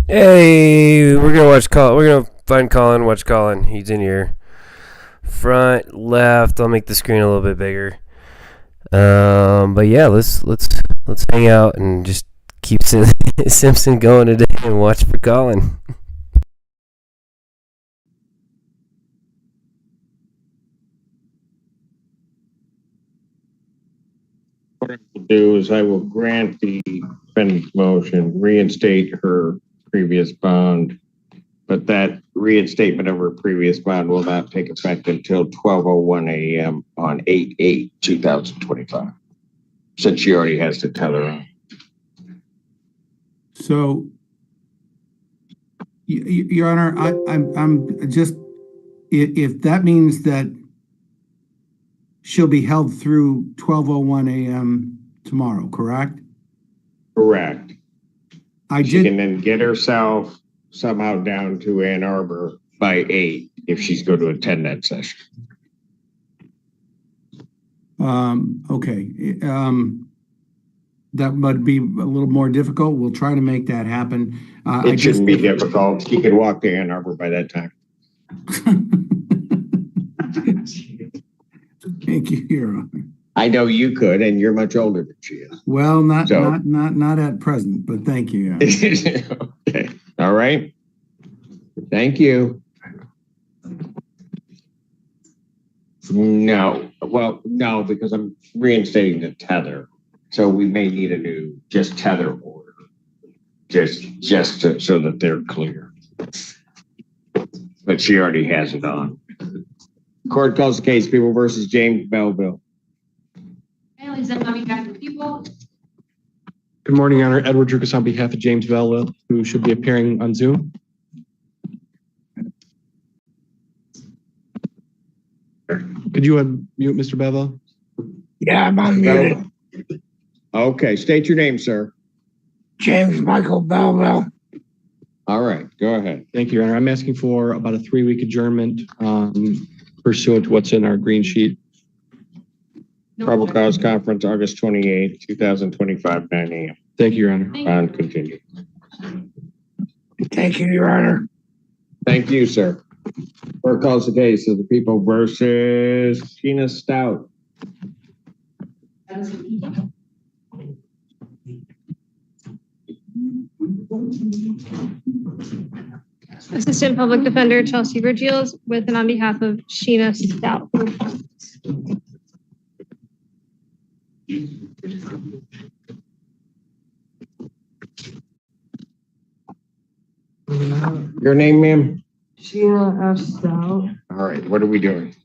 Hey, we're gonna watch Colin. We're gonna find Colin. Watch Colin. He's in your front left. I'll make the screen a little bit bigger. But yeah, let's hang out and just keep Simpson going today and watch for Colin. What I will do is I will grant the defendant's motion, reinstate her previous bond, but that reinstatement of her previous bond will not take effect until 12:01 a.m. on 8/8/2025, since she already has the tether on. So, Your Honor, I'm just, if that means that she'll be held through 12:01 a.m. tomorrow, correct? Correct. She did. can then get herself somehow down to Ann Arbor by 8 if she's going to attend that session. Okay. That would be a little more difficult. We'll try to make that happen. It shouldn't be difficult. She can walk to Ann Arbor by that time. Thank you, Your Honor. I know you could, and you're much older than she is. Well, not at present, but thank you. Okay. All right. Thank you. No. Well, no, because I'm reinstating the tether. So we may need a new just tether order. So that they're clear. But she already has it on. Court calls the case People versus James Belleville. On behalf of the people. Good morning, Your Honor. Edward Drukas on behalf of James Belleville, who should be appearing on Zoom. Could you unmute Mr. Belleville? Yeah, I'm unmuted. Okay, state your name, sir. James Michael Belleville. All right, go ahead. Thank you, Your Honor. I'm asking for about a 3-week adjournment pursuant to what's in our green sheet. Probable cause conference, August 28, 2025, 9 a.m. Thank you, Your Honor. Bond continued. Thank you, Your Honor. Thank you, sir. Court calls the case of the People versus Sheena Stout. Assistant Public Defender Chelsea Virgils with and on behalf of Sheena Stout. Your name, ma'am? Sheena F. Stout. All right, what are we doing?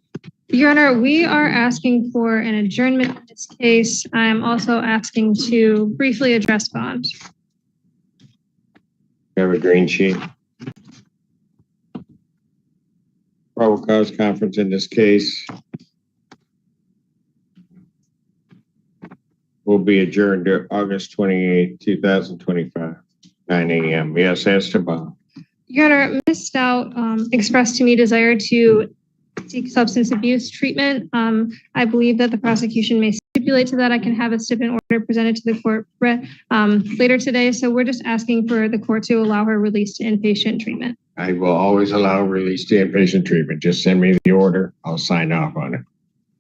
Your Honor, we are asking for an adjournment in this case. I'm also asking to briefly address bond. We have a green sheet. Probable cause conference in this case will be adjourned to August 28, 2025, 9 a.m. Yes, as to bond. Your Honor, Ms. Stout expressed to me desire to seek substance abuse treatment. I believe that the prosecution may stipulate to that. I can have a stipend order presented to the court later today. So we're just asking for the court to allow her release to inpatient treatment. I will always allow release to inpatient treatment. Just send me the order. I'll sign off on it.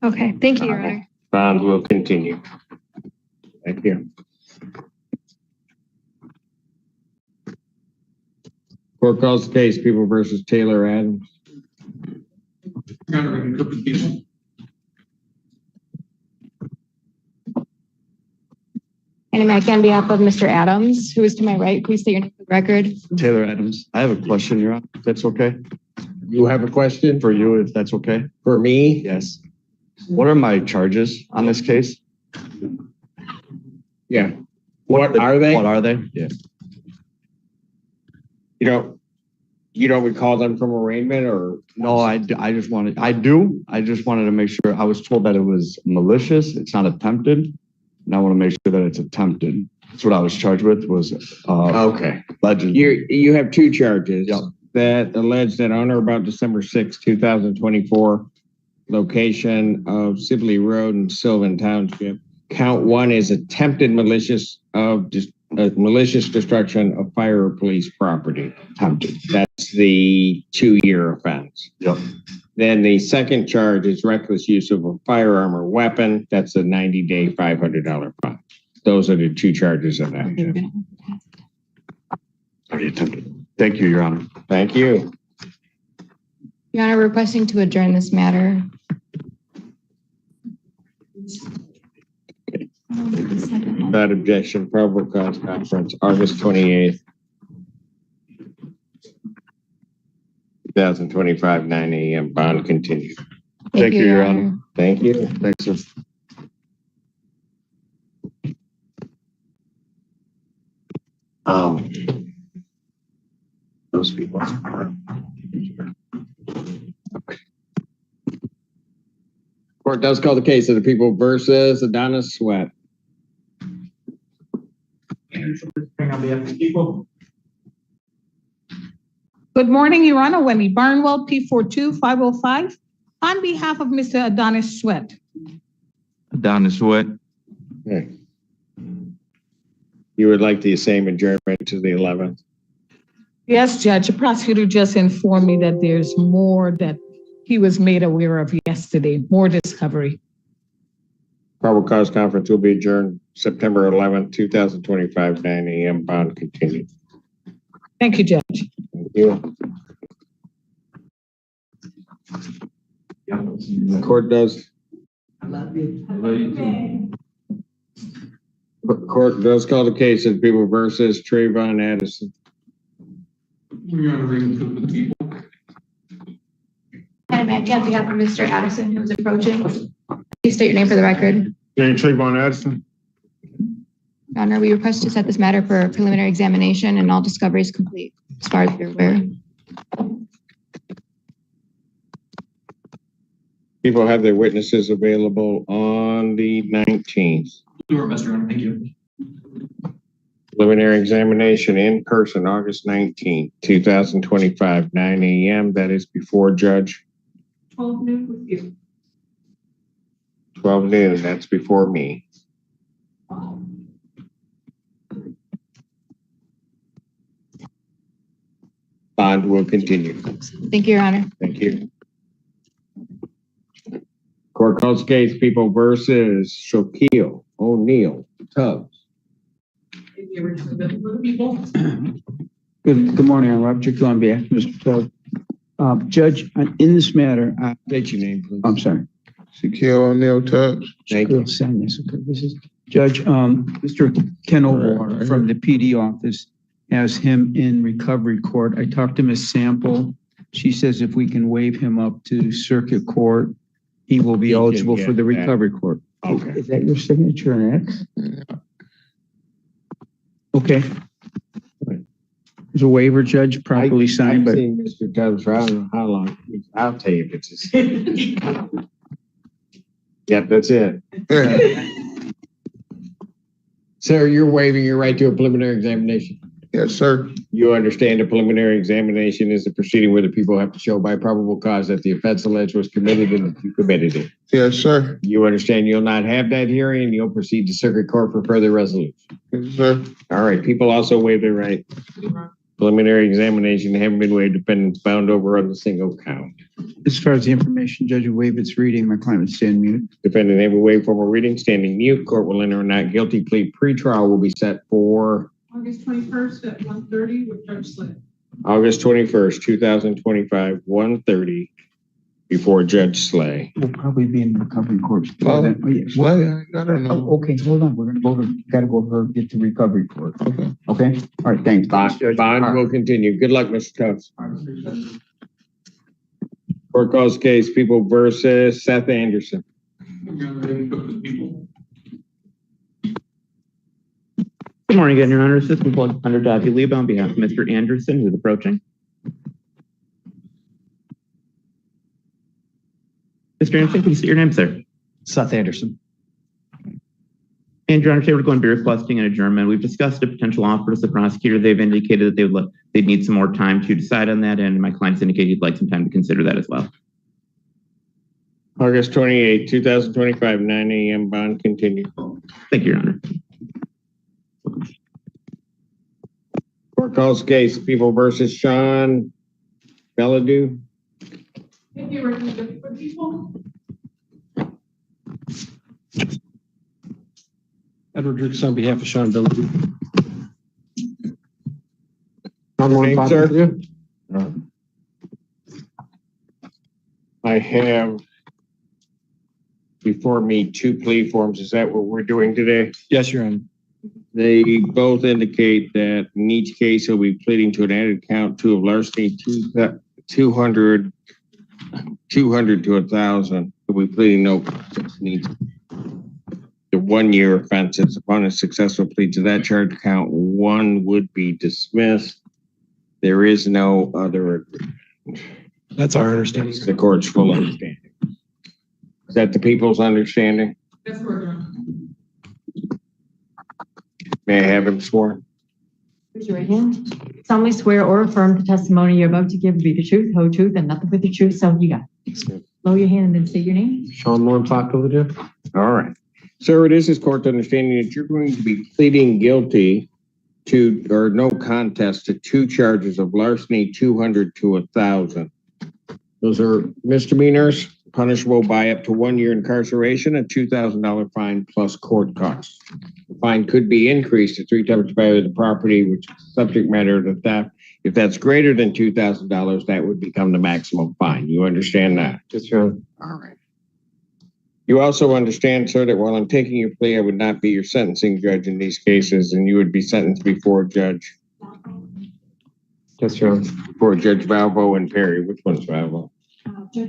Okay, thank you, Your Honor. Bond will continue. Thank you. Court calls the case People versus Taylor Adams. And I'm on behalf of Mr. Adams, who is to my right. Please state your name for the record. Taylor Adams. I have a question, Your Honor, if that's okay. You have a question? For you, if that's okay. For me? Yes. What are my charges on this case? Yeah. What are they? What are they? Yeah. You don't recall them from arraignment or? No, I just wanted to make sure. I was told that it was malicious. It's not attempted. And I want to make sure that it's attempted. That's what I was charged with was, okay. Legend. You have two charges. Yep. That allege that on or about December 6, 2024, location of Sibley Road in Sylvan Township. Count 1 is attempted malicious of malicious destruction of fire or police property. Attempted. That's the 2-year offense. Yep. Then the second charge is reckless use of a firearm or weapon. That's a 90-day, $500 fine. Those are the 2 charges of that. Already attempted. Thank you, Your Honor. Thank you. Your Honor, requesting to adjourn this matter. Without objection, probable cause conference, August 28th, 2025, 9 a.m. Bond continued. Thank you, Your Honor. Thank you. Thanks, sir. Those people. Court does call the case of the people versus Adonis Sweat. Good morning, Your Honor. Wendy Barnwell, P42505, on behalf of Mr. Adonis Sweat. Adonis Sweat. Okay. You would like the same adjournment to the 11th? Yes, Judge, the prosecutor just informed me that there's more that he was made aware of yesterday, more discovery. Probable cause conference will be adjourned September 11th, 2025, 9 a.m. Bond continued. Thank you, Judge. Thank you. The court does. Court does call the case of people versus Trayvon Addison. Madam Mayor, on behalf of Mr. Addison, who is approaching, please state your name for the record. Trayvon Addison. Your Honor, we request to set this matter for preliminary examination and all discovery is complete, as far as you're aware. People have their witnesses available on the 19th. Thank you. Preliminary examination in person, August 19th, 2025, 9 a.m. That is before Judge. 12 noon with you. 12 noon, that's before me. Bond will continue. Thank you, Your Honor. Thank you. Court calls case people versus Shaquille O'Neal Tubbs. Good morning. I'm Rob Jekyll on behalf of Mr. Tubbs. Judge, in this matter, State your name, please. I'm sorry. Shaquille O'Neal Tubbs. Thank you. This is Judge, Mr. Ken O'Rourke from the PD office has him in recovery court. I talked to Ms. Sample. She says if we can waive him up to circuit court, he will be eligible for the recovery court. Okay. Is that your signature and X? Okay. There's a waiver, Judge, properly signed, I've but seen Mr. Tubbs for I don't know how long. I'll tell you if it's his. Yep, that's it. Sir, you're waiving your right to a preliminary examination. Yes, sir. You understand a preliminary examination is a proceeding where the people have to show by probable cause that the offense alleged was committed and that you committed it. Yes, sir. You understand you'll not have that hearing and you'll proceed to circuit court for further resolution. Yes, sir. All right, people also waive their right. Preliminary examination haven't been waived, defendants bound over on the single count. as far as the information, Judge will waive its reading. My client would stand mute. Defendant able to waive formal reading, standing mute. Court will enter a not guilty plea. Pretrial will be set for August 21st at 1:30 with Judge Slade. August 21st, 2025, 1:30 before Judge Slay. We'll probably be in recovery court. Oh, Yes. Well, I don't know. Oh, okay, hold on. We're gonna go to, gotta go over, get to recovery court. Okay. Okay? All right, thanks. Bond will continue. Good luck, Mr. Tubbs. Court calls case People versus Seth Anderson. Good morning again, Your Honor. Assistant Under Dottie Lieb on behalf of Mr. Anderson, who is approaching. Mr. Anderson, can you state your name, sir? Seth Anderson. And Your Honor, today we're going to be requesting an adjournment. We've discussed a potential offer to the prosecutor. They've indicated that they'd need some more time to decide on that, and my client's indicated he'd like some time to consider that as well. August 28, 2025, 9 a.m. Bond continued. Thank you, Your Honor. Court calls case People versus Sean Belledew. Edward Drix on behalf of Sean Belledew. Name, sir? I have before me two plea forms. Is that what we're doing today? Yes, Your Honor. They both indicate that in each case he'll be pleading to an added count two of larceny, 200 to 1,000. He'll be pleading no contest. Needs the 1 year offenses. Upon a successful plea to that charge, count one would be dismissed. There is no other agreement. That's our understanding. The court's full understanding. Is that the people's understanding? That's correct. May I have him sworn? Raise your right hand. Solemnly swear or affirm the testimony you're about to give will be the truth, whole truth, and nothing but the truth, so you got it. Lower your hand and then state your name. Sean Lauren Belledew. All right. Sir, it is this court's understanding that you're going to be pleading guilty to, or no contest to two charges of larceny, 200 to 1,000. Those are misdemeanors, punishable by up to 1 year incarceration, a $2,000 fine plus court costs. The fine could be increased to 3 times the value of the property, which is subject matter to theft. If that's greater than $2,000, that would become the maximum fine. You understand that? Yes, Your Honor. All right. You also understand, sir, that while I'm taking your plea, I would not be your sentencing judge in these cases, and you would be sentenced before Judge. Yes, Your Honor. Before Judge Valvo and Perry. Which one's Valvo? Do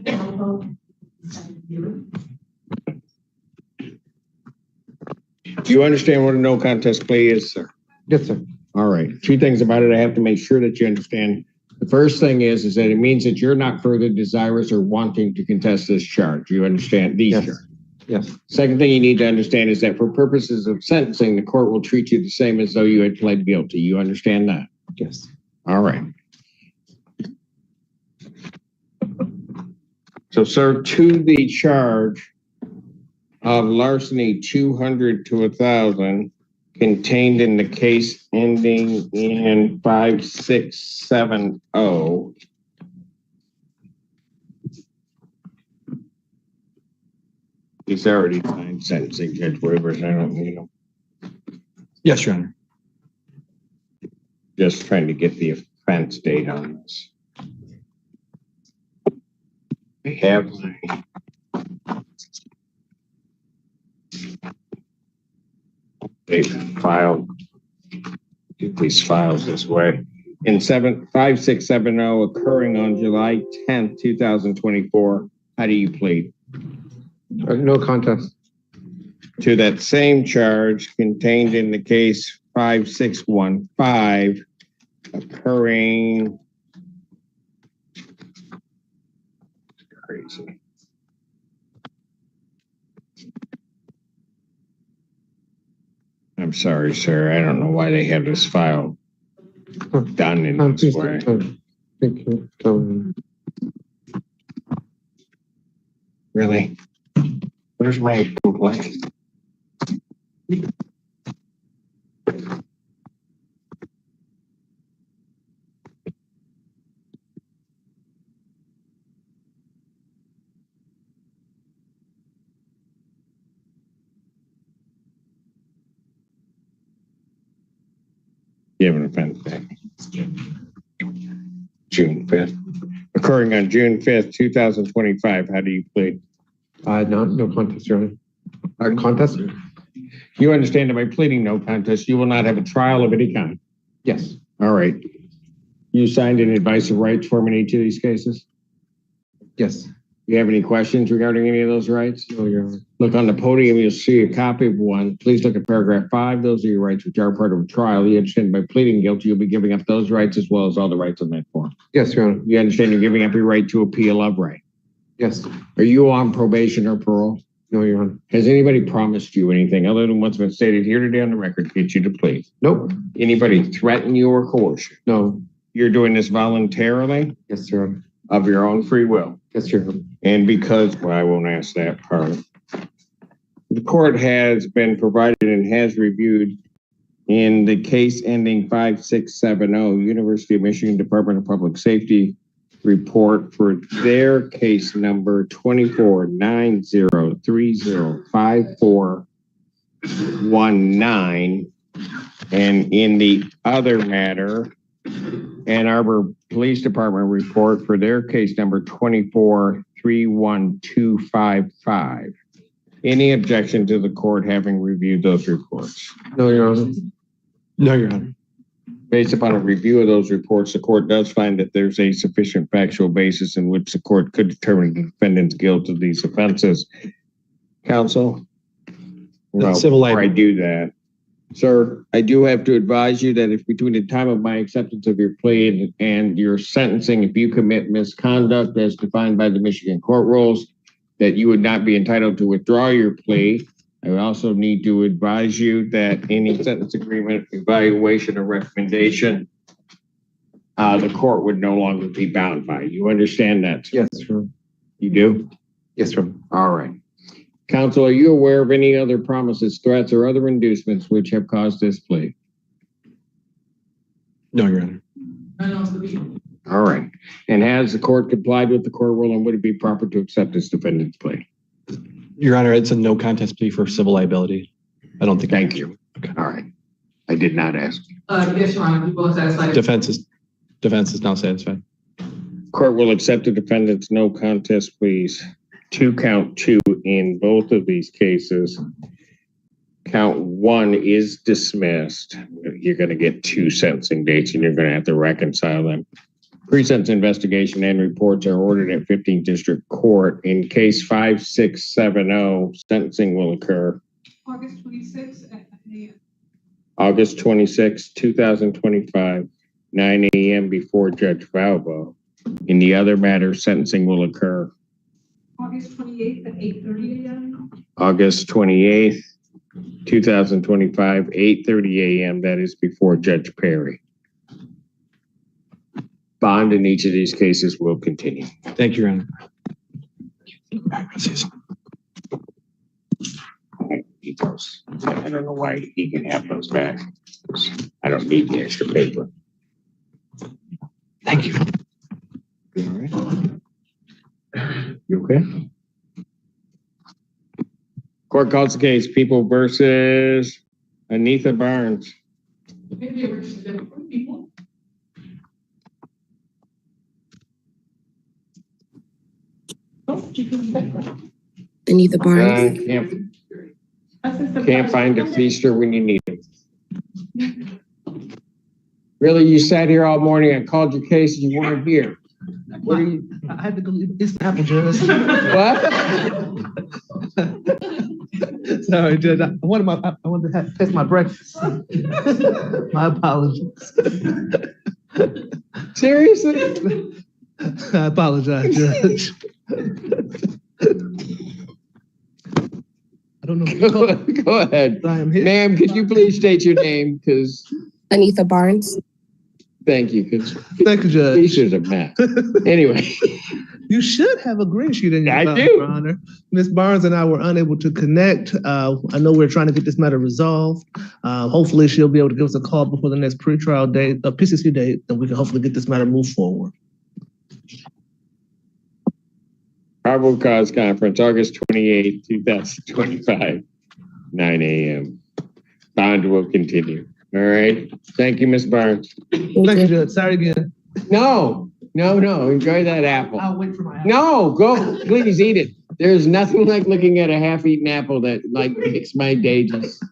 you understand what a no contest plea is, sir? Yes, sir. All right. Two things about it I have to make sure that you understand. The first thing is that it means that you're not further desirous or wanting to contest this charge. You understand these Yes. charges? Yes. Second thing you need to understand is that for purposes of sentencing, the court will treat you the same as though you had pled guilty. You understand that? Yes. All right. So, sir, to the charge of larceny 200 to 1,000 contained in the case ending in 5670. He's already signed sentencing judge waivers. I don't need them. Yes, Your Honor. Just trying to get the offense date on this. I have my file. Get these files this way. In 5670 occurring on July 10th, 2024. How do you plead? No contest. To that same charge contained in the case 5615 occurring. Crazy. I'm sorry, sir. I don't know why they have this file done in this way. Thank you. Really? Where's my complaint? You have an offense back. June 5th. Occurring on June 5th, 2025. How do you plead? No contest, Your Honor. Contest? You understand that by pleading no contest, you will not have a trial of any kind. Yes. All right. You signed an advice of rights form in each of these cases? Yes. Do you have any questions regarding any of those rights? No, Your Honor. Look on the podium, you'll see a copy of one. Please look at paragraph 5. Those are your rights which are part of a trial. You understand by pleading guilty, you'll be giving up those rights as well as all the rights on that form. Yes, Your Honor. You understand you're giving up your right to appeal of right. Yes. Are you on probation or parole? No, Your Honor. Has anybody promised you anything other than what's been stated here today on the record to get you to plead? Nope. Anybody threaten you or coerce you? No. You're doing this voluntarily Yes, Your Honor. of your own free will. Yes, Your Honor. And because, well, I won't ask that part. The court has been provided and has reviewed in the case ending 5670, University of Michigan Department of Public Safety report for their case number 2490305419. And in the other matter, Ann Arbor Police Department report for their case number 2431255. Any objection to the court having reviewed those reports? No, Your Honor. No, Your Honor. Based upon a review of those reports, the court does find that there's a sufficient factual basis in which the court could determine the defendant's guilt of these offenses. Counsel? Well, before I do that, sir, I do have to advise you that if between the time of my acceptance of your plea and your sentencing, if you commit misconduct as defined by the Michigan court rules, that you would not be entitled to withdraw your plea. I would also need to advise you that any sentence agreement, evaluation, or recommendation, the court would no longer be bound by. You understand that? Yes, sir. You do? Yes, sir. All right. Counsel, are you aware of any other promises, threats, or other inducements which have caused this plea? No, Your Honor. All right. And has the court complied with the court rule, and would it be proper to accept this defendant's plea? Your Honor, it's a no contest plea for civil liability. I don't think. Thank you. Okay. All right. I did not ask. Yes, Your Honor. People are satisfied. Defense is now satisfied. Court will accept the defendant's no contest pleas to count 2 in both of these cases. Count 1 is dismissed. You're going to get 2 sentencing dates, and you're going to have to reconcile them. Pre-sentence investigation and reports are ordered at 15th District Court. In case 5670, sentencing will occur August 26th at 9 a.m. August 26, 2025, 9 a.m. before Judge Valvo. In the other matter, sentencing will occur August 28th at 8:30 a.m. August 28th, 2025, 8:30 a.m. That is before Judge Perry. Bond in each of these cases will continue. Thank you, Your Honor. I don't know why he can have those back. I don't need the extra paper. Thank you. You all right? You okay? Court calls the case People versus Anitha Barnes. Maybe we're just different people. Anitha Barnes. Can't find a feaster when you need it. Really, you sat here all morning. I called your case and you weren't here. What are you? I had to go. It's the apple, Judge. What? Sorry, Judge. I wanted to test my breakfast. My apologies. Seriously? I apologize, Judge. I don't know. Go ahead. Ma'am, could you please state your name? Because Anitha Barnes. thank you. Because Thank you, Judge. features are mad. Anyway. You should have a green sheet in your I file, do. Your Honor. Ms. Barnes and I were unable to connect. I know we're trying to get this matter resolved. Hopefully she'll be able to give us a call before the next pretrial date, PCC date, and we can hopefully get this matter moved forward. Probable cause conference, August 28, 2025, 9 a.m. Bond will continue. All right. Thank you, Ms. Barnes. Thank you, Judge. Sorry again. No. Enjoy that apple. I'll wait for my apple. No, go. Please eat it. There's nothing like looking at a half-eaten apple that like makes my day just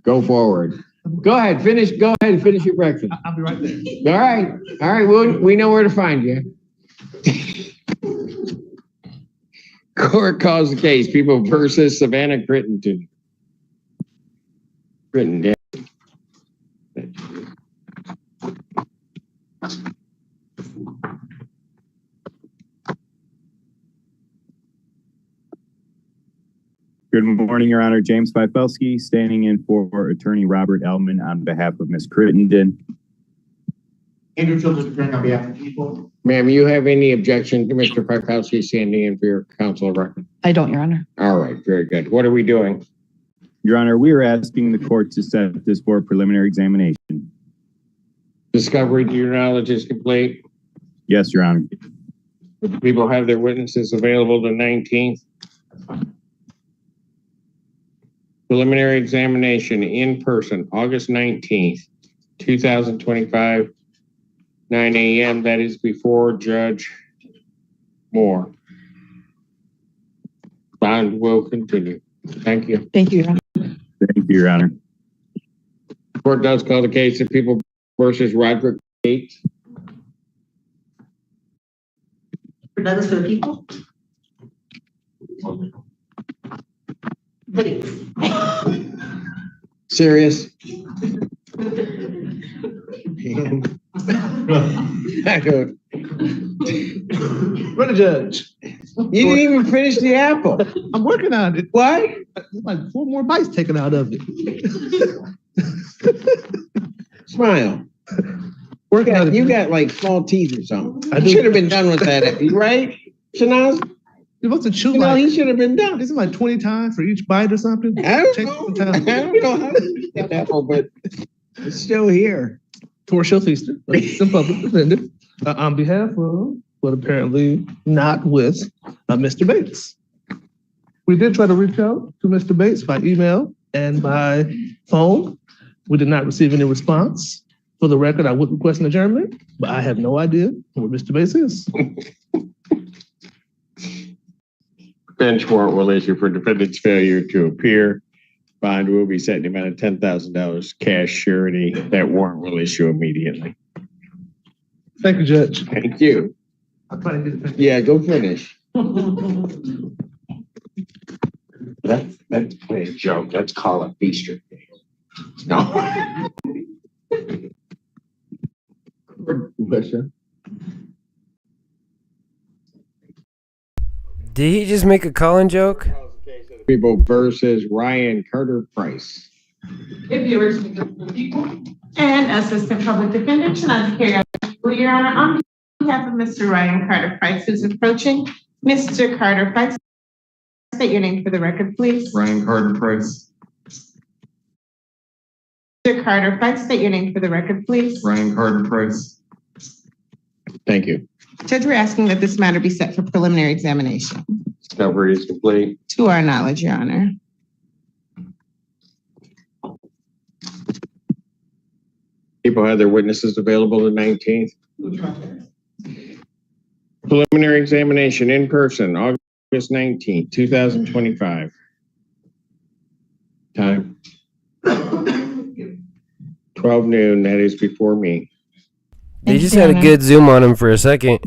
go forward. Go ahead. Go ahead and finish your breakfast. I'll be right there. All right. We know where to find you. Court calls the case People versus Savannah Crittenden. Crittenden. Good morning, Your Honor. James Fifelski, standing in for Attorney Robert Ellman on behalf of Ms. Crittenden. Andrew Childers, attorney on behalf of the people. Ma'am, you have any objection to Mr. Fifelski standing in for your counsel of record? I don't, Your Honor. All right, very good. What are we doing? Your Honor, we are asking the court to set this for a preliminary examination. Discovery, to your knowledge, is complete. Yes, Your Honor. People have their witnesses available the 19th. Preliminary examination in person, August 19th, 2025, 9 a.m. That is before Judge Moore. Bond will continue. Thank you. Thank you, Your Honor. Thank you, Your Honor. Court does call the case of People versus Roderick Gates. For Douglas for the people? Serious? I don't. Brother Judge, You didn't even finish the apple. I'm working on it. What? There's like 4 more bites taken out of it. Smile. Working on it. You got like small teeth or something. I You do. should have been done with that, right? Shanaz? You're supposed to chew You know, like, he should have been done. isn't it like 20 times for each bite or something? I don't Take know. some time. I don't know how to eat that apple, but it's still here. Torshell Feaster, assistant public defender, on behalf of, but apparently not with, Mr. Bates. We did try to reach out to Mr. Bates by email and by phone. We did not receive any response. For the record, I would request an adjournment, but I have no idea where Mr. Bates is. Bench warrant will issue for defendant's failure to appear. Bond will be set in the amount of $10,000 cash surety. That warrant will issue immediately. Thank you, Judge. Thank you. I'll try to get it. Yeah, go finish. That's a joke. Let's call it Feaster. No. Did he just make a Colin joke? People versus Ryan Carter Price. If you were to the people. And Assistant Public Defender, Shanaz carry out. Your Honor, on behalf of Mr. Ryan Carter Price, who's approaching. Mr. Carter Price, state your name for the record, please. Ryan Carter Price. Mr. Carter Price, state your name for the record, please. Ryan Carter Price. Thank you. Judge, we're asking that this matter be set for preliminary examination. Discovery is complete. To our knowledge, Your Honor. People have their witnesses available the 19th. Preliminary examination in person, August 19th, 2025. Time. 12 noon, that is before me. They just had a good zoom on him for a second.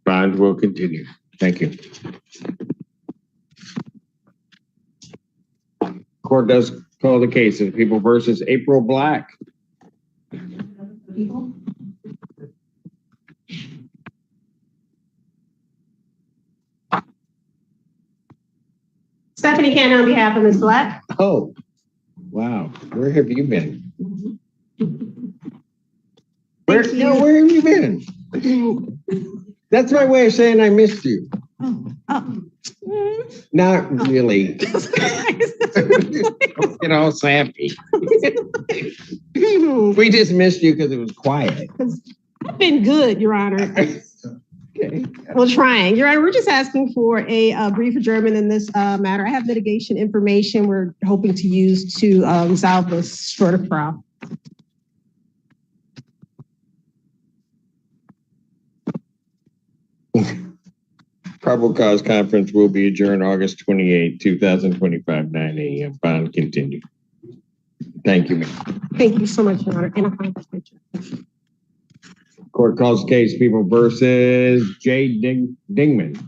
Bond will continue. Thank you. Court does call the case of People versus April Black. Stephanie Cannon on behalf of Ms. Black. Oh, wow. Where have you been? Where have you been? That's my way of saying I missed you. Not really. Don't get all sappy. We just missed you because it was quiet. I've been good, Your Honor. Okay. Well, trying. Your Honor, we're just asking for a brief adjournment in this matter. I have mitigation information we're hoping to use to resolve this short of trial. Probable cause conference will be adjourned August 28, 2025, 9 a.m. Bond continue. Thank you, ma'am. Thank you so much, Your Honor. And I'll find this picture. Court calls case People versus Jay Dingman.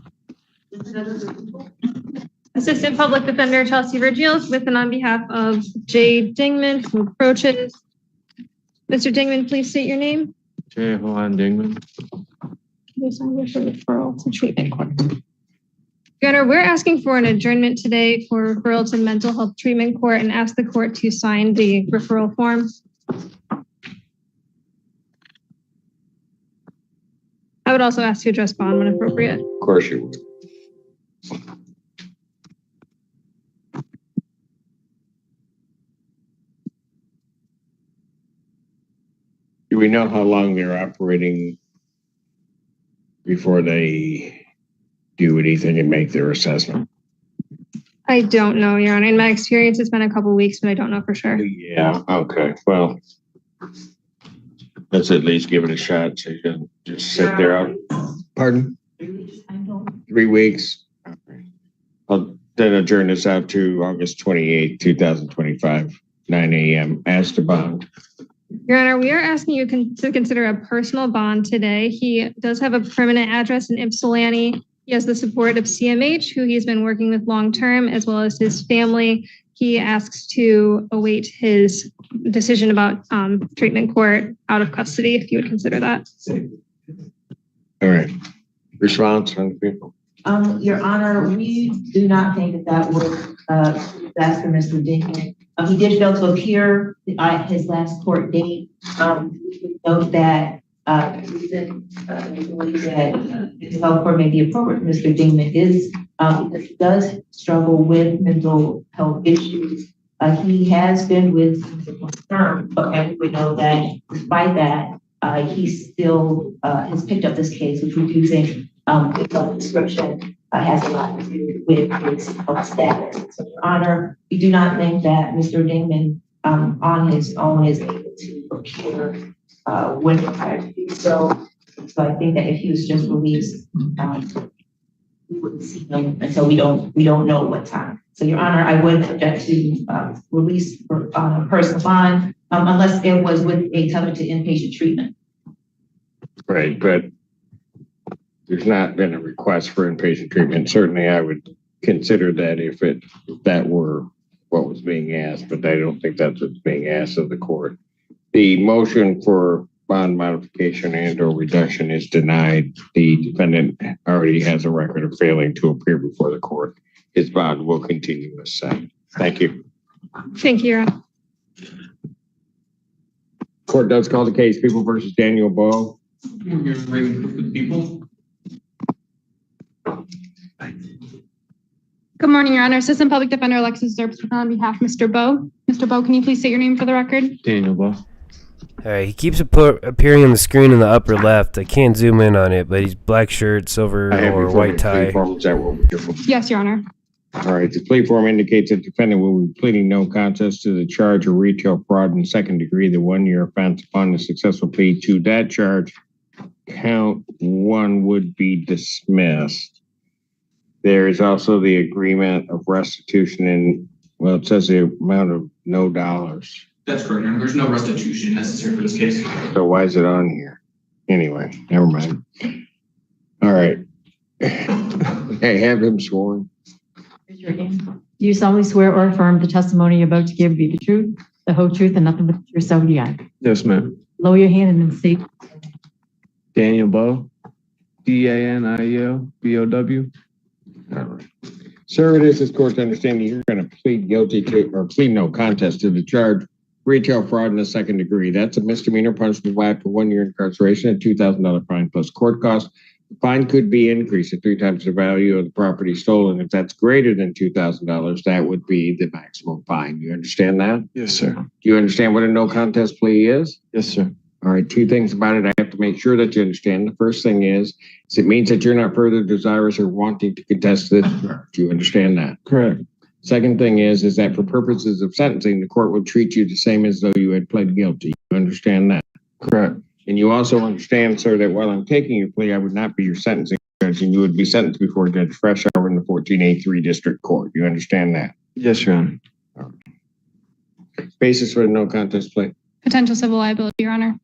Assistant Public Defender Chelsea Virgils with and on behalf of Jay Dingman who approaches. Mr. Dingman, please state your name. Jay Dingman. Can you sign this for referral to treatment court? Your Honor, we're asking for an adjournment today for referral to mental health treatment court and ask the court to sign the referral form. I would also ask to address bond when appropriate. Of course you would. we know how long they're operating before they do anything and make their assessment? I don't know, Your Honor. In my experience, it's been a couple weeks, but I don't know for sure. Yeah, okay, well, let's at least give it a shot so you can just sit there out. Pardon? 3 weeks. Okay. I'll then adjourn this out to August 28th, 2025, 9 a.m. as to bond. Your Honor, we are asking you to consider a personal bond today. He does have a permanent address in Ypsilanti. He has the support of CMH, who he's been working with long-term, as well as his family. He asks to await his decision about treatment court out of custody, if you would consider that. All right. Response from people? Your Honor, we do not think that would, that's for Mr. Dickman. He did fail to appear at his last court date. Note that the reason we believe that his health court may be appropriate for Mr. Dingman is because he does struggle with mental health issues. He has been with for a term, but we know that despite that, he still has picked up this case, which we're using the description has a lot to do with his health status. So, Your Honor, we do not think that Mr. Dingman on his own is able to appear when required to do so. So I think that if he was just released, we wouldn't see him until we don't know what time. So, Your Honor, I would object to release on a personal bond unless it was with a covenant to inpatient treatment. Right, but there's not been a request for inpatient treatment. Certainly, I would consider that if that were what was being asked, but I don't think that's what's being asked of the court. The motion for bond modification and/or reduction is denied. The defendant already has a record of failing to appear before the court. His bond will continue as set. Thank you. Thank you, Your Honor. Court does call the case People versus Daniel Bowe. People. Good morning, Your Honor. Assistant Public Defender Alexis Zerbs on behalf of Mr. Bowe. Mr. Bowe, can you please state your name for the record? Daniel Bowe. All right, he keeps appearing on the screen in the upper left. I can't zoom in on it, but he's black shirt, silver or white tie. Yes, Your Honor. All right, the plea form indicates that the defendant will be pleading no contest to the charge of retail fraud in second degree, the 1-year offense. Upon the successful plea to that charge, count 1 would be dismissed. There is also the agreement of restitution in, well, it says the amount of no dollars. That's correct, Your Honor. There's no restitution necessary for this case. So why is it on here? Anyway, never mind. All right. Hey, have him sworn. Do you solemnly swear or affirm the testimony you're about to give be the truth, the whole truth, and nothing but the truth, so you got? Yes, ma'am. Lower your hand and then state. Daniel Bowe, DANIEL All right. Sir, it is this court's understanding you're going to plead guilty to, or plead no contest to the charge retail fraud in the second degree. That's a misdemeanor punishable by up to 1 year incarceration and $2,000 fine plus court costs. The fine could be increased to 3 times the value of the property stolen. If that's greater than $2,000, that would be the maximum fine. You understand that? Yes, sir. Do you understand what a no contest plea is? Yes, sir. All right, 2 things about it I have to make sure that you understand. The first thing is it means that you're not further desirous or wanting to contest this charge. Do you understand that? Correct. Second thing is that for purposes of sentencing, the court will treat you the same as though you had pled guilty. You understand that? Correct. And you also understand, sir, that while I'm taking your plea, I would not be your sentencing judge, and you would be sentenced before Judge Freshour in the 14A3 District Court. You understand that? Yes, Your Honor. All right. Basis for the no contest plea? Potential civil liability, Your Honor.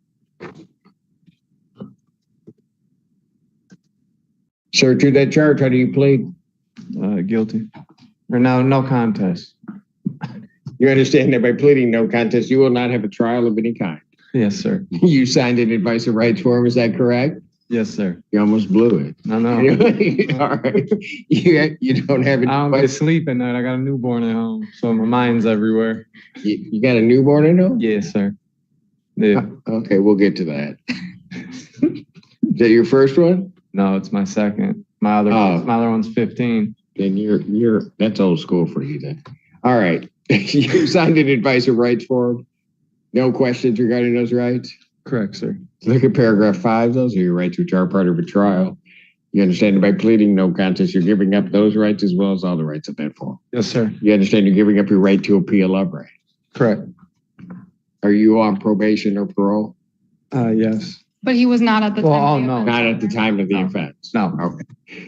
Sir, to that charge, how do you plead? Guilty. Or no contest. You understand that by pleading no contest, you will not have a trial of any kind. Yes, sir. You signed an advice of rights form, is that correct? Yes, sir. You almost blew it. No. All right. You don't have any. I don't get to sleep at night. I got a newborn at home, so my mind's everywhere. You got a newborn at home? Yes, sir. Yeah. Okay, we'll get to that. Is that your first one? No, it's my second. My other one's 15. Then that's old school for you then. All right. You signed an advice of rights form. No questions regarding those rights? Correct, sir. Look at paragraph 5. Those are your rights which are part of a trial. You understand that by pleading no contest, you're giving up those rights as well as all the rights of that form. Yes, sir. You understand you're giving up your right to appeal of right. Correct. Are you on probation or parole? Yes. But he was not at the time. Well, no. Not at the time of the offense. No. Okay.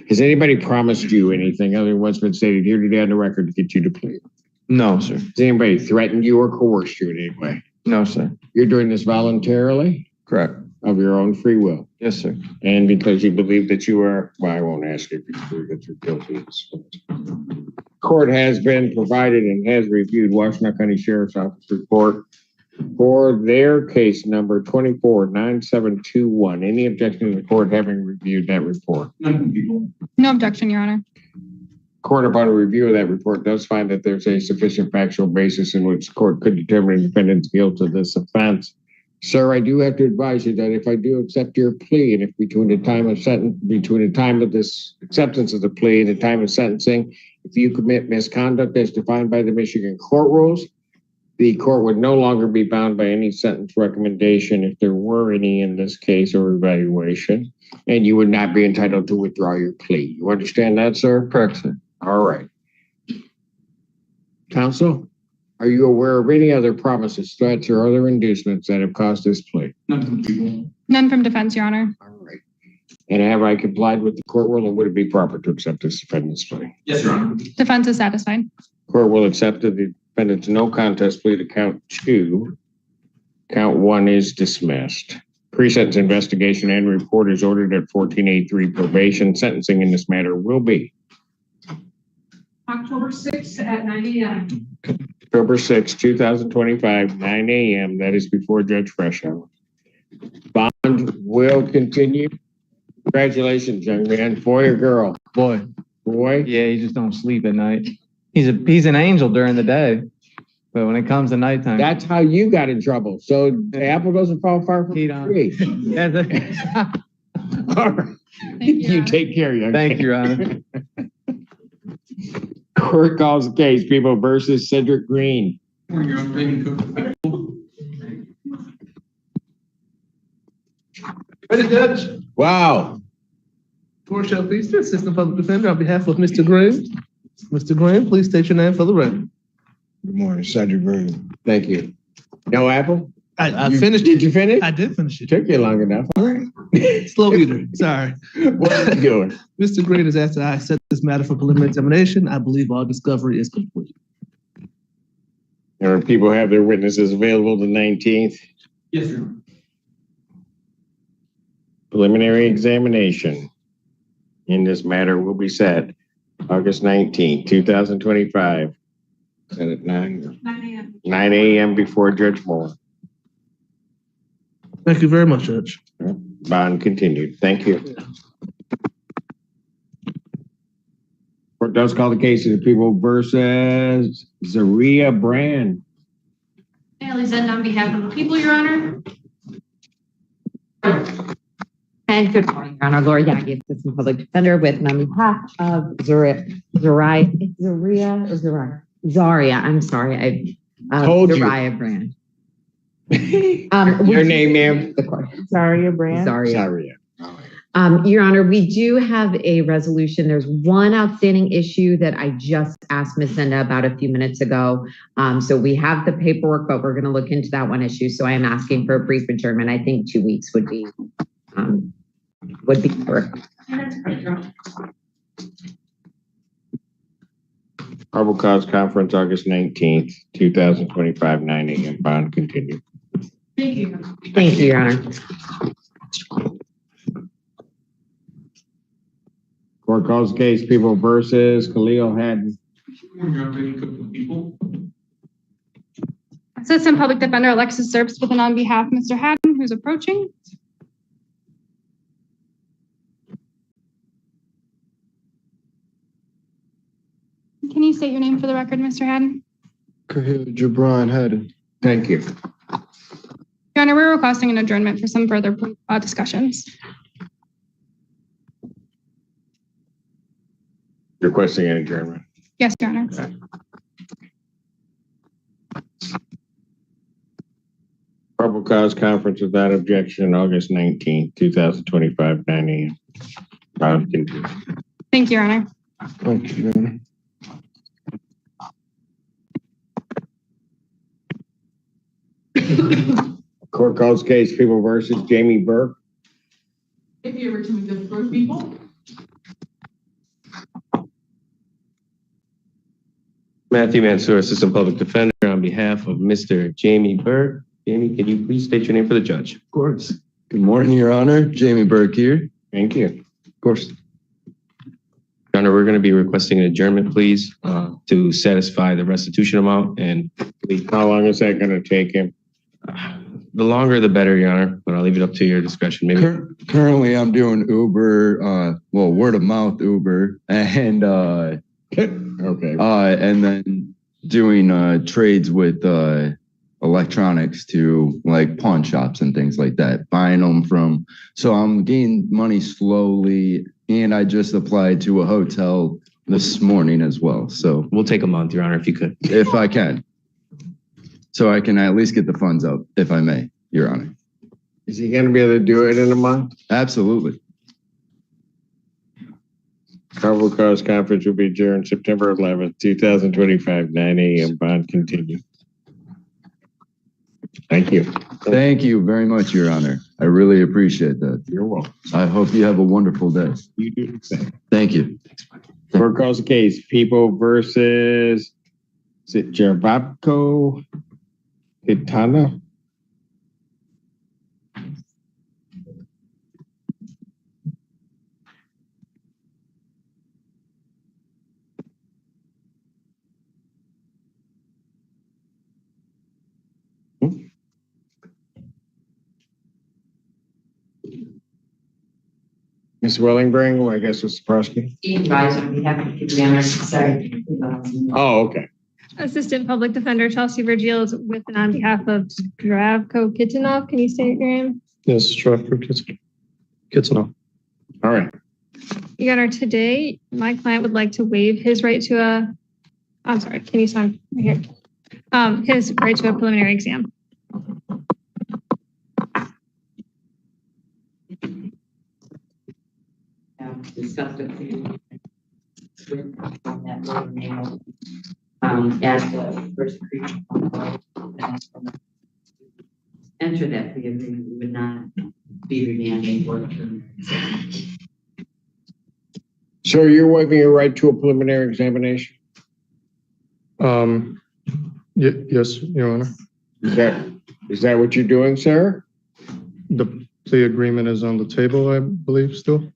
Has anybody promised you anything other than what's been stated here today on the record to get you to plead? No, sir. Has anybody threatened you or coerced you in any way? No, sir. You're doing this voluntarily? Correct. Of your own free will? Yes, sir. And because you believe that you are, well, I won't ask you if you prove that you're guilty. Court has been provided and has reviewed Washington County Sheriff's Office report for their case number 249721. Any objection to the court having reviewed that report? No objection, Your Honor. Court, upon a review of that report, does find that there's a sufficient factual basis in which the court could determine the defendant's guilt of this offense. Sir, I do have to advise you that if I do accept your plea, and if between the time of this acceptance of the plea and the time of sentencing, if you commit misconduct as defined by the Michigan court rules, the court would no longer be bound by any sentence recommendation if there were any in this case or evaluation, and you would not be entitled to withdraw your plea. You understand that, sir? Correct, sir. All right. Counsel, are you aware of any other promises, threats, or other inducements that have caused this plea? None from defense, Your Honor. All right. And have I complied with the court rule, and would it be proper to accept this defendant's plea? Yes, Your Honor. Defense is satisfied. Court will accept the defendant's no contest plea to count 2. Count 1 is dismissed. Pre-sentence investigation and report is ordered at 14A3 probation. Sentencing in this matter will be October 6th at 9 a.m. October 6, 2025, 9 a.m. That is before Judge Freshour. Bond will continue. Congratulations, young man. Boy or girl? Boy. Boy? Yeah, he just don't sleep at night. He's an angel during the day, but when it comes to nighttime, that's how you got in trouble. So the apple doesn't fall far from the tree. All right. You take care, young man. Thank you, Your Honor. Court calls the case, People versus Cedric Green. Ready, Judge? Wow. Court shall please the Assistant Public Defender on behalf of Mr. Green. Mr. Green, please state your name for the record. Good morning, Cedric Green. Thank you. No apple? I finished. Did you finish? I did finish it. Took you long enough. All right. Slow eater. Sorry. What are you doing? Mr. Green has asked that I set this matter for preliminary examination. I believe all discovery is complete. Or people have their witnesses available the 19th. Yes, sir. Preliminary examination in this matter will be set August 19th, 2025. Set at 9 a.m. 9 a.m. before Judge Moore. Thank you very much, Judge. Bond continued. Thank you. Court does call the case of the People versus Zaria Brand. Bailey Zend on behalf of the people, Your Honor. And good morning, Your Honor. Laura Yagi, Assistant Public Defender, with on behalf of Zaria. I'm sorry, Zaria Brand. Your name, ma'am? Zaria Brand. Zaria. Your Honor, we do have a resolution. There's one outstanding issue that I just asked Ms. Zenda about a few minutes ago. So we have the paperwork, but we're going to look into that one issue. So I am asking for a brief adjournment. I think 2 weeks would be correct. Probable cause conference August 19th, 2025, 9 a.m. Bond continued. Thank you. Thank you, Your Honor. Court calls the case People versus Khalil Haddon. Assistant Public Defender Alexis Zerps with and on behalf of Mr. Haddon, who's approaching. Can you state your name for the record, Mr. Haddon? Kahil Jabron Haddon. Thank you. Your Honor, we're requesting an adjournment for some further discussions. Requesting an adjournment. Yes, Your Honor. Probable Probable cause conference without objection, August 19th, 2025, 9 a.m. Thank you, Your Honor. Thank you, Your Honor. Court calls case People versus Jamie Burke. If you were to move the first people. Matthew Mansour, Assistant Public Defender, on behalf of Mr. Jamie Burke. Jamie, can you please state your name for the judge? Of course. Good morning, Your Honor. Jamie Burke here. Thank you. Of course. Your Honor, we're going to be requesting an adjournment, please, to satisfy the restitution amount. And how long is that going to take him? The longer, the better, Your Honor, but I'll leave it up to your discretion. Maybe. Currently, I'm doing Uber, word of mouth Uber, and okay. And then doing trades with electronics to like pawn shops and things like that, buying them from. So I'm getting money slowly, and I just applied to a hotel this morning as well. So we'll take a month, Your Honor, if you could. If I can. So I can at least get the funds up, if I may, Your Honor. Is he going to be able to do it in a month? Absolutely. Probable cause conference will be adjourned September 11th, 2025, 9 a.m. Bond continued. Thank you. Thank you very much, Your Honor. I really appreciate that. You're welcome. I hope you have a wonderful day. You do the same. Thank you. Court calls the case People versus, is it Jervapko Hitana? Ms. Willingbring, I guess was the prosecutor. Advisor, on behalf of the examiner, sorry. Oh, okay. Assistant Public Defender Chelsea Virgil is with and on behalf of Zdravko Kitanov. Can you state your name? Yes, Stratford Kitsanov. All right. Your Honor, today my client would like to waive his right to a, I'm sorry, can you sign right here? His right to a preliminary exam. Discussed it with that lower nail as the first enter that plea agreement, we would not be remanding for So you're waiving your right to a preliminary examination? Yes, Your Honor. Is that what you're doing, sir? The plea agreement is on the table, I believe, still.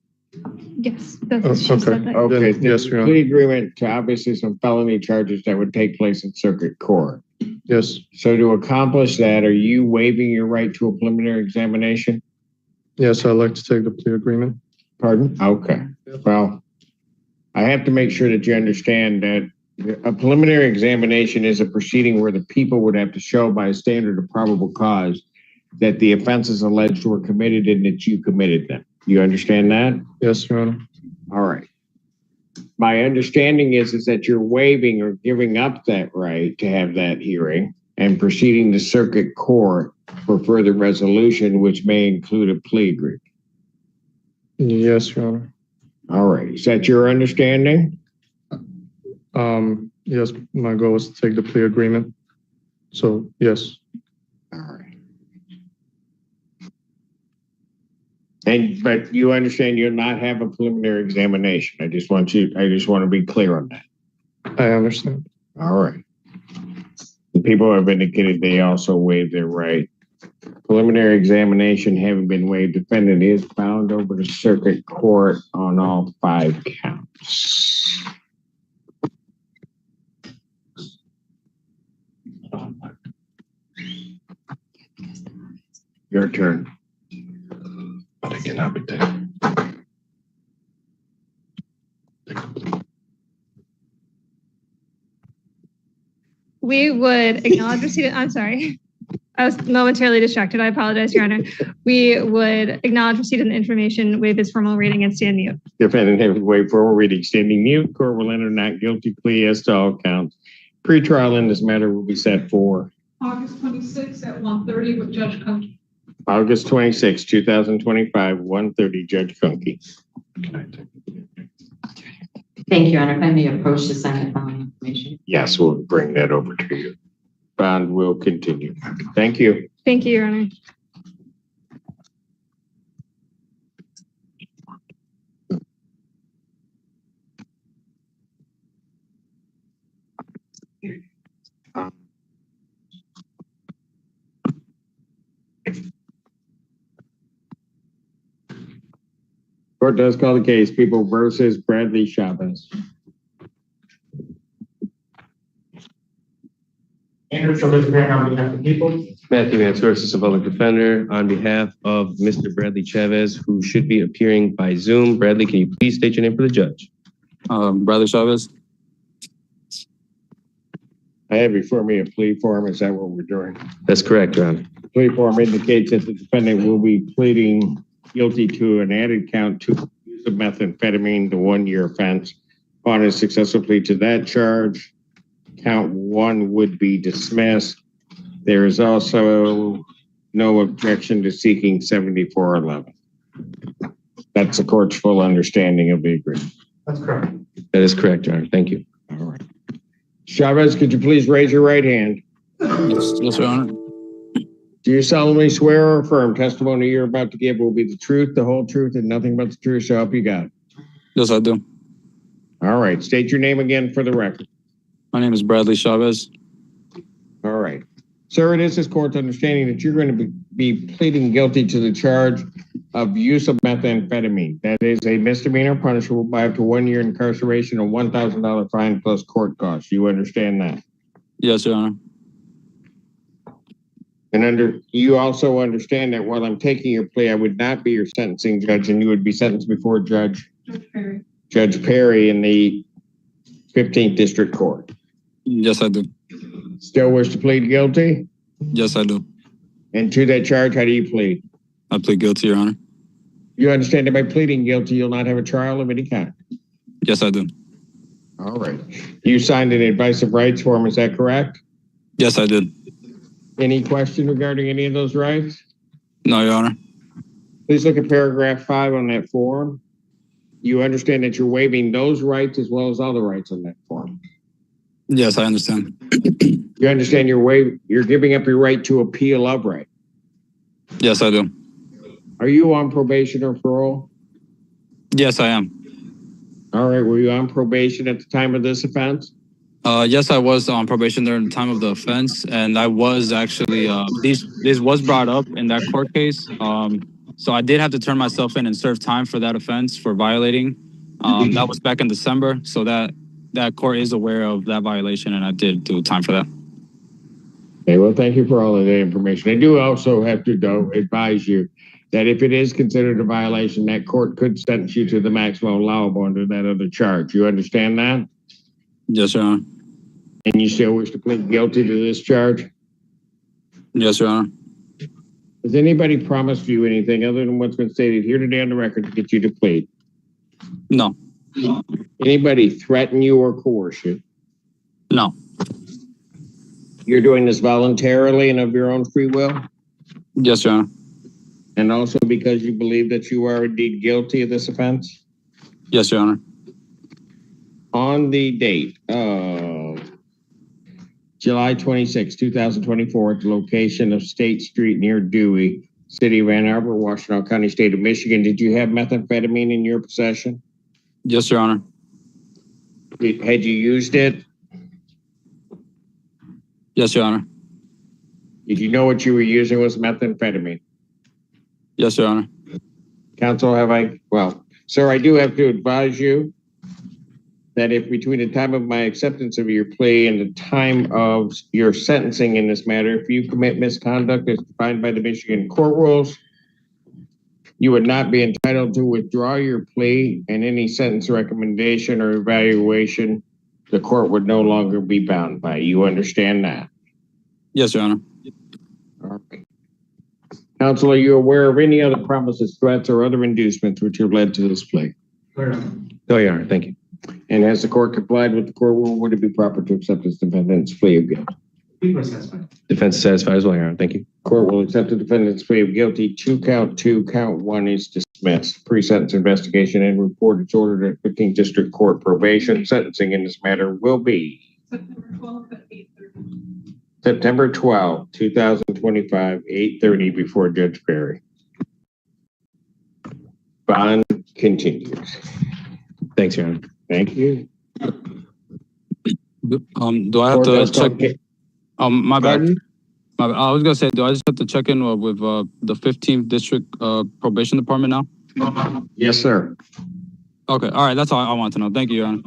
Yes. That's what she said that. Okay. Then, yes, Your Honor. Plea agreement to obviously some felony charges that would take place in circuit court. Yes. So to accomplish that, are you waiving your right to a preliminary examination? Yes, I'd like to take the plea agreement. Pardon? Okay. Well, I have to make sure that you understand that a preliminary examination is a proceeding where the people would have to show by a standard of probable cause that the offenses alleged were committed and that you committed them. You understand that? Yes, Your Honor. All right. My understanding is that you're waiving or giving up that right to have that hearing and proceeding to circuit court for further resolution, which may include a plea agreement. Yes, Your Honor. All right. Is that your understanding? Yes, my goal is to take the plea agreement. So, yes. All right. But you understand you'll not have a preliminary examination. I just want to be clear on that. I understand. All right. The people have indicated they also waived their right. Preliminary examination having been waived, defendant is bound over to circuit court on all 5 counts. Your turn. But I cannot be taken. We would acknowledge receipt. I'm sorry. I was momentarily distracted. I apologize, Your Honor. We would acknowledge receipt of the information, waive its formal reading, and stand mute. Defendant having waived formal reading, standing mute. Court will enter not guilty plea as to all counts. Pretrial in this matter will be set for August 26th at 1:30 with Judge Kunke. August 26, 2025, 1:30, Judge Kunke. Thank you, Your Honor. If I may approach to sign the following information. Yes, we'll bring that over to you. Bond will continue. Thank you. Thank you, Your Honor. Court does call the case People versus Bradley Chavez. Andrew Childers appearing on behalf of the people. Matthew Mansour, Assistant Public Defender, on behalf of Mr. Bradley Chavez, who should be appearing by Zoom. Bradley, can you please state your name for the judge? Bradley Chavez. I have before me a plea form. Is that what we're doing? That's correct, Your Honor. The plea form indicates that the defendant will be pleading guilty to an added count to use of methamphetamine, the 1-year offense. Upon a successful plea to that charge, count 1 would be dismissed. There is also no objection to seeking 7411. That's the court's full understanding of the agreement. That's correct. That is correct, Your Honor. Thank you. All right. Chavez, could you please raise your right hand? Yes, Your Honor. Do you solemnly swear or affirm testimony you're about to give will be the truth, the whole truth, and nothing but the truth, so help you God? Yes, I do. All right. State your name again for the record. My name is Bradley Chavez. All right. Sir, it is this court's understanding that you're going to be pleading guilty to the charge of use of methamphetamine. That is a misdemeanor punishable by up to 1 year incarceration and $1,000 fine plus court costs. You understand that? Yes, Your Honor. And you also understand that while I'm taking your plea, I would not be your sentencing judge, and you would be sentenced before Judge Perry in the 15th District Court. Yes, I do. Still wish to plead guilty? Yes, I do. And to that charge, how do you plead? I plead guilty, Your Honor. You understand that by pleading guilty, you'll not have a trial of any kind? Yes, I do. All right. You signed an advice of rights form, is that correct? Yes, I did. Any question regarding any of those rights? No, Your Honor. Please look at paragraph 5 on that form. You understand that you're waiving those rights as well as all the rights on that form? Yes, I understand. You understand you're giving up your right to appeal of right? Yes, I do. Are you on probation or parole? Yes, I am. All right. Were you on probation at the time of this offense? Yes, I was on probation during the time of the offense, and I was actually, this was brought up in that court case. So I did have to turn myself in and serve time for that offense for violating. That was back in December, so that court is aware of that violation, and I did do time for that. Okay, well, thank you for all of that information. I do also have to advise you that if it is considered a violation, that court could sentence you to the maximum allowable under that other charge. You understand that? Yes, Your Honor. And you still wish to plead guilty to this charge? Yes, Your Honor. Has anybody promised you anything other than what's been stated here today on the record to get you to plead? No. Anybody threaten you or coerce you? No. You're doing this voluntarily and of your own free will? Yes, Your Honor. And also because you believe that you are indeed guilty of this offense? Yes, Your Honor. On the date of July 26, 2024, at the location of State Street near Dewey, City of Ann Arbor, Washtenaw County, State of Michigan, did you have methamphetamine in your possession? Yes, Your Honor. Had you used it? Yes, Your Honor. Did you know what you were using was methamphetamine? Yes, Your Honor. Counsel, sir, I do have to advise you that if between the time of my acceptance of your plea and the time of your sentencing in this matter, if you commit misconduct as defined by the Michigan court rules, you would not be entitled to withdraw your plea, and any sentence recommendation or evaluation the court would no longer be bound by. You understand that? Yes, Your Honor. All right. Counsel, are you aware of any other promises, threats, or other inducements which have led to this plea? No, Your Honor. Thank you. And has the court complied with the court rule? Would it be proper to accept this defendant's plea of guilt? People are satisfied. Defense is satisfied as well, Your Honor. Thank you. Court will accept the defendant's plea of guilty to count 2. Count 1 is dismissed. Pre-sentence investigation and report is ordered at 15th District Court probation. Sentencing in this matter will be September 12, 2025, 8:30 before Judge Perry. Bond continues. Thanks, Your Honor. Thank you. Do I have to check? My bad. I was gonna say, do I just have to check in with the 15th District Probation Department now? Yes, sir. Okay, all right, that's all I want to know. Thank you, Your Honor.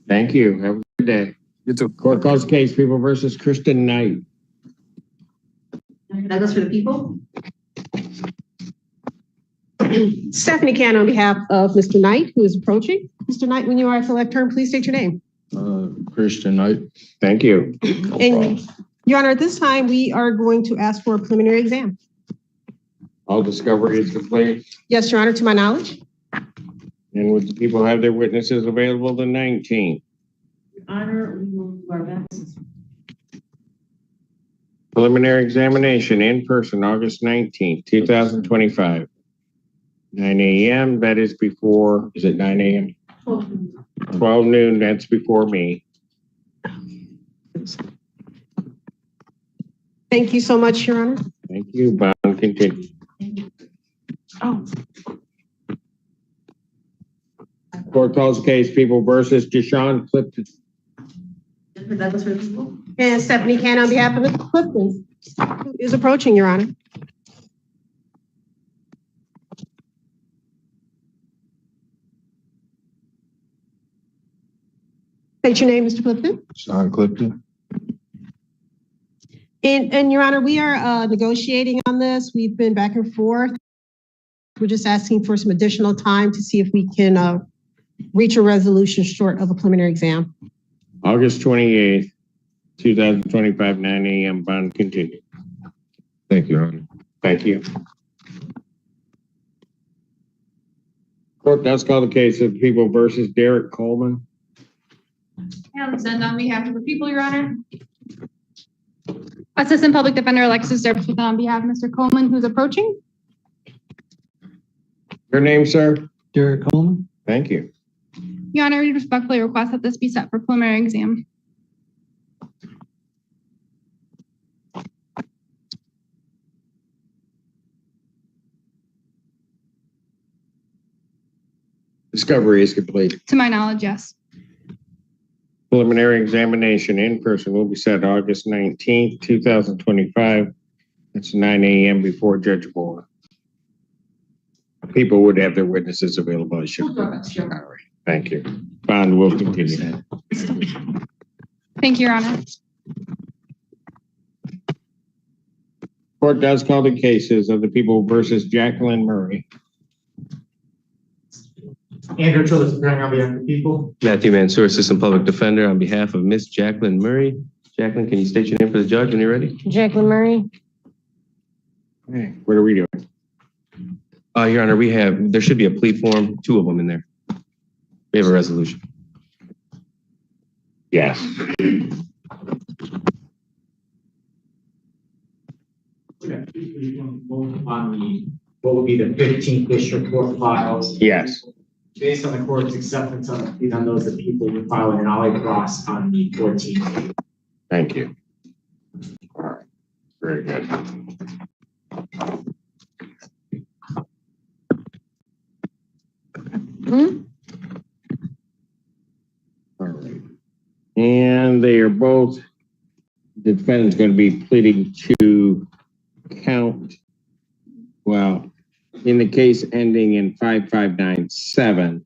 Thank you. Have a good day. You too. Court calls case People versus Kristen Knight. That goes for the people. Stephanie Can on behalf of Mr. Knight, who is approaching. Mr. Knight, when you are at the left turn, please state your name. Christian Knight. Thank you. And Your Honor, at this time, we are going to ask for a preliminary exam. All discovery is complete. Yes, Your Honor, to my knowledge. And would the people have their witnesses available the 19th? Your Honor, we will do our best. Preliminary examination in person, August 19th, 2025. 9 a.m. That is before, is it 9 a.m.? 12 noon, that's before me. Thank you so much, Your Honor. Thank you. Bond continue. Oh. Court calls case People versus Deshaun Clifton. That goes for the people. And Stephanie Can on behalf of Mr. Clifton, who is approaching, Your Honor. State your name, Mr. Clifton. Sean Clifton. And Your Honor, we are negotiating on this. We've been back and forth. We're just asking for some additional time to see if we can reach a resolution short of a preliminary exam. August 28th, 2025, 9 a.m. Bond continue. Thank you, Your Honor. Thank you. Court does call the case of People versus Derek Coleman. Alexander, on behalf of the people, Your Honor. Assistant Public Defender Alexis Zerbs on behalf of Mr. Coleman, who's approaching. Your name, sir? Derek Coleman. Thank you. Your Honor, we respectfully request that this be set for preliminary exam. Discovery is complete. To my knowledge, yes. Preliminary examination in person will be set August 19th, 2025. That's 9 a.m. before Judge Moore. People would have their witnesses available. I should. All right. Thank you. Bond will continue. Thank you, Your Honor. Court does call the cases of the People versus Jacqueline Murray. Andrew Childress, appearing on behalf of the people. Matthew Mansour, Assistant Public Defender, on behalf of Miss Jacqueline Murray. Jacqueline, can you state your name for the judge when you're ready? Jacqueline Murray. Okay. What are we doing? Your Honor, there should be a plea form, 2 of them in there. We have a resolution. Yes. What would be the 15th District Court files? Yes. Based on the court's acceptance of on those, the people would file an ollie cross on the 14th. Thank you. All right. Very good. All right. And they are both, the defendant's going to be pleading to count, well, in the case ending in 5597,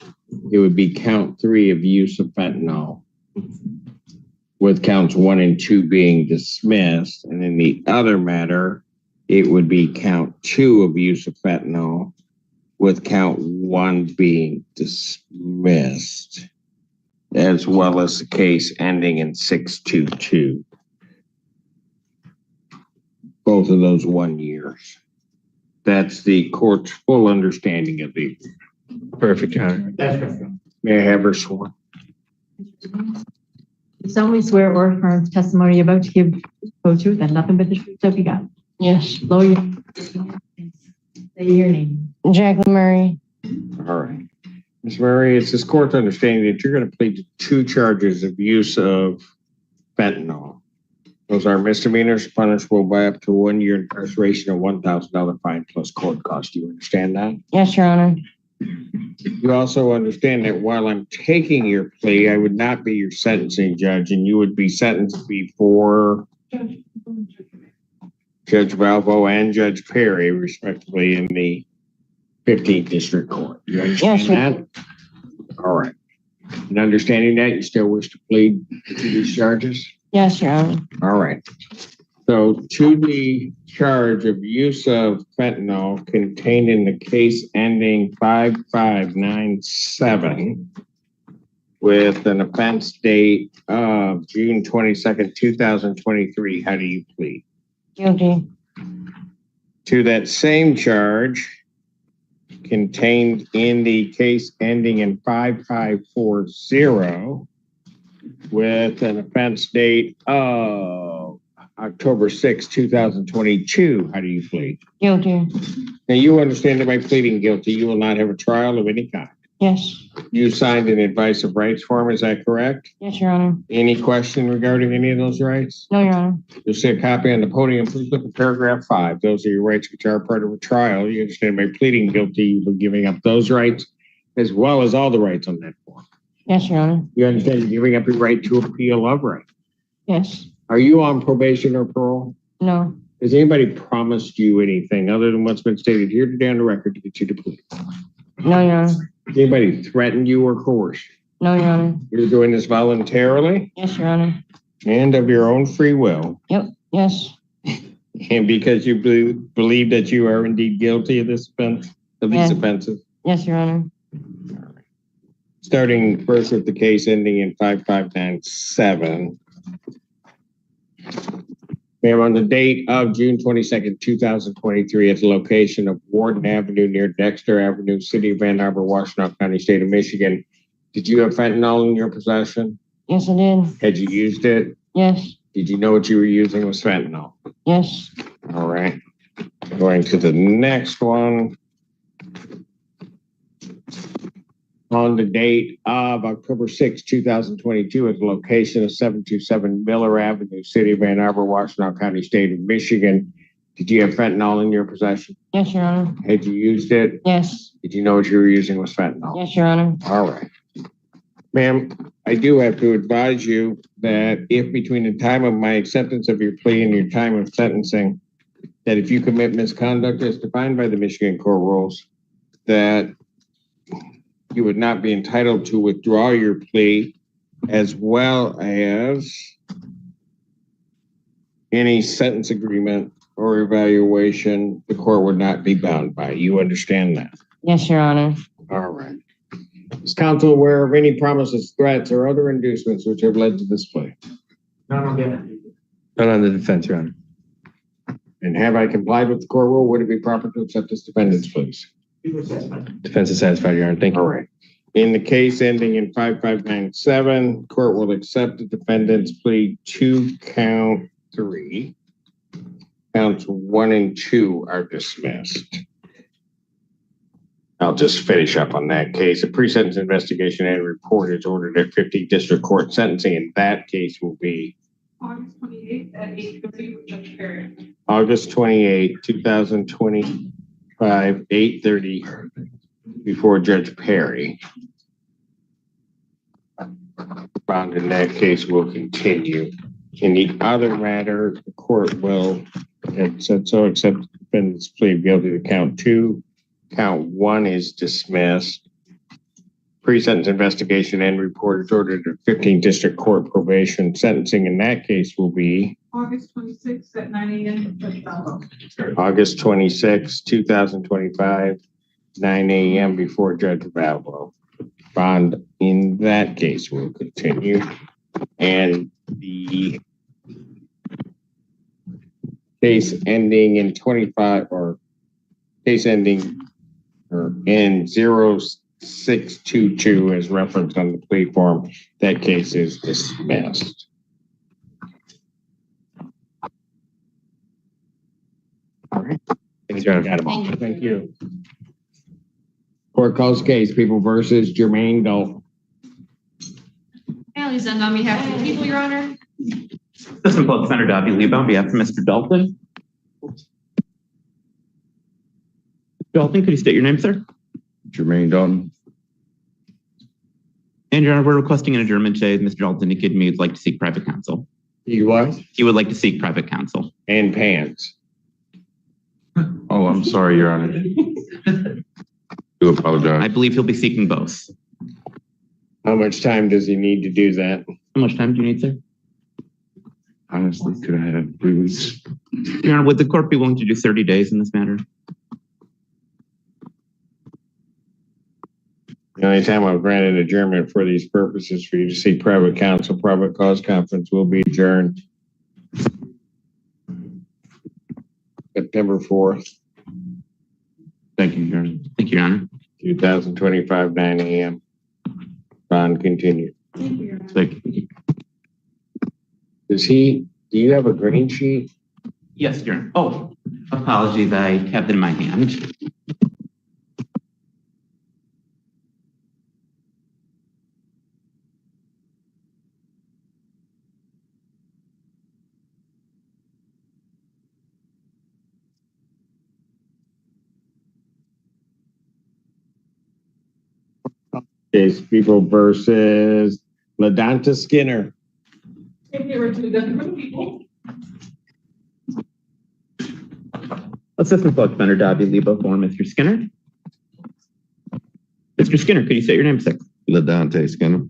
it would be count 3 of use of fentanyl, with counts 1 and 2 being dismissed. And in the other matter, it would be count 2 of use of fentanyl, with count 1 being dismissed, as well as the case ending in 622. Both of those 1 years. That's the court's full understanding of the. Perfect, Your Honor. That's correct. May I have her sworn? You solemnly swear or affirm the testimony you're about to give whole truth and nothing but the truth, so you got. Yes. Lower your, say your name. Jacqueline Murray. All right. Ms. Murray, it's this court's understanding that you're going to plead to 2 charges of use of fentanyl. Those are misdemeanors punishable by up to 1 year incarceration or $1,000 fine plus court cost. Do you understand that? Yes, Your Honor. You also understand that while I'm taking your plea, I would not be your sentencing judge, and you would be sentenced before Judge Valvo and Judge Perry, respectively, in the 15th District Court. You understand that? All right. And understanding that, you still wish to plead to these charges? Yes, Your Honor. All right. So to the charge of use of fentanyl contained in the case ending 5597 with an offense date of June 22nd, 2023, how do you plead? Guilty. To that same charge contained in the case ending in 5540 with an offense date of October 6, 2022. How do you plead? Guilty. Now, you understand that by pleading guilty, you will not have a trial of any kind. Yes. You signed an advice of rights form, is that correct? Yes, Your Honor. Any question regarding any of those rights? No, Your Honor. You'll see a copy on the podium. Please look at paragraph 5. Those are your rights which are part of a trial. You understand by pleading guilty, you'll be giving up those rights as well as all the rights on that form. Yes, Your Honor. You understand you're giving up your right to appeal of right. Yes. Are you on probation or parole? No. Has anybody promised you anything other than what's been stated here today on the record to get you to plea? No, Your Honor. Has anybody threatened you or coerced you? No, Your Honor. You're doing this voluntarily Yes, Your Honor. and of your own free will, Yep. Yes. and because you believe that you are indeed guilty of this offense, of these Yeah. offenses. Yes, Your Honor. Starting first with the case ending in 5597. Ma'am, on the date of June 22nd, 2023, at the location of Warden Avenue near Dexter Avenue, City of Ann Arbor, Washtenaw County, State of Michigan, did you have fentanyl in your possession? Yes, I did. Had you used it? Yes. Did you know what you were using was fentanyl? Yes. All right. Going to the next one. On the date of October 6, 2022, at the location of 727 Miller Avenue, City of Ann Arbor, Washtenaw County, State of Michigan, did you have fentanyl in your possession? Yes, Your Honor. Had you used it? Yes. Did you know what you were using was fentanyl? Yes, Your Honor. All right. Ma'am, I do have to advise you that if between the time of my acceptance of your plea and your time of sentencing, that if you commit misconduct as defined by the Michigan court rules, that you would not be entitled to withdraw your plea, as well as any sentence agreement or evaluation the court would not be bound by. You understand that? Yes, Your Honor. All right. Is counsel aware of any promises, threats, or other inducements which have led to this plea? None on the None on the defense, Your Honor. And have I complied with the court rule? Would it be proper to accept this defendant's pleas? Defense is satisfied, Your Honor. Thank you. All right. In the case ending in 5597, court will accept the defendant's plea to count 3. Counts 1 and 2 are dismissed. I'll just finish up on that case. A pre-sentence investigation and report is ordered at 50 District Court. Sentencing in that case will be August 28th at 8:30 with Judge Perry. August 28, 2025, 8:30 before Judge Perry. Bond in that case will continue. In the other matter, the court will, it said so, accept the defendant's plea of guilty to count 2. Count 1 is dismissed. Pre-sentence investigation and report is ordered at 15 District Court probation. Sentencing in that case will be August 26th at 9 a.m. with Judge Valvo. August 26, 2025, 9 a.m. before Judge Valvo. Bond in that case will continue. And the case ending in 25 or case ending or in 0622 as referenced on the plea form, that case is dismissed. Thank you. Thank you. Court calls case, People versus Jermaine Dalton. Allie Zend on behalf of the people, Your Honor. Assistant Public Defender Dobby Leba on behalf of Mr. Dalton. Dalton, could you state your name, sir? Jermaine Dalton. And Your Honor, we're requesting an adjournment today. Mr. Dalton indicated to me he'd like to seek private counsel. You what? He would like to seek private counsel. And pants. Oh, I'm sorry, Your Honor. Do apologize. I believe he'll be seeking both. How much time does he need to do that? How much time do you need, sir? Honestly, could I have 3 weeks? Your Honor, would the court be willing to do 30 days in this matter? The only time I'll grant an adjournment for these purposes for you to seek private counsel, private cause conference will be adjourned September 4th. Thank you, Your Honor. Thank you, Your Honor. 2025, 9 a.m. Bond continued. Thank you. Do you have a green sheet? Yes, Your Honor. Oh, apologies. I have it in my hand. Case People versus LaDonta Skinner. Assistant Public Defender Dobby Leba for Mr. Skinner. Mr. Skinner, could you state your name, sir? LaDonta Skinner.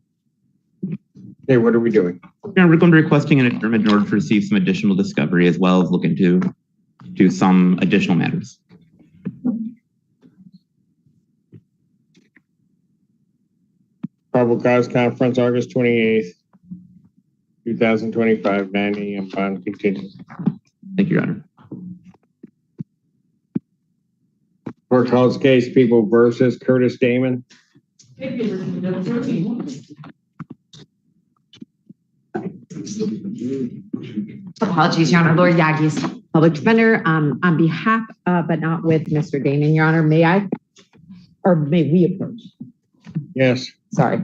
Hey, what are we doing? We're going to be requesting an adjournment in order to receive some additional discovery as well as look into some additional matters. Probable cause conference, August 28th, 2025, 9 a.m. Bond continues. Thank you, Your Honor. Court calls case People versus Curtis Damon. Apologies, Your Honor. Lord Yagis, Public Defender, on behalf, but not with Mr. Damon, Your Honor, may I, or may we approach? Yes. Sorry.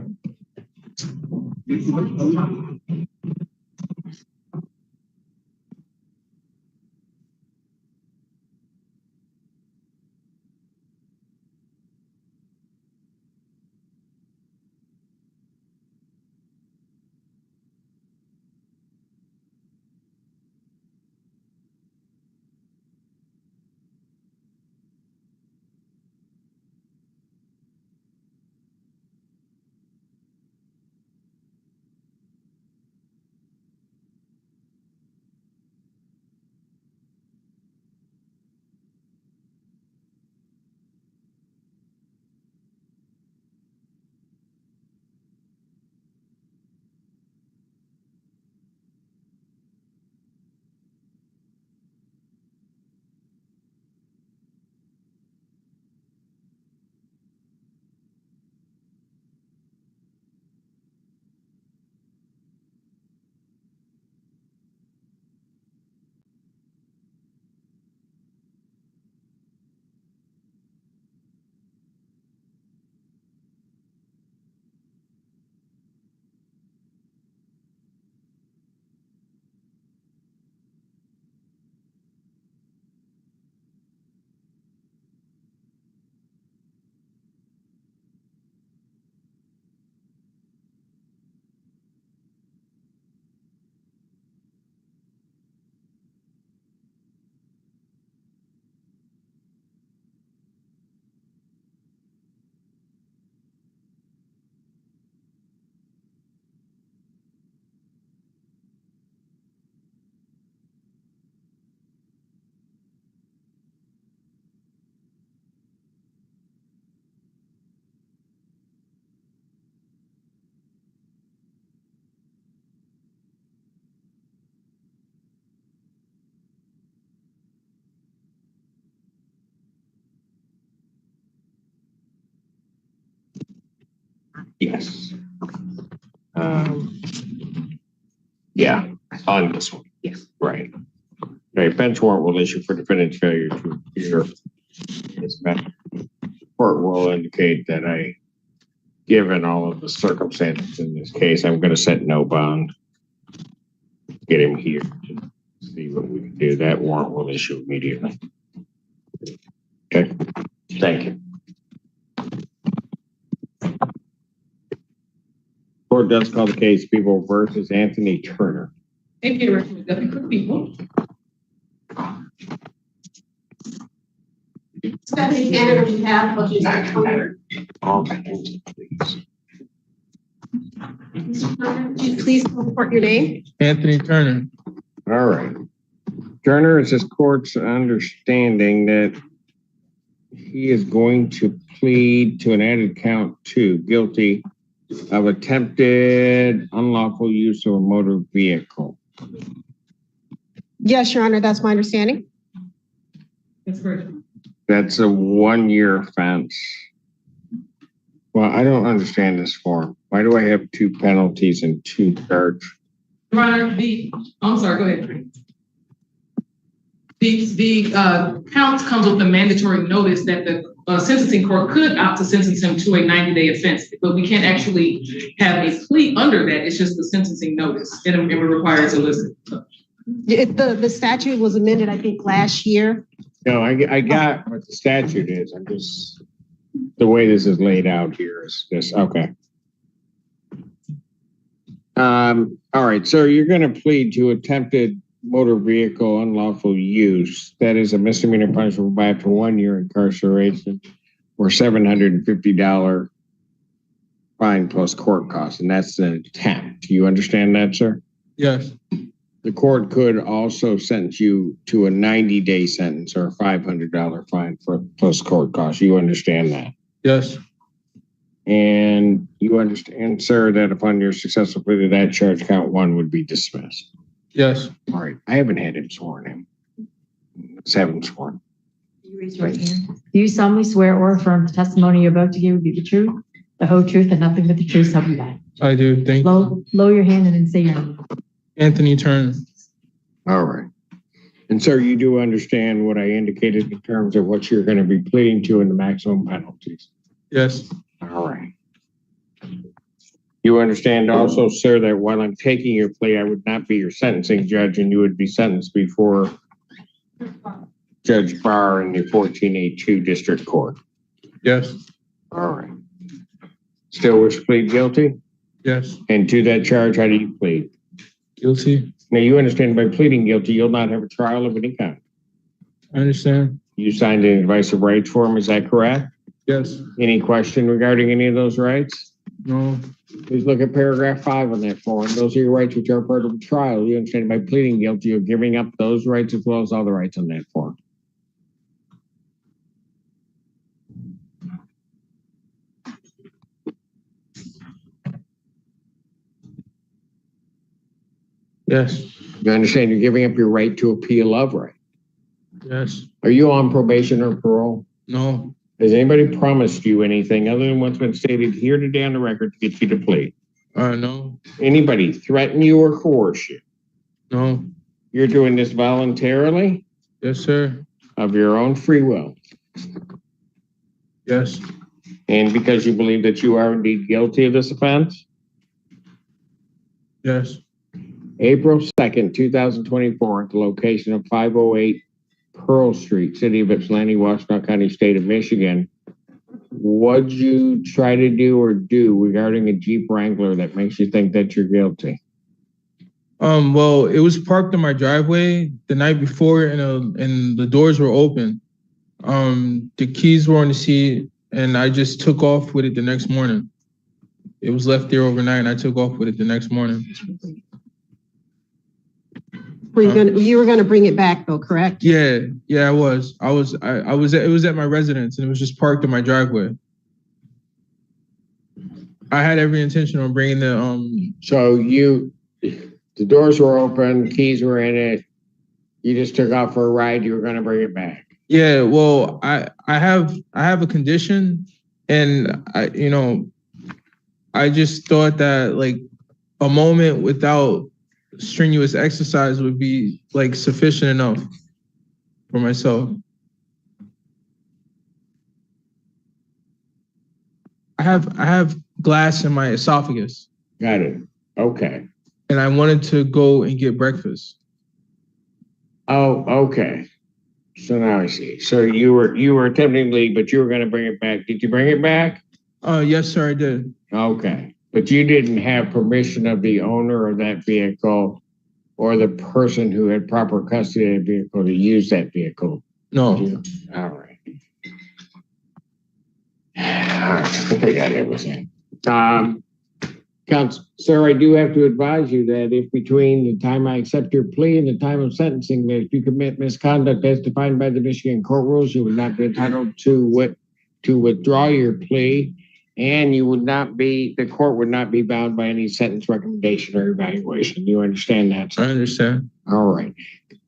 Yes. Yeah, on this one. Yes. Right. Okay, bench warrant will issue for defendant's failure to appear. This matter. Court will indicate that given all of the circumstances in this case, I'm going to set no bond. Get him here. See what we can do. That warrant will issue immediately. Okay. Thank you. Court does call the case People versus Anthony Turner. Deputy People. Stephanie Cannon on behalf of Mr. Turner. Please report your name. Anthony Turner. All right. Turner, it's this court's understanding that he is going to plead to an added count 2, guilty of attempted unlawful use of a motor vehicle. Yes, Your Honor, that's my understanding. That's correct. That's a 1-year offense. Well, I don't understand this form. Why do I have 2 penalties and 2 charges? Your Honor, I'm sorry, go ahead. The count comes with the mandatory notice that the sentencing court could opt to sentence him to a 90-day offense, but we can't actually have a plea under that. It's just the sentencing notice, and we're required to listen. The statute was amended, I think, last year. No, I got what the statute is. I'm just, the way this is laid out here is this. Okay. All right. So you're going to plead to attempted motor vehicle unlawful use. That is a misdemeanor punishable by up to 1 year incarceration or $750 fine plus court costs. And that's an attempt. Do you understand that, sir? Yes. The court could also sentence you to a 90-day sentence or a $500 fine for plus court costs. You understand that? Yes. And you understand, sir, that upon your successful plea to that charge, count 1 would be dismissed. Yes. All right. I haven't had him sworn in. Let's have him sworn. You raise your right hand. Do you solemnly swear or affirm the testimony you're about to give will be the truth, the whole truth, and nothing but the truth, so help you God? I do. Thank you. Lower your hand and then say your name. Anthony Turner. All right. And sir, you do understand what I indicated in terms of what you're going to be pleading to in the maximum penalties? Yes. All right. You understand also, sir, that while I'm taking your plea, I would not be your sentencing judge and you would be sentenced before Judge Barr in the 14A2 District Court? Yes. All right. Still wish to plead guilty? Yes. And to that charge, how do you plead? Guilty. Now, you understand by pleading guilty, you'll not have a trial of any kind. I understand. You signed an advice of rights form, is that correct? Yes. Any question regarding any of those rights? No. Please look at paragraph 5 on that form. Those are your rights which are part of the trial. You understand by pleading guilty, you're giving up those rights as well as all the rights on that form. Yes. You understand you're giving up your right to appeal of right? Yes. Are you on probation or parole? No. Has anybody promised you anything other than what's been stated here today on the record to get you to plead? No. Anybody threaten you or coerce you? No. You're doing this voluntarily? Yes, sir. Of your own free will? Yes. And because you believe that you are indeed guilty of this offense? Yes. April 2nd, 2024, at the location of 508 Pearl Street, City of Ypsilanti, Washtenaw County, State of Michigan. What'd you try to do or do regarding a Jeep Wrangler that makes you think that you're guilty? Well, it was parked in my driveway the night before and the doors were open. The keys were on the seat and I just took off with it the next morning. It was left there overnight and I took off with it the next morning. You were gonna bring it back though, correct? Yeah, I was. It was at my residence and it was just parked in my driveway. I had every intention on bringing the So the doors were open, keys were in it. You just took off for a ride. You were gonna bring it back. Yeah, well, I have a condition, and I just thought that like a moment without strenuous exercise would be like sufficient enough for myself. I have glass in my esophagus. Got it. Okay. And I wanted to go and get breakfast. Oh, okay. So now I see. So you were attempting to leave, but you were going to bring it back. Did you bring it back? Yes, sir, I did. Okay. But you didn't have permission of the owner of that vehicle or the person who had proper custody of the vehicle to use that vehicle? No. All right. All right. I think I got everything. Sir, I do have to advise you that if between the time I accept your plea and the time of sentencing, that if you commit misconduct as defined by the Michigan court rules, you would not be entitled to withdraw your plea, and the court would not be bound by any sentence recommendation or evaluation. You understand that, sir? I understand. All right.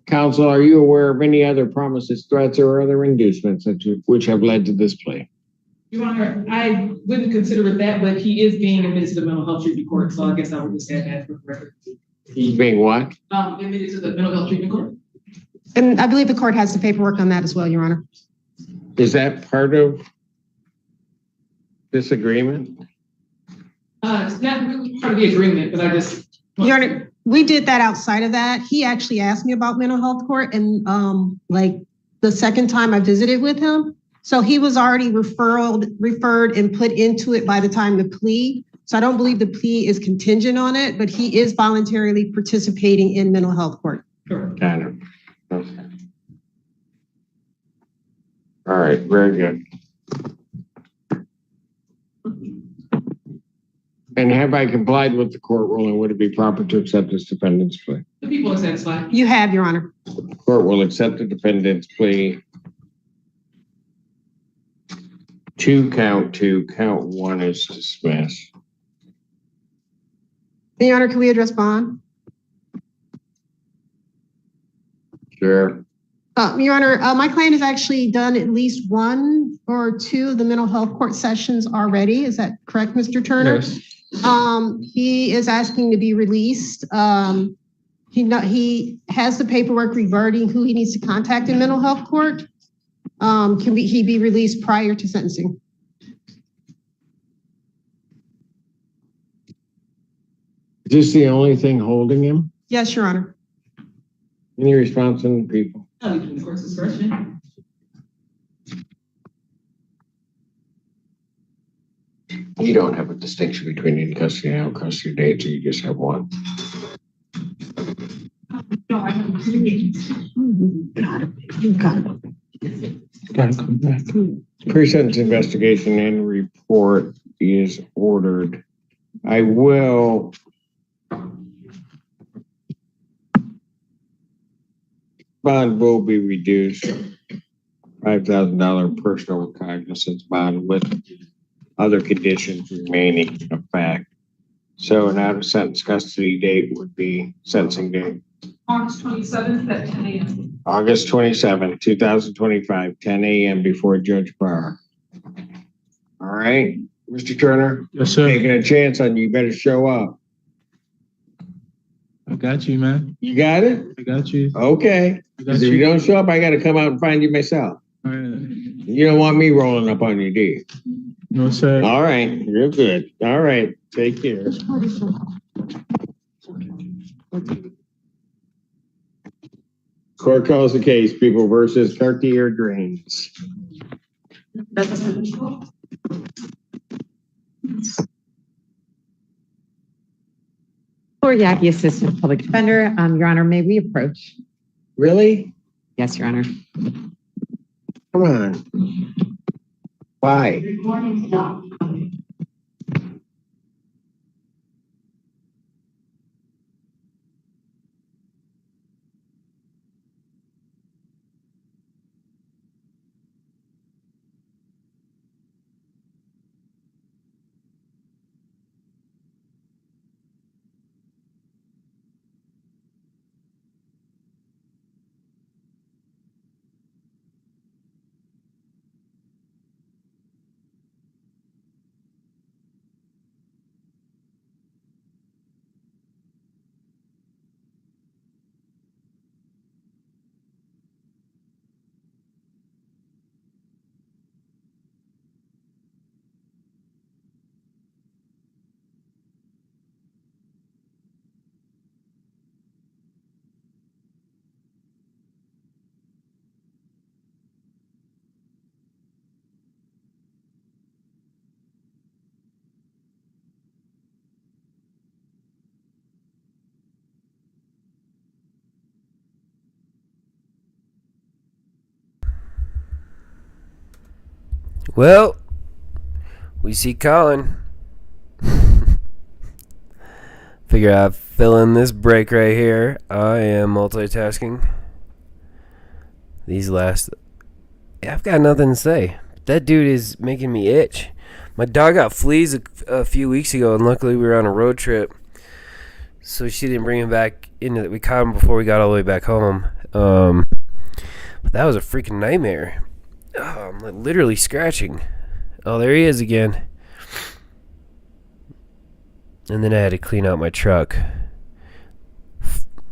Counsel, are you aware of any other promises, threats, or other inducements which have led to this plea? Your Honor, I wouldn't consider it that, but he is being admitted to the mental health treatment court, so I guess I would just add that for the record. He's being what? Admitted to the mental health treatment court. And I believe the court has the paperwork on that as well, Your Honor. Is that part of this agreement? It's not really part of the agreement, but I just. Your Honor, we did that outside of that. He actually asked me about mental health court, and like the second time I visited with him. So he was already referred and put into it by the time the plea. So I don't believe the plea is contingent on it, but he is voluntarily participating in mental health court. Got it. Okay. All right, very good. And have I complied with the court ruling? Would it be proper to accept this defendant's plea? The people are satisfied. You have, Your Honor. The court will accept the defendant's plea to count 2, count 1 is dismissed. Your Honor, can we address bond? Sure. Your Honor, my client has actually done at least 1 or 2 of the mental health court sessions already. Is that correct, Mr. Turner? Yes. He is asking to be released. He has the paperwork regarding who he needs to contact in mental health court. Can he be released prior to sentencing? Is this the only thing holding him? Yes, Your Honor. Any response from the people? The court's discretion. You don't have a distinction between in custody and out custody dates, or you just have one. No, I haven't. You got it. Gotta come back. Pre-sentence investigation and report is ordered. I will. Bond will be reduced. $5,000 personal recognizance bond with other conditions remaining in effect. So an out-of-sentence custody date would be sentencing date. August 27th at 10 a.m. August 27th, 2025, 10 a.m. before Judge Barr. All right, Mr. Turner? Yes, sir. Taking a chance on you, better show up. I got you, man. You got it? I got you. Okay. If you don't show up, I got to come out and find you myself. All right. You don't want me rolling up on you, do you? No, sir. All right, you're good. All right, take care. Court calls the case, People versus Cartier Drains. Lori Yaki, Assistant Public Defender. Your Honor, may we approach? Really? Yes, Your Honor. Come on. Why? Well, we see Colin. Figure out fill in this break right here. I am multitasking. These last... I've got nothing to say. That dude is making me itch. My dog got fleas a few weeks ago, and luckily we were on a road trip. So she didn't bring him back in. We caught him before we got all the way back home. But that was a freaking nightmare. Oh, I'm like literally scratching. Oh, there he is again. And then I had to clean out my truck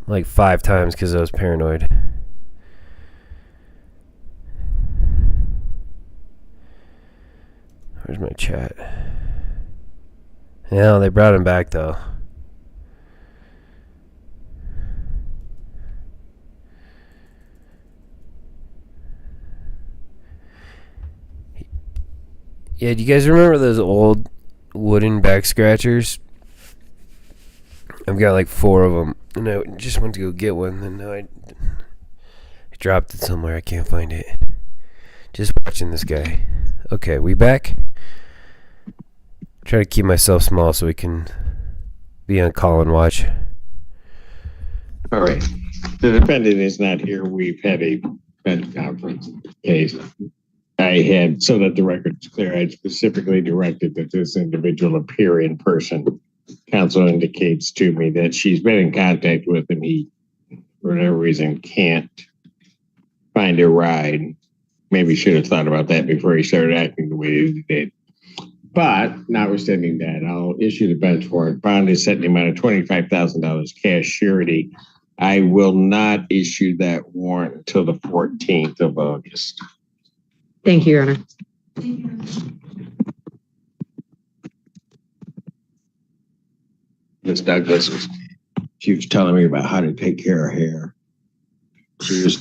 like 5 times because I was paranoid. Where's my chat? Yeah, they brought him back though. Yeah, do you guys remember those old wooden back scratchers? I've got like 4 of them, and I just went to go get one, and now I dropped it somewhere. I can't find it. Just watching this guy. Okay, we back? Try to keep myself small so we can be on Colin Watch. All right. The defendant is not here. We've had a bench conference case. I had, so that the record is clear, I specifically directed that this individual appear in person. Counsel indicates to me that she's been in contact with him. He, for whatever reason, can't find a ride. Maybe should have thought about that before he started acting the way he did. But notwithstanding that, I'll issue the bench warrant. Bond is set in the amount of $25,000 cash surety. I will not issue that warrant until the 14th of August. Thank you, Your Honor. Ms. Douglas she was telling me about how to take care of hair. She was,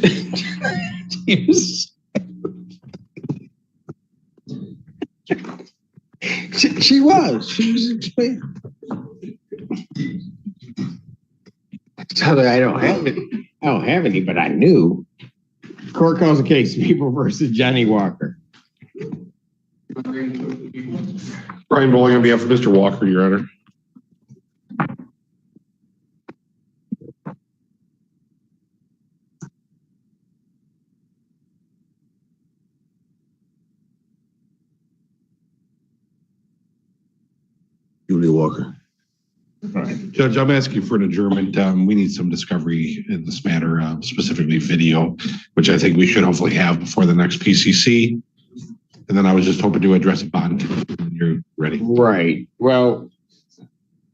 she was explaining. So that I don't have any, but I knew. Court calls the case, People versus Johnny Walker. Brian Bowling on behalf of Mr. Walker, Your Honor. Julie Walker. All right. Judge, I'm asking for an adjournment. We need some discovery in this matter, specifically video, which I think we should hopefully have before the next PCC. And then I was just hoping to address a bond when you're ready. Right. Well,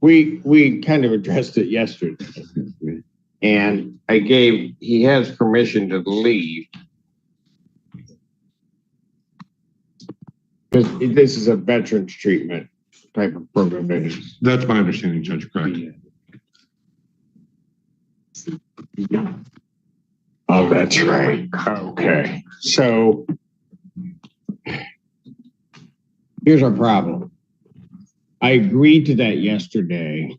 we kind of addressed it yesterday. And he has permission to leave. Because this is a veterans treatment type of program. That's my understanding, Judge. Correct. Yeah. Oh, that's right. Okay. So here's our problem. I agreed to that yesterday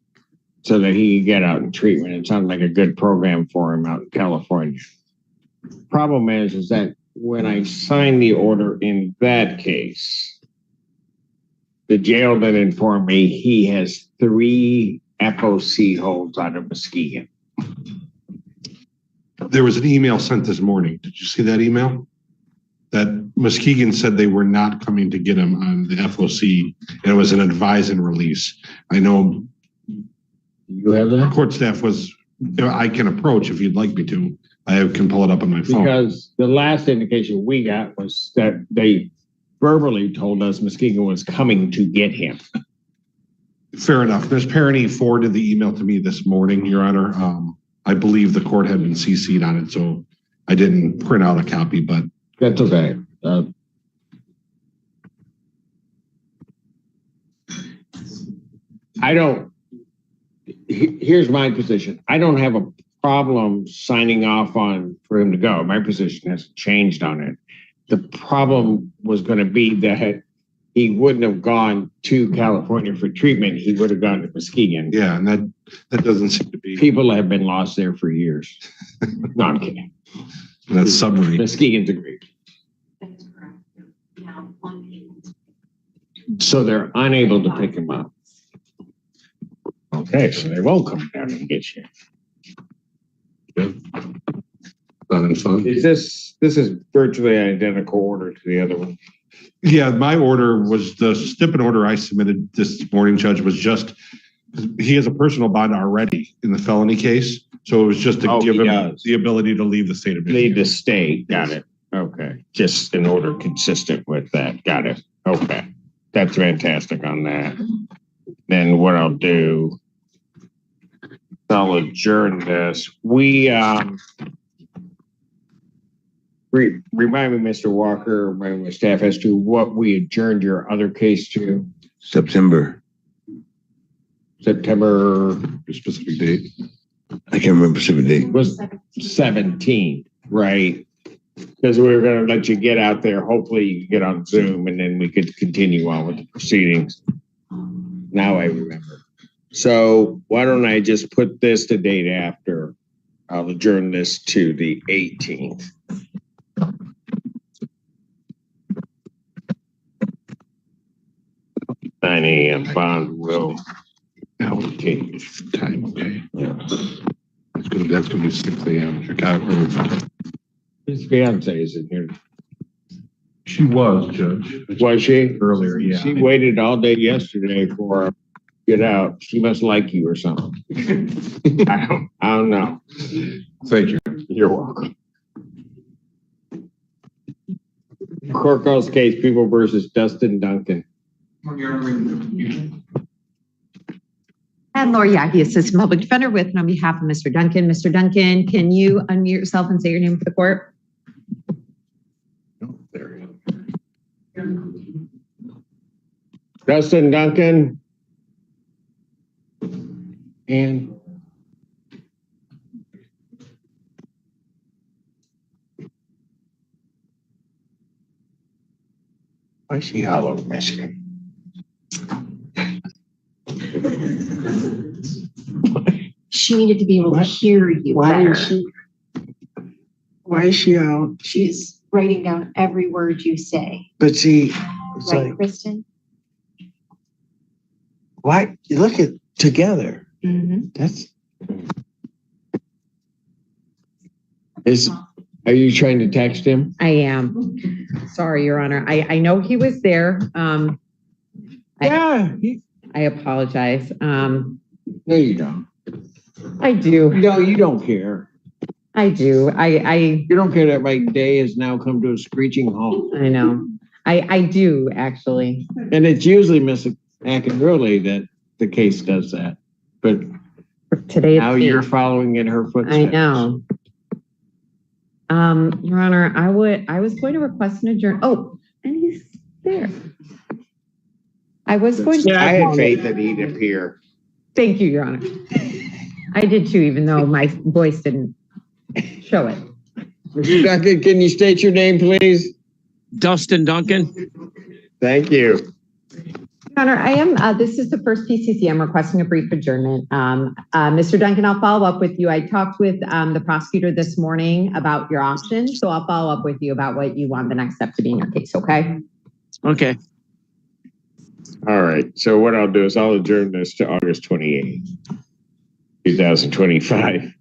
so that he could get out in treatment. It sounded like a good program for him out in California. Problem is that when I signed the order in that case, the jail then informed me he has 3 FOC holds out of Muskegon. There was an email sent this morning. Did you see that email? That Muskegon said they were not coming to get him on the FOC, and it was an advise and release. I know you have that? Court staff was, I can approach if you'd like me to. I can pull it up on my phone. Because the last indication we got was that they verbally told us Muskegon was coming to get him. Fair enough. Ms. Perrine forwarded the email to me this morning, Your Honor. I believe the court had been CC'd on it, so I didn't print out a copy, but that's okay. Here's my position. I don't have a problem signing off for him to go. My position hasn't changed on it. The problem was going to be that he wouldn't have gone to California for treatment. He would have gone to Muskegon. Yeah, and that doesn't seem to be. People have been lost there for years. No, I'm kidding. That's summary. Muskegon's agreed. That's correct. Now, on So they're unable to pick him up. Okay, so they won't come down and get you. Is this is virtually identical order to the other one? Yeah, my order was the snippet order I submitted this morning, Judge, was just, he has a personal bond already in the felony case. So it was just to give him the ability to leave the state of Michigan. Leave the state, got it. Okay, just in order consistent with that, got it. Okay, that's fantastic on that. Then what I'll do, I'll adjourn this. Remind me, Mr. Walker, remind my staff as to what we adjourned your other case to. September. The specific date. I can't remember specific date. Was 17, right? Because we were going to let you get out there. Hopefully you could get on Zoom and then we could continue on with the proceedings. Now I remember. So why don't I just put this the date after? I'll adjourn this to the 18th. 9 a.m. bond will allocate time. Okay. Yeah. That's gonna be 6 a.m. Chicago. His fiance is in here. She was, Judge. Was she? Earlier, yeah. She waited all day yesterday for her to get out. She must like you or something. I don't know. Thank you. You're welcome. Court calls case People versus Dustin Duncan. And Laura Yagi, Assistant Public Defender with and on behalf of Mr. Duncan. Mr. Duncan, can you unmute yourself and say your name for the court? There you go. Dustin Duncan. And why is she hollow, Michigan? She needed to be able to hear you better. Why is she out? She's writing down every word you say. But see, it's Right, like, Kristen? why, you look at together. That's. Are you trying to text him? I am. Sorry, Your Honor. I know he was there. Yeah. I apologize. No, you don't. I do. No, you don't care. I do. You don't care that my day has now come to a screeching halt. I know. I do actually. And it's usually Miss Akinroli that the case does that. But today now you're following in her footsteps. I know. Your Honor, I was going to request an adjourn. Oh, and he's there. I was going to. I had faith that he'd appear. Thank you, Your Honor. I did too, even though my voice didn't show it. Mr. Duncan, can you state your name, please? Dustin Duncan. Thank you. Your Honor, I am, this is the first PCC. I'm requesting a brief adjournment. Mr. Duncan, I'll follow up with you. I talked with the prosecutor this morning about your options, so I'll follow up with you about what you want the next step to be in your case, okay? Okay. All right. So what I'll do is I'll adjourn this to August 28th, 2025,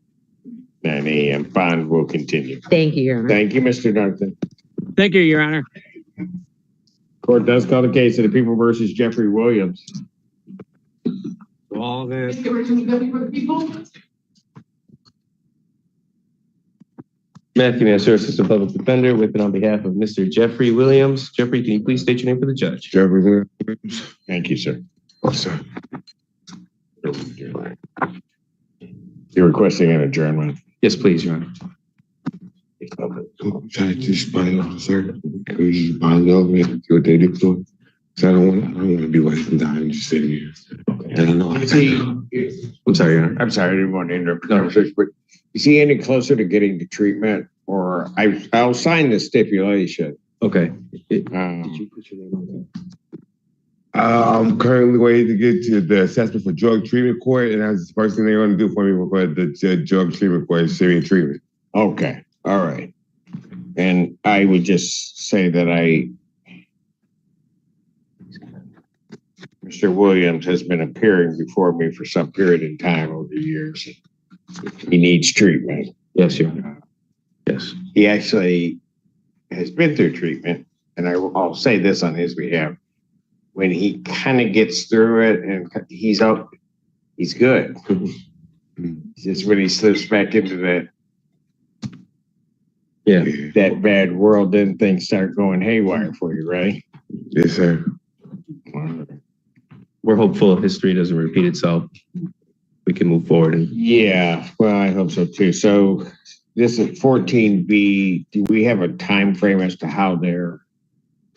9 a.m. Bond will continue. Thank you, Your Honor. Thank you, Mr. Duncan. Thank you, Your Honor. Court does call the case of the People versus Jeffrey Williams. All this. Matthew Nassar, Assistant Public Defender, with and on behalf of Mr. Jeffrey Williams. Jeffrey, can you please state your name for the judge? Jeffrey Williams. Thank you, sir. Yes, sir. You're requesting an adjournment. Yes, please, Your Honor. Can I just bind off, sir? Could you just bind off me? See what they do to it? Cause I don't want to be wasting time just sitting here. And I know. I'm sorry, Your Honor. I'm sorry, I didn't want to interrupt the conversation, but is he any closer to getting to treatment? Or I'll sign the stipulation. Okay. I'm currently waiting to get to the assessment for drug treatment court, and that's the first thing they're going to do for me before the drug treatment court is serious treatment. Okay. All right. And I would just say that Mr. Williams has been appearing before me for some period of time over the years. He needs treatment. Yes, Your Honor. Yes. He actually has been through treatment, and I'll say this on his behalf. When he kind of gets through it and he's up, he's good. Just when he slips back into that bad world, then things start going haywire for you, right? Yes, sir. We're hopeful history doesn't repeat itself. We can move forward. Yeah, well, I hope so too. So this is 14B. Do we have a time frame as to how they're?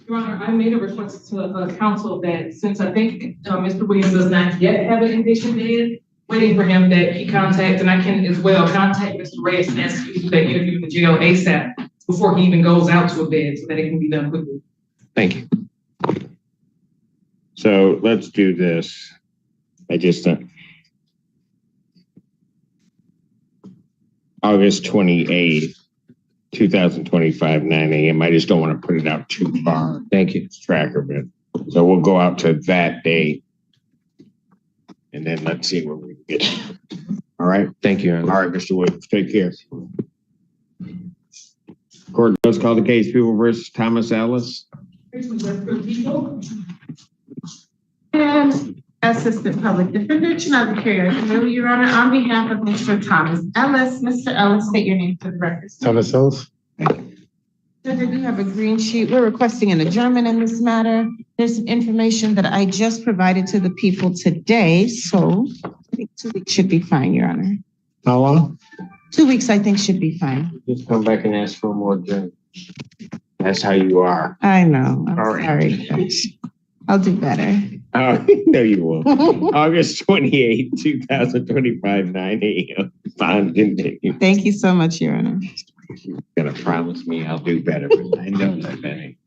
Your Honor, I made a request to the council that since I think Mr. Williams does not yet have an inpatient bed, waiting for him that he contact, and I can as well contact Mr. Reyes and ask you to do that interview with the jail ASAP before he even goes out to a bed so that it can be done quickly. Thank you. So let's do this. I just August 28th, 2025, 9 a.m. I just don't want to put it out too far. Thank you. Track of it. So we'll go out to that date. And then let's see where we can get. All right. Thank you, Your Honor. All right, Mr. Williams, take care. Court does call the case People versus Thomas Ellis. And Assistant Public Defender, Janelle Carrier, Your Honor, on behalf of Mr. Thomas Ellis. Mr. Ellis, state your name for the record. Thomas Ellis. Judge, I do have a green sheet. We're requesting an adjournment in this matter. There's some information that I just provided to the people today, so I think 2 weeks should be fine, Your Honor. How long? 2 weeks, I think, should be fine. Just come back and ask for more adjournment. That's how you are. I know. I'm All right. sorry, Judge. I'll do better. No, you won't. August 28th, 2025, 9 a.m. Bond continued. Thank you so much, Your Honor. You're gonna promise me I'll do better, but I know that, Benny.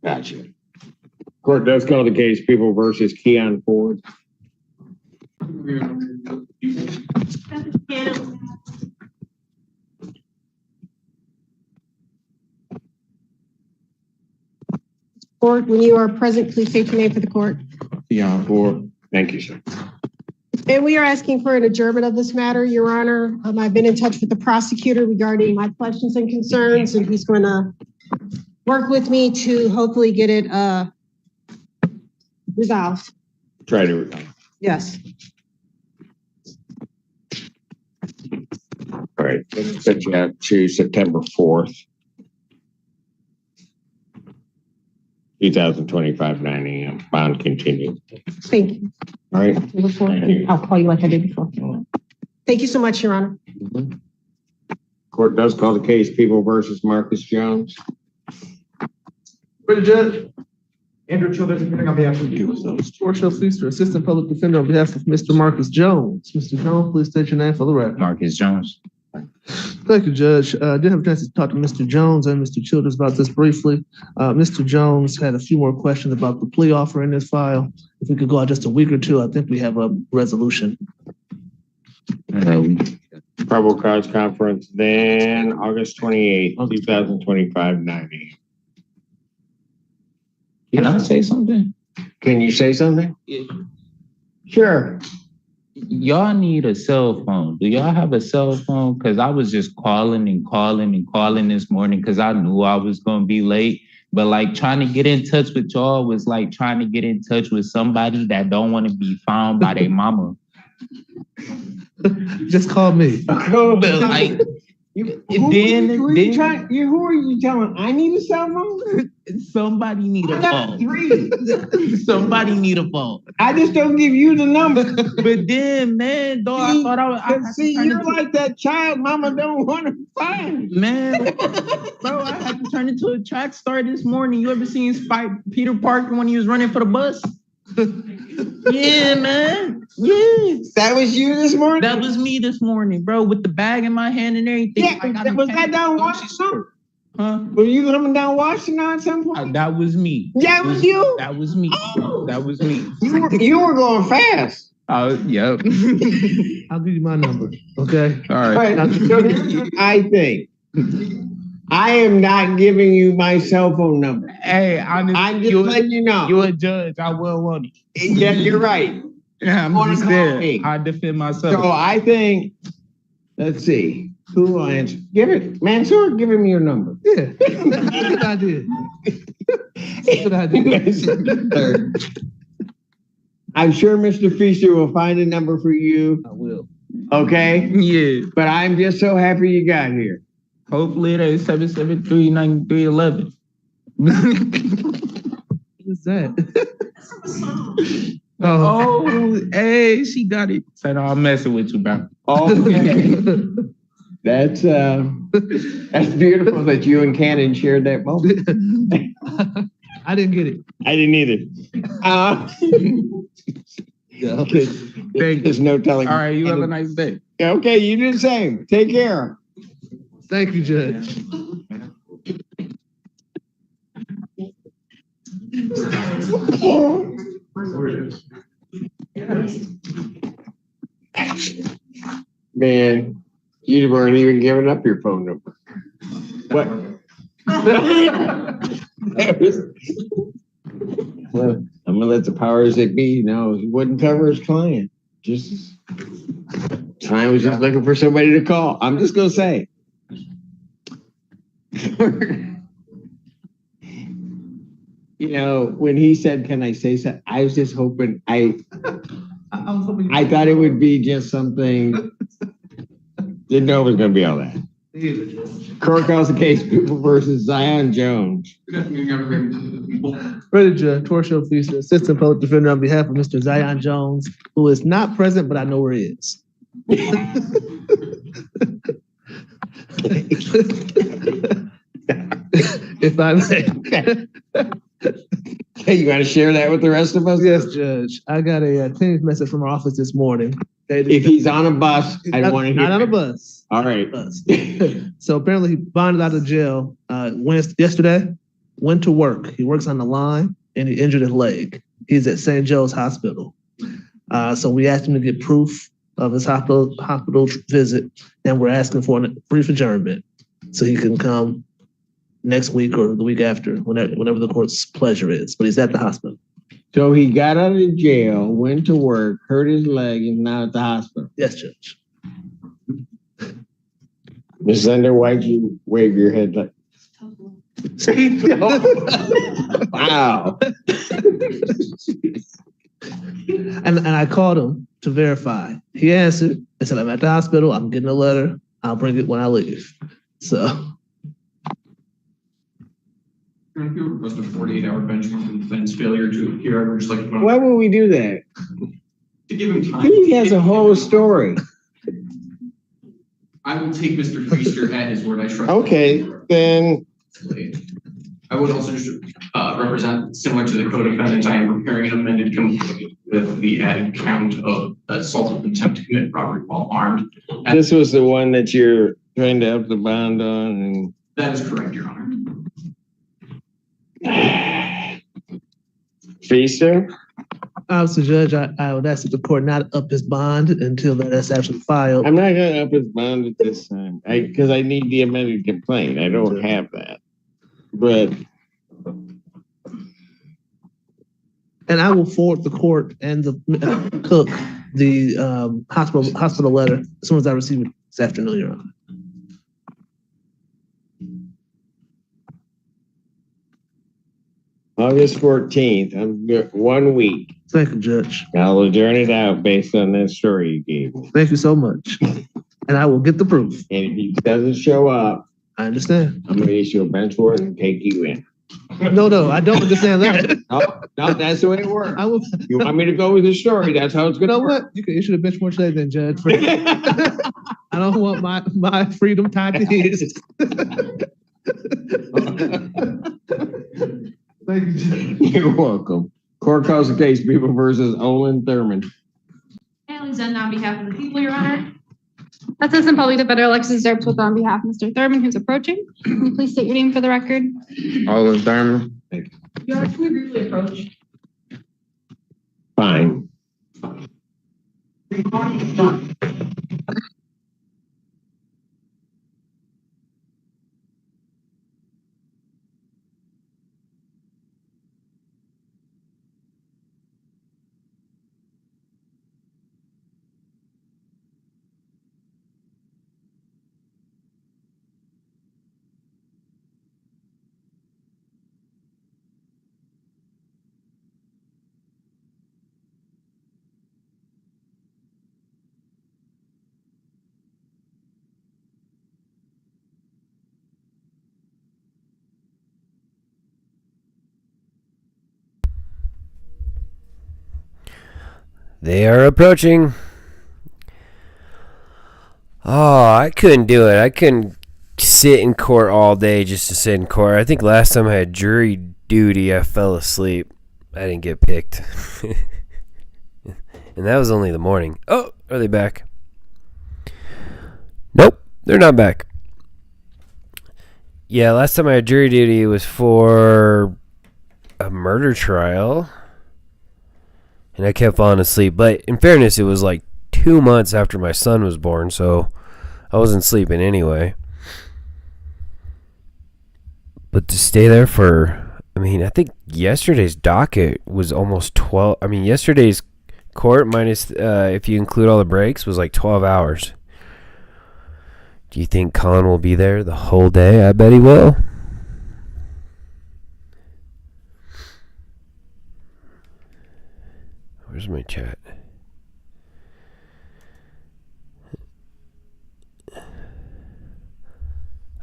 Gotcha. Court does call the case People versus Keon Ford. Court, when you are present, please state your name for the court. Keon Ford. Thank you, sir. And we are asking for an adjournment of this matter, Your Honor. I've been in touch with the prosecutor regarding my questions and concerns, and he's going to work with me to hopefully get it resolved. Try to resolve. Yes. All right, let's set you out to September 4th, 2025, 9 a.m. Bond continued. Thank you. All right. I'll call you like I did before. Thank you so much, Your Honor. Court does call the case People versus Marcus Jones. For the judge, Andrew Childers, appearing on behalf of you. Portia Feaster, Assistant Public Defender, on behalf of Mr. Marcus Jones. Mr. Jones, please state your name for the record. Marcus Jones. Thank you, Judge. I did have a chance to talk to Mr. Jones and Mr. Childers about this briefly. Mr. Jones had a few more questions about the plea offer in this file. If we could go out just a week or two, I think we have a resolution. Probable cause conference, then August 28th, 2025, 9 a.m. Can I say something? Can you say something? Sure. Y'all need a cell phone. Do y'all have a cell phone? Because I was just calling and calling and calling this morning because I knew I was going to be late. But like trying to get in touch with y'all was like trying to get in touch with somebody that don't want to be found by their mama. Just call me. But like, Who are you telling? I need a cell phone? Somebody need a phone. 3. Somebody need a phone. I just don't give you the number. But then, man, dog, I thought I see, you're like that child mama don't want to find. Man, bro, I had to turn into a track star this morning. You ever seen Peter Parker when he was running for the bus? Yeah, man. Yeah. That was you this morning? That was me this morning, bro, with the bag in my hand and everything. Yeah, was that down Washington? Huh? Were you coming down Washington at some point? That was me. That was you? That was me. Oh. That was me. You were going fast. Yep. I'll give you my number, okay? All All right. right, so here's what I think. I am not giving you my cell phone number. Hey, I'm just letting you know. You're a judge. I will want it. Yeah, you're right. Yeah, I'm Wanna just call there. me. I defend myself. So I think, let's see, who will answer? Give it, Mansoor, give him your number. Yeah, that's a good idea. That's a good idea. I'm sure Mr. Feaster will find a number for you. I will. Okay? Yeah. But I'm just so happy you got here. Hopefully it is 773-9311. What's that? Oh, hey, she got it. So no, I'm messing with you, bro. Okay. That's beautiful that you and Cannon shared that moment. I didn't get it. I didn't either. There's no telling. All right, you have a nice day. Okay, you do the same. Take care. Thank you, Judge. Man, you weren't even giving up your phone number. What? Well, I'm gonna let the powers that be know he wouldn't cover his client. Just time was just looking for somebody to call. I'm just gonna say. You know, when he said, "Can I say something?" I was just hoping I thought it would be just something. Didn't know it was gonna be all that. Court calls the case People versus Zion Jones. Good afternoon, everybody. Ready, Judge, Torshio Feaster, Assistant Public Defender on behalf of Mr. Zion Jones, who is not present, but I know where he is. If I may. Hey, you want to share that with the rest of us? Yes, Judge. I got a text message from our office this morning. If he's on a bus, I don't want to hear. Not on a bus. All right. So apparently he bonded out of jail yesterday, went to work. He works on the line and he injured his leg. He's at St. Joe's Hospital. So we asked him to get proof of his hospital visit, and we're asking for a brief adjournment so he can come next week or the week after, whenever the court's pleasure is. But he's at the hospital. So he got out of jail, went to work, hurt his leg, and now at the hospital. Yes, Judge. Ms. Zender, why'd you wave your head like? Wow. And I called him to verify. He answered. I said, "I'm at the hospital. I'm getting a letter. I'll bring it when I leave." So. Request a 48-hour bench warrant for defense failure to appear. I would just like to. Why would we do that? To give him time. He has a whole story. I will take Mr. Feaster at his word. I trust. Okay, then. I would also just represent, similar to the co-defendant, I am preparing an amended complaint with the added count of assault with intent to commit robbery while armed. This was the one that you're trying to up the bond on, and That is correct, Your Honor. Feaster? So, Judge, I would ask that the court not up his bond until that's actually filed. I'm not gonna up his bond at this time, because I need the amended complaint. I don't have that. But. And I will forward the court and the cook the hospital letter as soon as I receive it this afternoon, Your Honor. August 14th, I'm 1 week. Thank you, Judge. I'll adjourn it out based on that story you gave me. Thank you so much. And I will get the proof. And if he doesn't show up, I understand. I'm gonna issue a bench warrant and take you in. No, I don't understand that. No, that's the way it works. I will. You want me to go with the story? That's how it's You gonna know work. what? You can issue the bench warrant today then, Judge. I don't want my freedom tied to his. Thank you, Judge. You're welcome. Court calls the case People versus Olin Thurman. Haley Zen on behalf of the people, Your Honor. Assistant Public Defender Alexis Zerbs on behalf of Mr. Thurman, who's approaching. Can you please state your name for the record? Olin Thurman. Your Honor, can you briefly approach? Fine. They are approaching. Oh, I couldn't do it. I couldn't sit in court all day just to sit in court. I think last time I had jury duty, I fell asleep. I didn't get picked. And that was only the morning. Oh, are they back? Nope, they're not back. Yeah, last time I had jury duty, it was for a murder trial. And I kept falling asleep. But in fairness, it was like 2 months after my son was born, so I wasn't sleeping anyway. But to stay there for, I think yesterday's docket was almost 12. Yesterday's court minus, if you include all the breaks, was like 12 hours. Do you think Colin will be there the whole day? I bet he will. Where's my chat?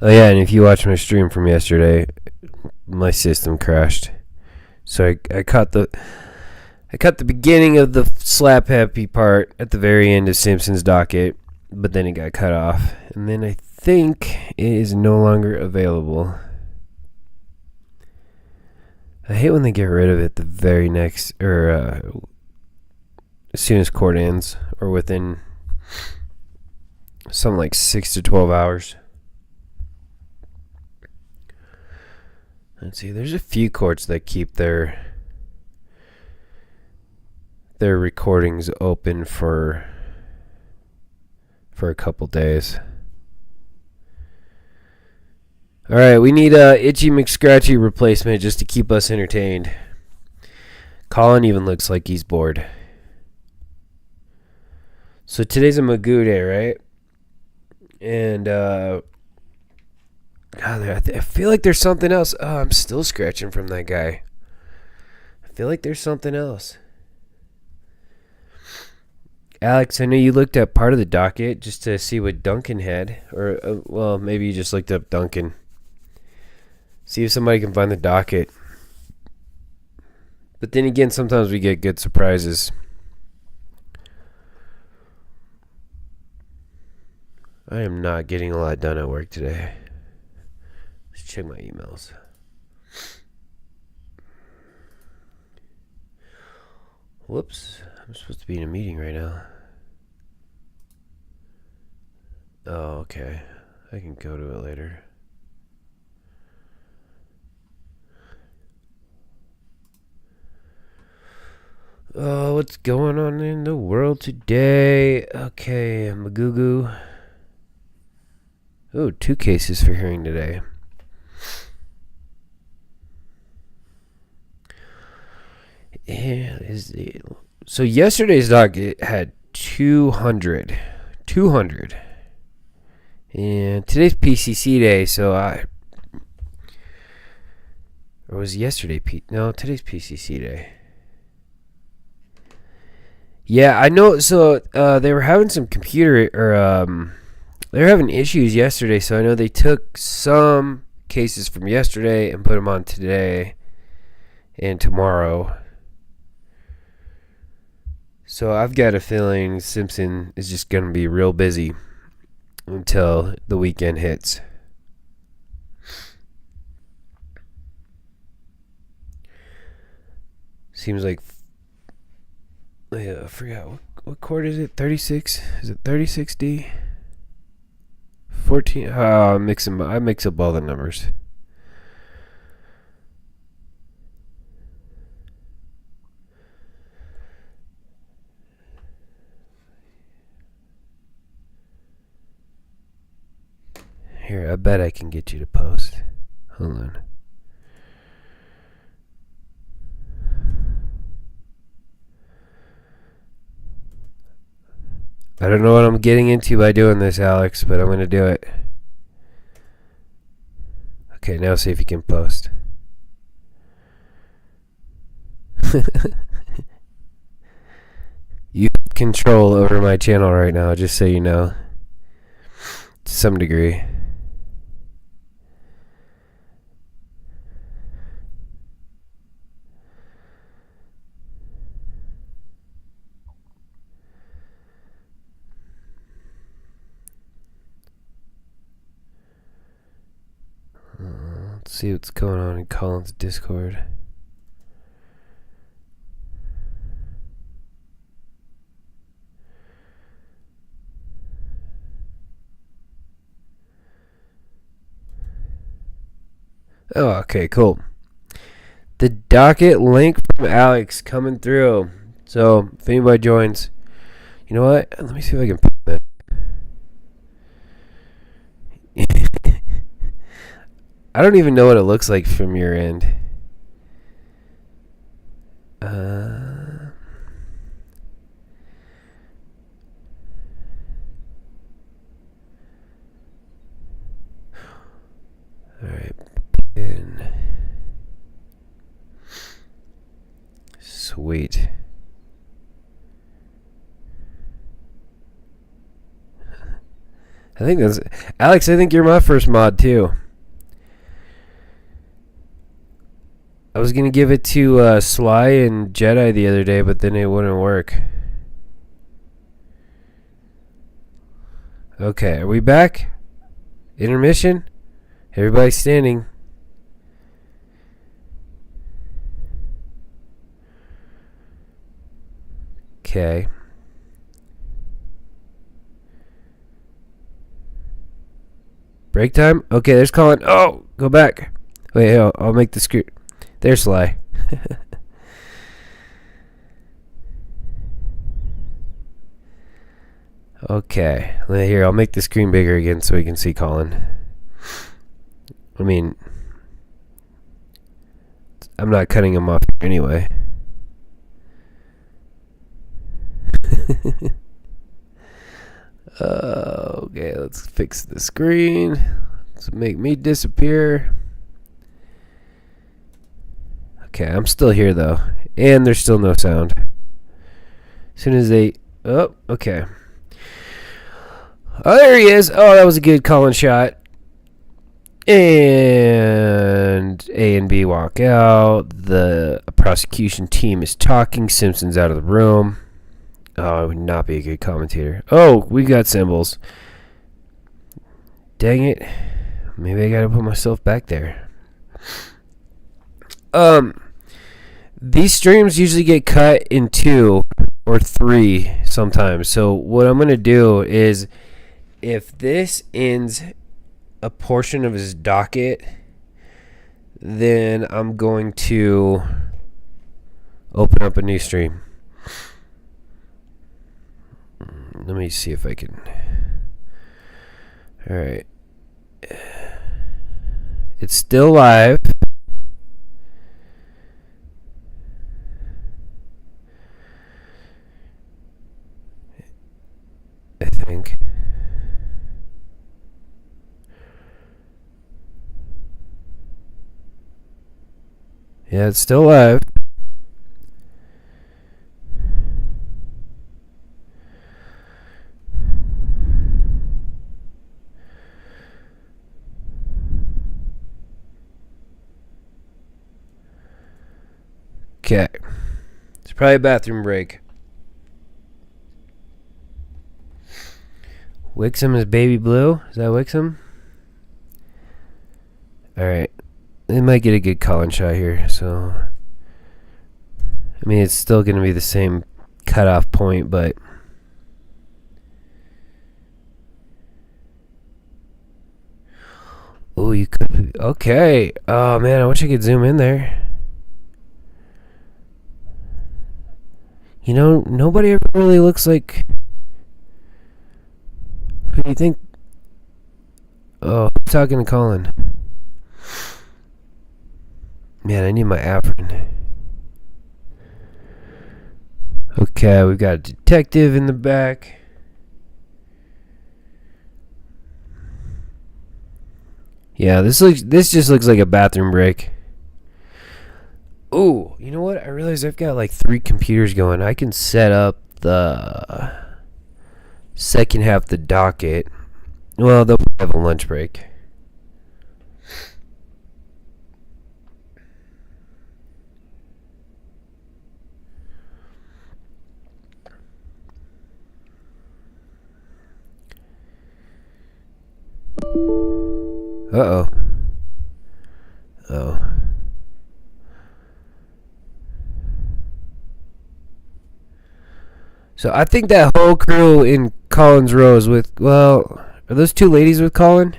Oh yeah, and if you watch my stream from yesterday, my system crashed. So I caught the beginning of the slap happy part at the very end of Simpsons docket, but then it got cut off, and then I think it is no longer available. I hate when they get rid of it the very next, or as soon as court ends, or within something like 6 to 12 hours. Let's see, there's a few courts that keep their recordings open for a couple days. All right, we need a Itchy McScratchy replacement just to keep us entertained. Colin even looks like he's bored. So today's a Magoo day, right? And God, I feel like there's something else. Oh, I'm still scratching from that guy. I feel like there's something else. Alex, I know you looked at part of the docket just to see what Duncan had. Or, well, maybe you just looked up Duncan. See if somebody can find the docket. But then again, sometimes we get good surprises. I am not getting a lot done at work today. Let's check my emails. Whoops. I'm supposed to be in a meeting right now. Oh, okay. I can go to it later. Oh, what's going on in the world today? Okay, Magoo. Oh, 2 cases for hearing today. Yeah, so yesterday's docket had 200. And today's PCC day, so or was yesterday no, today's PCC day. Yeah, I know. So they were having some computer, or they were having issues yesterday, so I know they took some cases from yesterday and put them on today and tomorrow. So I've got a feeling Simpson is just going to be real busy until the weekend hits. Seems like, I forgot, what court is it? 36? Is it 36D? 14? Oh, I mix up all the numbers. Here, I bet I can get you to post. Hold on. I don't know what I'm getting into by doing this, Alex, but I'm going to do it. Okay, now see if you can post. You have control over my channel right now, just so you know. To some degree. Let's see what's going on in Colin's Discord. Oh, okay, cool. The docket link from Alex coming through. So, if anybody joins, you know what? Let me see if I can put that. I don't even know what it looks like from your end. Alright. Sweet. I think that's Alex, I think you're my first mod too. I was gonna give it to Sly and Jedi the other day, but then it wouldn't work. Okay, are we back? Intermission? Everybody standing. Okay. Break time? Okay, there's Colin. Oh, go back. Wait, I'll make the screen. There's Sly. Okay, here, I'll make the screen bigger again so we can see Colin. I mean, I'm not cutting him off anyway. Okay, let's fix the screen. Let's make me disappear. Okay, I'm still here though. And there's still no sound. As soon as they... Oh, okay. Oh, there he is. Oh, that was a good Colin shot. And A and B walk out. The prosecution team is talking. Simpson's out of the room. Oh, I would not be a good commentator. Oh, we got symbols. Dang it. Maybe I gotta put myself back there. These streams usually get cut in 2 or 3 sometimes. So what I'm gonna do is, if this ends a portion of his docket, then I'm going to open up a new stream. Let me see if I can. Alright. It's still live. I think. Yeah, it's still live. Okay. It's probably a bathroom break. Wixom is baby blue? Is that Wixom? Alright. They might get a good Colin shot here, so... I mean, it's still going to be the same cutoff point, but... Oh, you could... Okay. Oh, man, I wish I could zoom in there. You know, nobody ever really looks like... Who do you think... Oh, I'm talking to Colin. Man, I need my Afrin. Okay, we've got a detective in the back. Yeah, this just looks like a bathroom break. Ooh, you know what? I realize I've got like 3 computers going. I can set up the second half of the docket. Well, they'll have a lunch break. Uh-oh. Oh. So I think that whole crew in Colin's row is with, well, are those 2 ladies with Colin?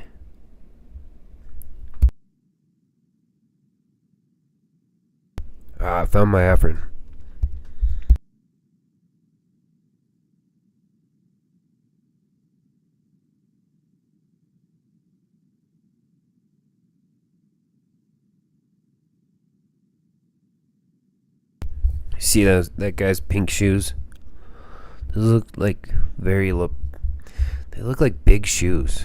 Ah, I found my Afrin. See that guy's pink shoes? Those look like they look like big shoes.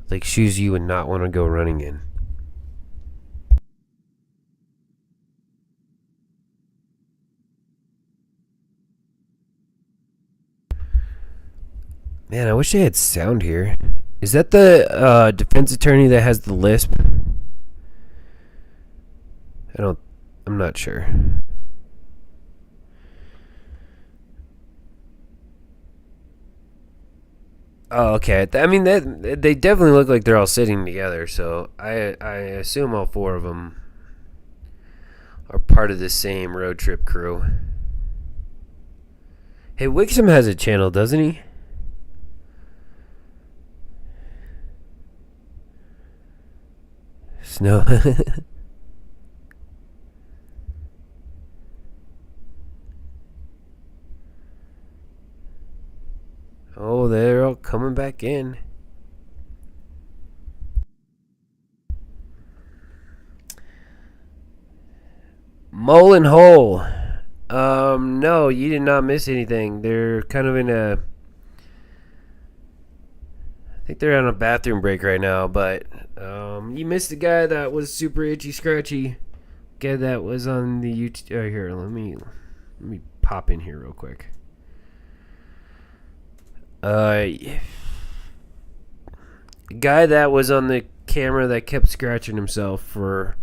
Like shoes you would not want to go running in. Man, I wish they had sound here. Is that the defense attorney that has the lisp? I'm not sure. Oh, okay. I mean, they definitely look like they're all sitting together, so I assume all 4 of them are part of the same road trip crew. Hey, Wixom has a channel, doesn't he? Snow. Oh, they're all coming back in. Mole and hole. No, you did not miss anything. They're kind of in a... I think they're on a bathroom break right now, but you missed the guy that was super itchy scratchy. Guy that was on the YouTube... Oh, here, let me pop in here real quick. Guy that was on the camera that kept scratching himself for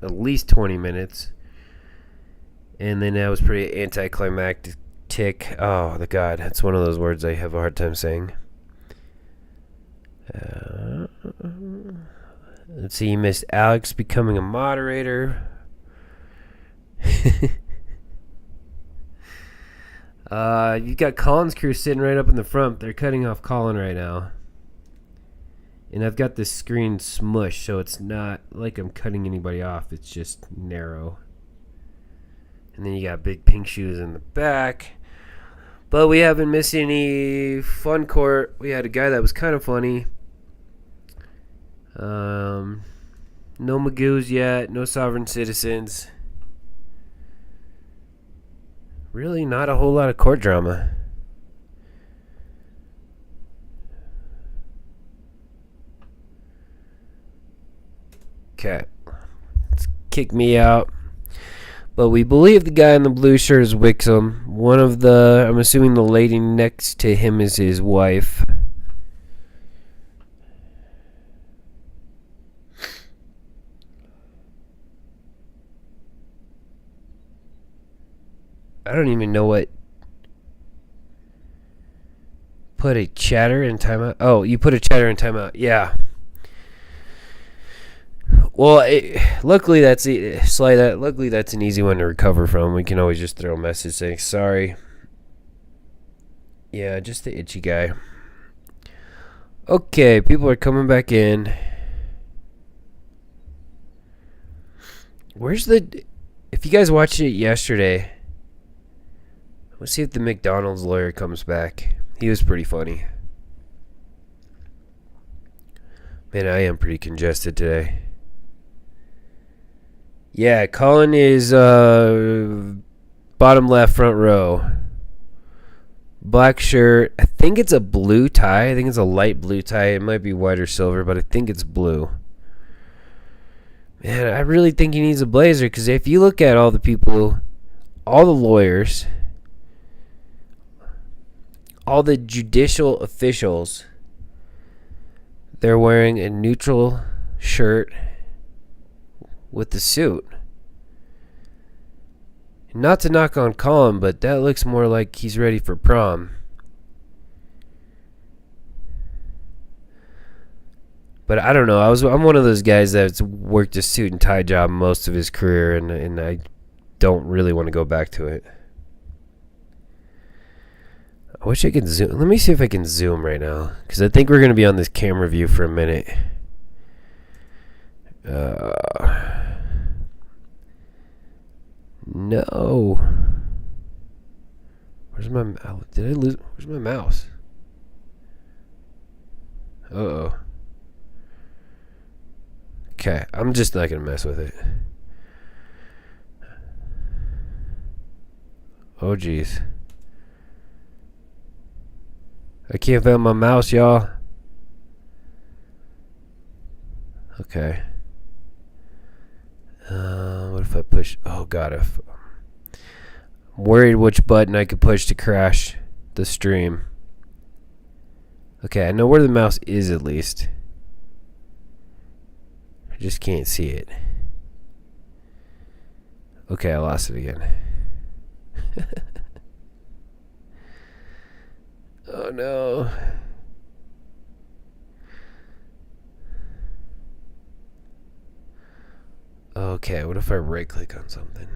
at least 20 minutes. And then that was pretty anticlimactic. Oh, the God. That's one of those words I have a hard time saying. Let's see. You missed Alex becoming a moderator. You got Colin's crew sitting right up in the front. They're cutting off Colin right now. And I've got this screen smushed, so it's not like I'm cutting anybody off. It's just narrow. And then you got big pink shoes in the back. But we haven't missed any fun court. We had a guy that was kind of funny. No Magoos yet. No sovereign citizens. Really not a whole lot of court drama. Okay. Let's kick me out. But we believe the guy in the blue shirt is Wixom. One of the, I'm assuming the lady next to him is his wife. I don't even know what. Put a chatter in timeout. Oh, you put a chatter in timeout. Yeah. Well, luckily that's luckily that's an easy one to recover from. We can always just throw a message saying sorry. Yeah, just the itchy guy. Okay, people are coming back in. Where's the? If you guys watched it yesterday, let's see if the McDonald's lawyer comes back. He was pretty funny. Man, I am pretty congested today. Yeah, Colin is bottom left, front row. Black shirt. I think it's a blue tie. I think it's a light blue tie. It might be white or silver, but I think it's blue. Man, I really think he needs a blazer, because if you look at all the people, all the lawyers, all the judicial officials, they're wearing a neutral shirt with the suit. Not to knock on Colin, but that looks more like he's ready for prom. But I don't know. I'm one of those guys that's worked a suit and tie job most of his career, and I don't really want to go back to it. I wish I could zoom. Let me see if I can zoom right now, because I think we're going to be on this camera view for a minute. No. Where's my mouse? Did I lose? Where's my mouse? Uh-oh. Okay, I'm just not going to mess with it. Oh, jeez. I can't find my mouse, y'all. Okay. What if I push? Oh, God. I'm worried which button I could push to crash the stream. Okay, I know where the mouse is at least. I just can't see it. Okay, I lost it again. Oh no. Okay, what if I right click on something?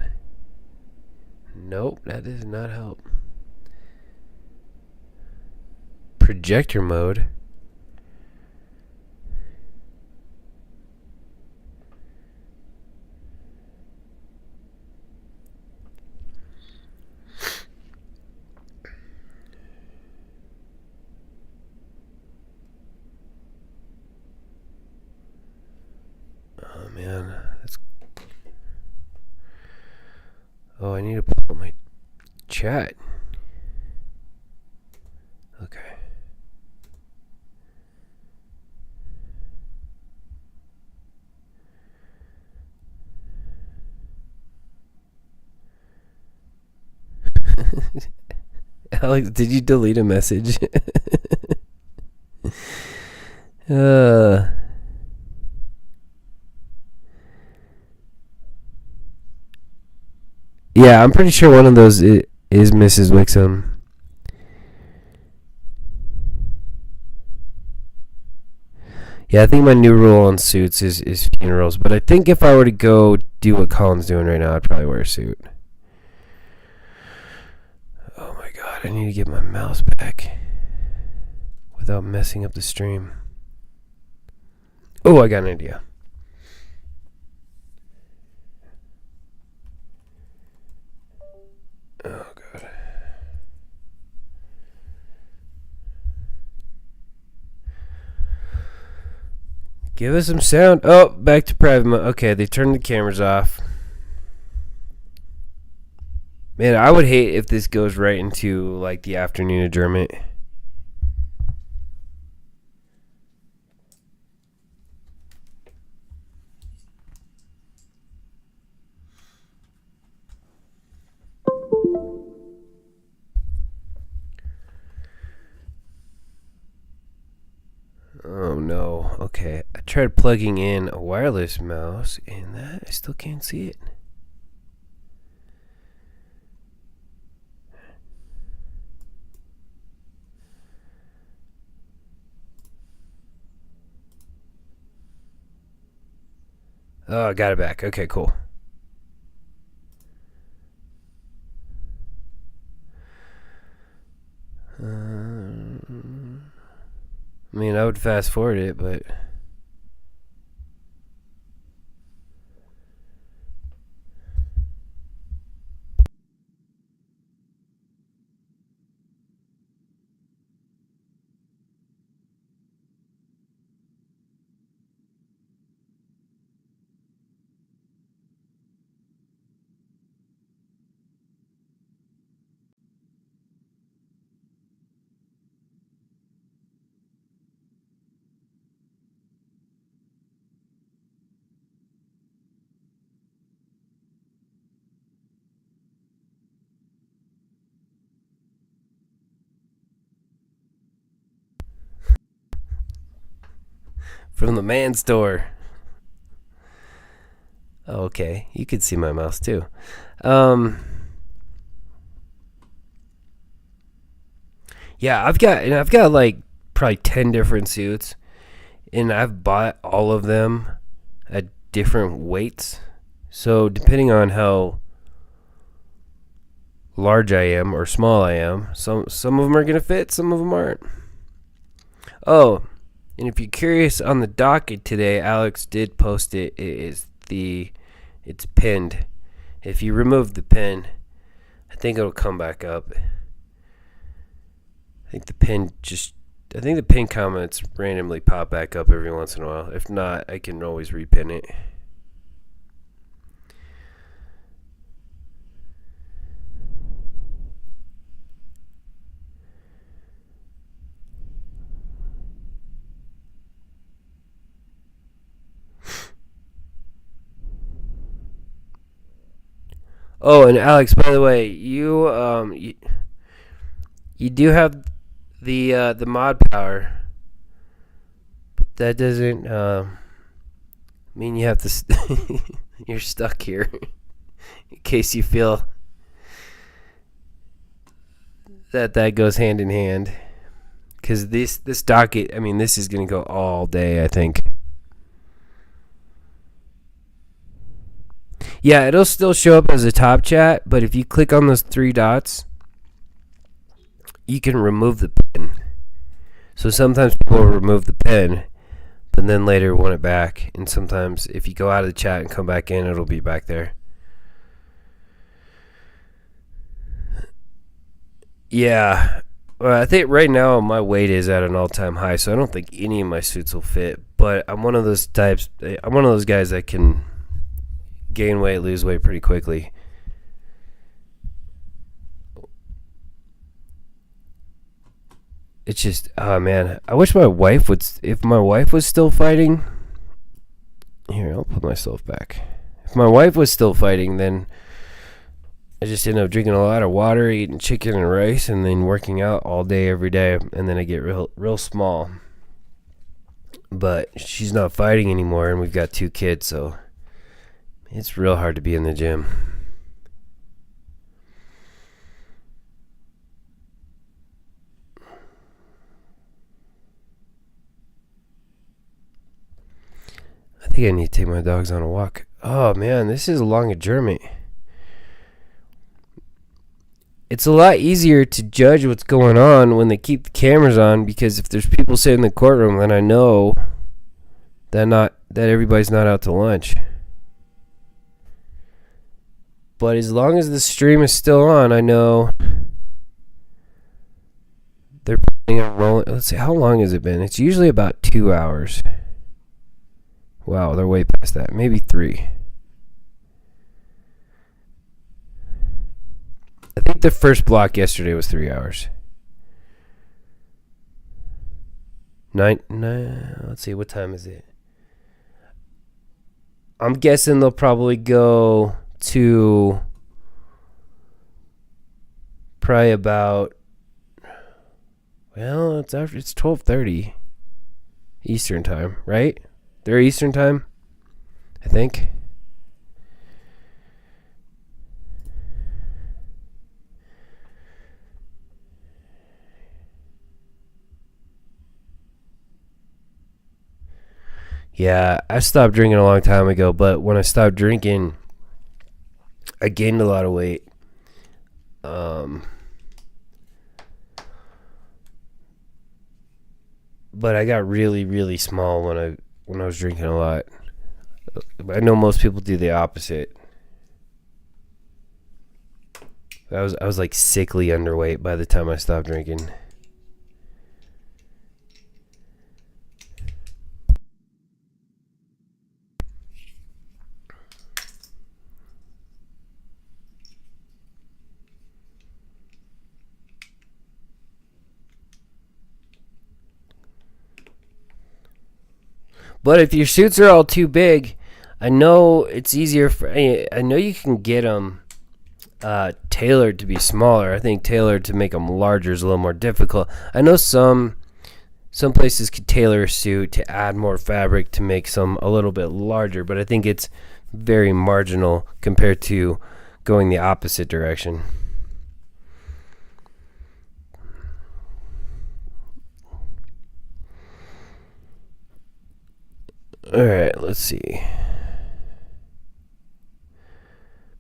Nope, that does not help. Projector mode. Oh man, that's. Oh, I need to pull up my chat. Okay. Alex, did you delete a message? Yeah, I'm pretty sure one of those is Mrs. Wixom. Yeah, I think my new rule on suits is funerals, but I think if I were to go do what Colin's doing right now, I'd probably wear a suit. Oh my god, I need to get my mouse back without messing up the stream. Oh, I got an idea. Oh god. Give us some sound. Oh, back to private mode. Okay, they turned the cameras off. Man, I would hate if this goes right into like the afternoon adjournment. Oh no. Okay, I tried plugging in a wireless mouse and that I still can't see it. Oh, I got it back. Okay, cool. I mean, I would fast forward it, but... from the man store. Oh, okay, you could see my mouse too. Yeah, I've got like probably 10 different suits, and I've bought all of them at different weights. So depending on how large I am or small I am, some of them are gonna fit, some of them aren't. Oh, and if you're curious on the docket today, Alex did post it. It's pinned. If you remove the pin, I think it'll come back up. I think the pin comments randomly pop back up every once in a while. If not, I can always repin it. Oh, and Alex, by the way, you do have the mod power, but that doesn't mean you have to. You're stuck here. In case you feel that goes hand in hand, because this docket, I mean, this is gonna go all day, I think. Yeah, it'll still show up as a top chat, but if you click on those 3 dots, you can remove the pin. So sometimes people will remove the pin, but then later want it back. And sometimes if you go out of the chat and come back in, it'll be back there. Yeah. Well, I think right now my weight is at an all-time high, so I don't think any of my suits will fit. But I'm one of those types. I'm one of those guys that can gain weight, lose weight pretty quickly. It's just, oh man, I wish my wife would, if my wife was still fighting, here, I'll put myself back. If my wife was still fighting, then I just end up drinking a lot of water, eating chicken and rice, and then working out all day, every day, and then I get real small. But she's not fighting anymore, and we've got 2 kids, so it's real hard to be in the gym. I think I need to take my dogs on a walk. Oh man, this is a long adjournment. It's a lot easier to judge what's going on when they keep the cameras on, because if there's people sitting in the courtroom, then I know that everybody's not out to lunch. But as long as the stream is still on, I know they're putting a rolling. Let's see, how long has it been? It's usually about 2 hours. Wow, they're way past that. Maybe 3. I think the first block yesterday was 3 hours. 9. Let's see, what time is it? I'm guessing they'll probably go to probably about, well, it's 12:30 Eastern time, right? They're Eastern time, I think. Yeah, I stopped drinking a long time ago, but when I stopped drinking, I gained a lot of weight. But I got really, really small when I was drinking a lot. I know most people do the opposite. I was like sickly underweight by the time I stopped drinking. But if your suits are all too big, I know it's easier I know you can get them tailored to be smaller. I think tailored to make them larger is a little more difficult. I know some some places could tailor a suit to add more fabric to make some a little bit larger, but I think it's very marginal compared to going the opposite direction. All right, let's see.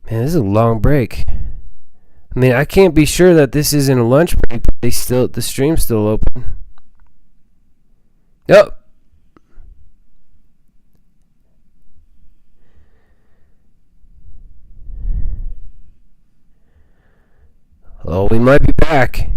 Man, this is a long break. I mean, I can't be sure that this isn't a lunch break. But the stream's still open. Yep. Oh, we might be back.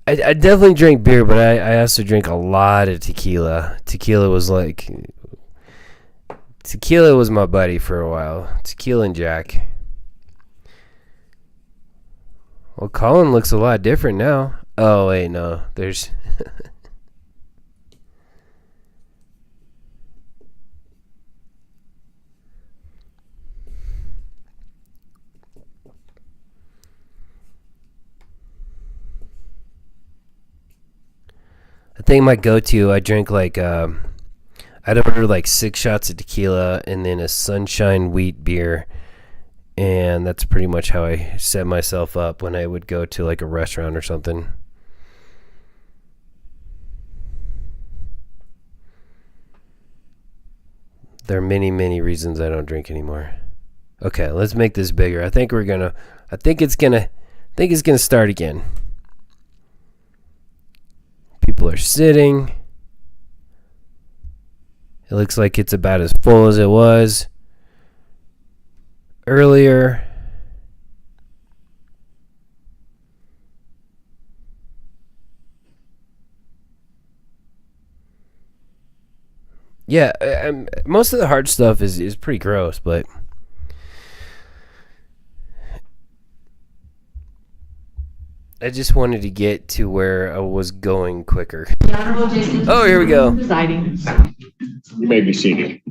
I definitely drink beer, but I also drink a lot of tequila. Tequila was my buddy for a while. Tequila and Jack. Well, Colin looks a lot different now. Oh, wait, no. There's... I think my go-to, I drink I'd order 6 shots of tequila and then a Sunshine wheat beer. And that's pretty much how I set myself up when I would go to a restaurant or something. There are many, many reasons I don't drink anymore. Okay, let's make this bigger. I think it's gonna start again. People are sitting. It looks like it's about as full as it was earlier. Yeah, most of the hard stuff is pretty gross, but I just wanted to get to where I was going quicker. Oh, here we go. Presiding. You may be seated.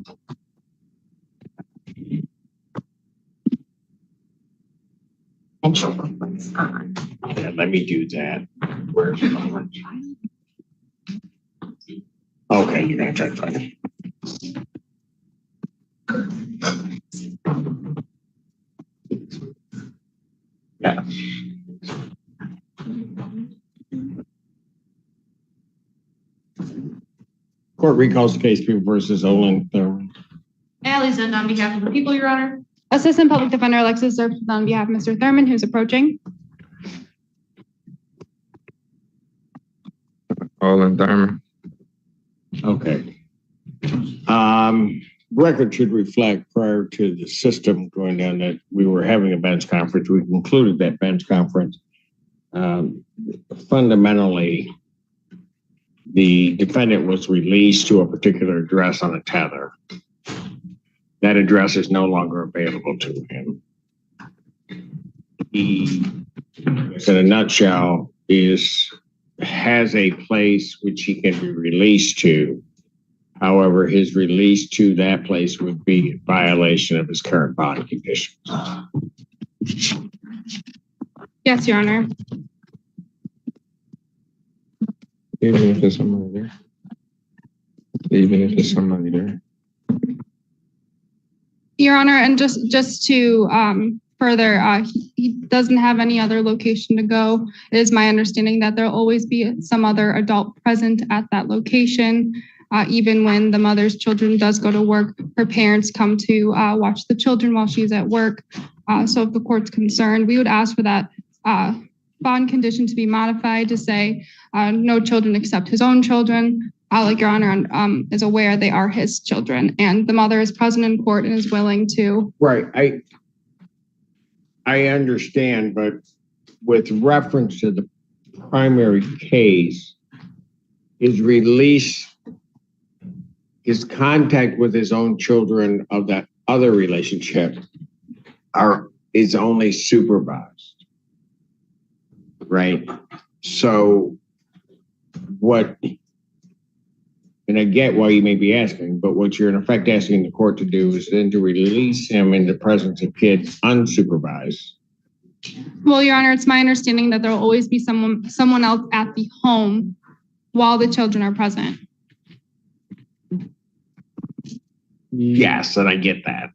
And she'll put what's on. Yeah, let me do that. Okay, you're gonna try to find it. Yeah. Court recalls the case People versus Olin Thurman. Allie Zend on behalf of the people, Your Honor. Assistant Public Defender Alexis Zerb on behalf of Mr. Thurman, who's approaching. Colin Thurman. Okay. Record should reflect prior to the system going down that we were having a bench conference. We concluded that bench conference. Fundamentally, the defendant was released to a particular address on a tether. That address is no longer available to him. He, in a nutshell, has a place which he can be released to. However, his release to that place would be in violation of his current bond conditions. Yes, Your Honor. Even if there's somebody there. Even if there's somebody there. Your Honor, and just to further, he doesn't have any other location to go. It is my understanding that there'll always be some other adult present at that location. Even when the mother's children does go to work, her parents come to watch the children while she's at work. So if the court's concerned, we would ask for that bond condition to be modified to say no children except his own children. Like Your Honor is aware, they are his children, and the mother is present in court and is willing to. Right. I understand, but with reference to the primary case, his release, his contact with his own children of that other relationship is only supervised. Right. So what, and I get why you may be asking, but what you're in effect asking the court to do is then to release him in the presence of kids unsupervised. Well, Your Honor, it's my understanding that there will always be someone else at the home while the children are present. Yes, and I get that.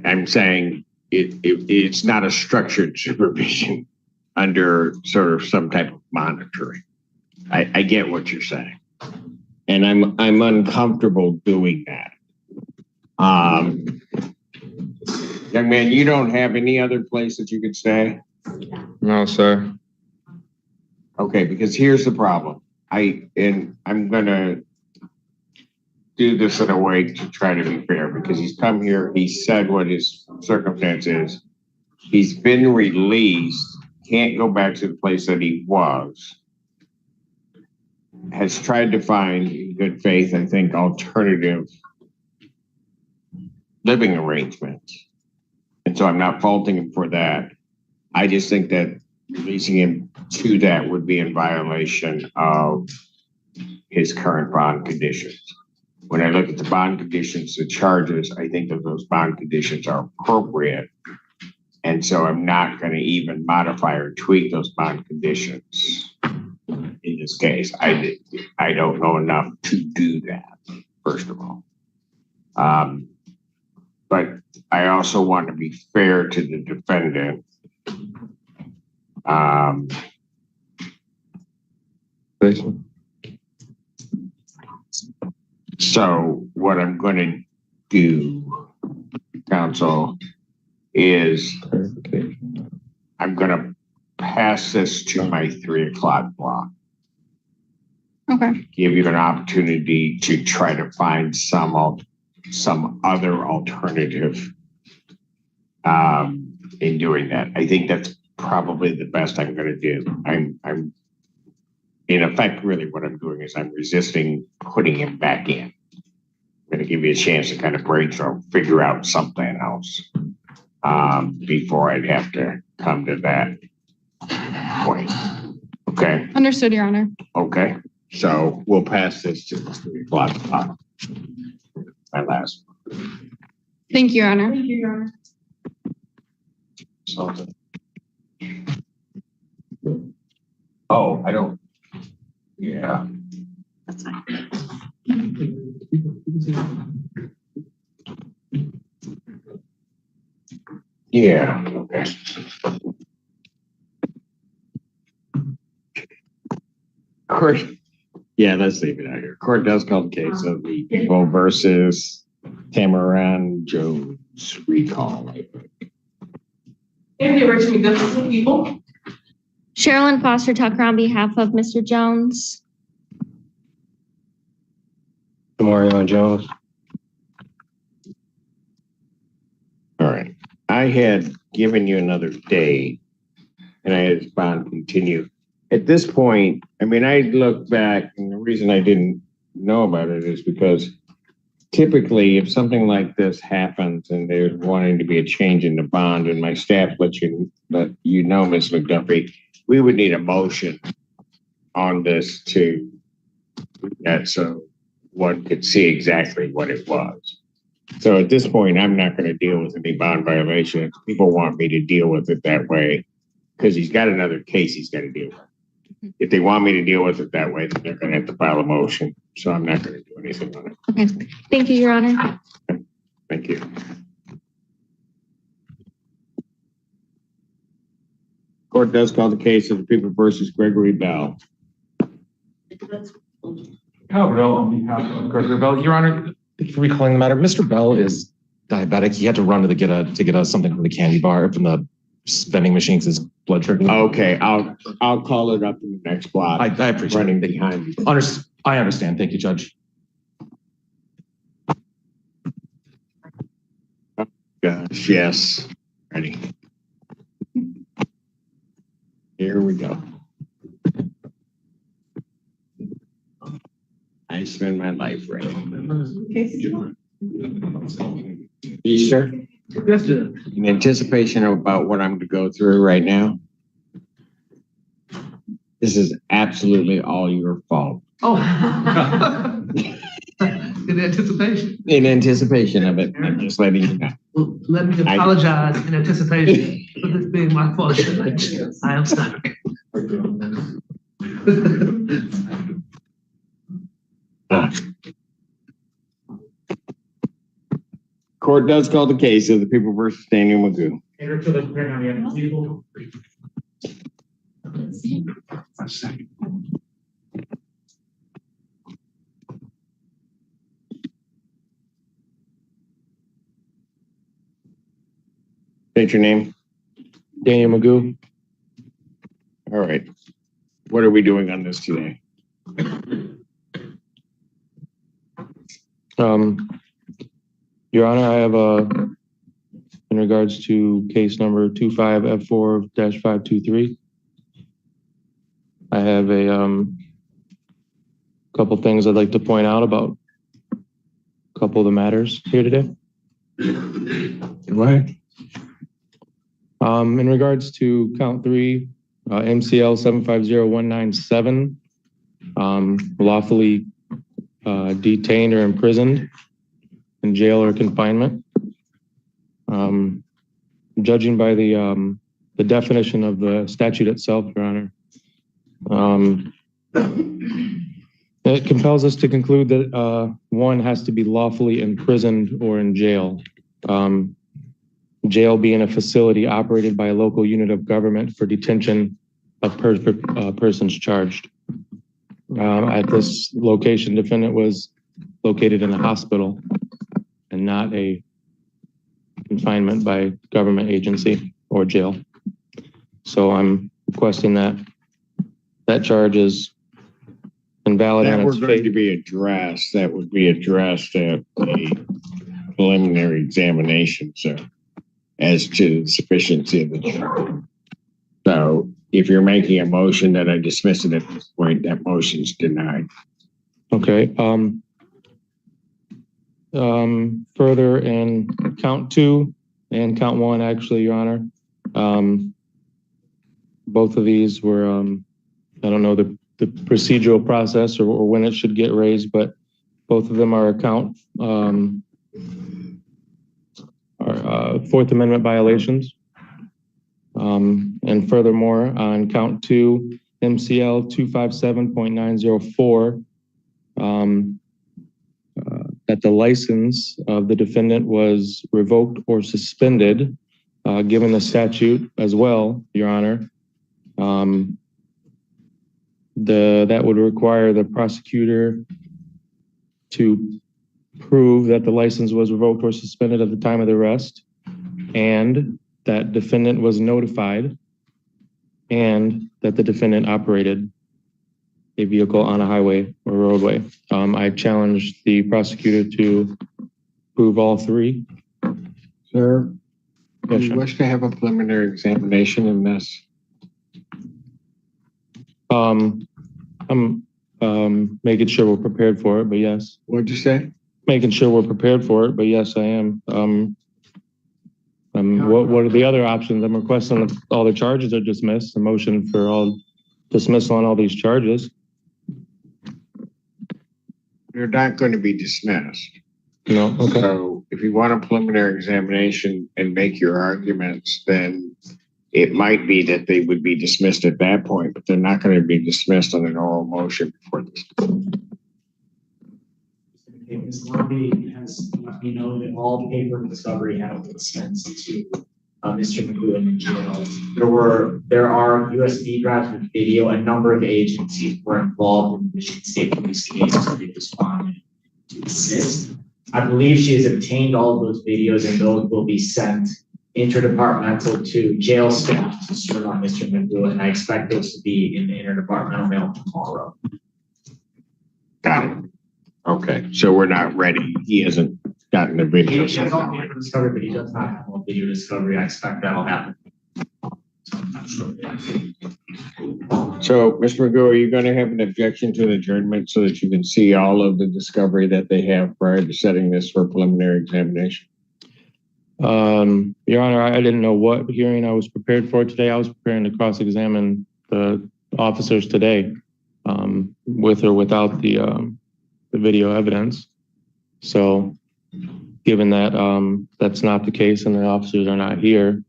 I'm saying it's not a structured supervision under sort of some type of monitoring. I get what you're saying. And I'm uncomfortable doing that. Young man, you don't have any other place that you could stay? No, sir. Okay, because here's the problem. I'm gonna do this in a way to try to be fair, because he's come here, he said what his circumstance is. He's been released, can't go back to the place that he was. Has tried to find, in good faith, I think, alternative living arrangements. And so I'm not faulting him for that. I just think that releasing him to that would be in violation of his current bond conditions. When I look at the bond conditions, the charges, I think that those bond conditions are appropriate. And so I'm not going to even modify or tweak those bond conditions in this case. I don't know enough to do that, first of all. But I also want to be fair to the defendant. So what I'm going to do, counsel, is I'm going to pass this to my 3 o'clock block. Okay. Give you an opportunity to try to find some other alternative in doing that. I think that's probably the best I'm going to do. I'm in effect, really what I'm doing is I'm resisting putting him back in. I'm going to give you a chance to kind of brainstorm, figure out something else before I'd have to come to that point. Okay. Understood, Your Honor. Okay. So we'll pass this to the 3 o'clock clock. My last one. Thank you, Your Honor. Thank you, Your Honor. Oh, I don't. Yeah. That's fine. Yeah. Okay. Court. Yeah, let's leave it out here. Court does call the case of the people versus Tamaran Jones recall. And the original justice of people. Sherilyn Foster Tucker on behalf of Mr. Jones. Good morning, on Jones. All right. I had given you another day and I had bond continue. At this point, I mean, I look back and the reason I didn't know about it is because typically if something like this happens and there's wanting to be a change in the bond and my staff let you know, Ms. McDuffie, we would need a motion on this to that so one could see exactly what it was. So at this point, I'm not going to deal with any bond violations. People want me to deal with it that way because he's got another case he's got to deal with. If they want me to deal with it that way, then they're going to have to file a motion. So I'm not going to do anything on it. Okay. Thank you, Your Honor. Thank you. Court does call the case of the people versus Gregory Bell. Howard Bell on behalf of Gregory Bell. Your Honor, thank you for recalling the matter. Mr. Bell is diabetic. He had to run to get something from the candy bar, from the vending machine because his blood sugar. Okay, I'll call it up in the next block. I appreciate running it. behind you. I understand. Thank you, Judge. Gosh, yes. Ready. Here we go. I spend my life writing. You sure? In anticipation about what I'm going to go through right now, This is absolutely all your fault. Oh. In anticipation. In anticipation of it, I'm just letting you know. Well, let me apologize in anticipation for this being my fault. I am sorry. Court does call the case of the people versus Daniel Magoo. Enter to the hearing on the appeal. A second. State your name. Daniel Magoo. All right. What are we doing on this today? Your Honor, I have in regards to case number 25F4-523. I have a couple things I'd like to point out about a couple of the matters here today. What? In regards to count 3, MCL 750197, lawfully detained or imprisoned in jail or confinement. Judging by the definition of the statute itself, Your Honor, it compels us to conclude that one has to be lawfully imprisoned or in jail. Jail being a facility operated by a local unit of government for detention of persons charged. At this location, defendant was located in a hospital and not a confinement by government agency or jail. So I'm requesting that that charge is invalid. That were going to be addressed. That would be addressed at a preliminary examination, sir, as to the sufficiency of the charge. So if you're making a motion that I dismiss it at this point, that motion's denied. Okay. Further in count 2 and count 1, actually, Your Honor, both of these were, I don't know the procedural process or when it should get raised, but both of them are Fourth Amendment violations. And furthermore, on count 2, MCL 257.904, that the license of the defendant was revoked or suspended, given the statute as well, Your Honor. That would require the prosecutor to prove that the license was revoked or suspended at the time of the arrest, and that defendant was notified, and that the defendant operated a vehicle on a highway or roadway. I challenged the prosecutor to prove all 3. Sir, do Yes, you sir. wish to have a preliminary examination in this? I'm making sure we're prepared for it, but yes. What'd you say? Making sure we're prepared for it, but yes, I am. What are the other options? I'm requesting that all the charges are dismissed, a motion for all dismissal on all these charges. You're not going to be dismissed. No, okay. So if you want a preliminary examination and make your arguments, then it might be that they would be dismissed at that point, but they're not going to be dismissed on an oral motion before this. Ms. Lumby has let me know that all paper discovery has been sent to Mr. Magoo in jail. There are USB drives with video. A number of agencies were involved in the Michigan State Police case to respond to assist. I believe she has obtained all of those videos, and those will be sent interdepartmental to jail staff to serve on Mr. Magoo, and I expect those to be in the interdepartmental mail tomorrow. Got it. Okay, so we're not ready. He hasn't gotten the video. He has all paper discovery, but he does not have all video discovery. I expect that'll happen. So I'm not sure. So, Mr. Magoo, are you going to have an objection to an adjournment so that you can see all of the discovery that they have prior to setting this for preliminary examination? Your Honor, I didn't know what hearing I was prepared for today. I was preparing to cross-examine the officers today, with or without the video evidence. So given that, that's not the case and the officers are not here,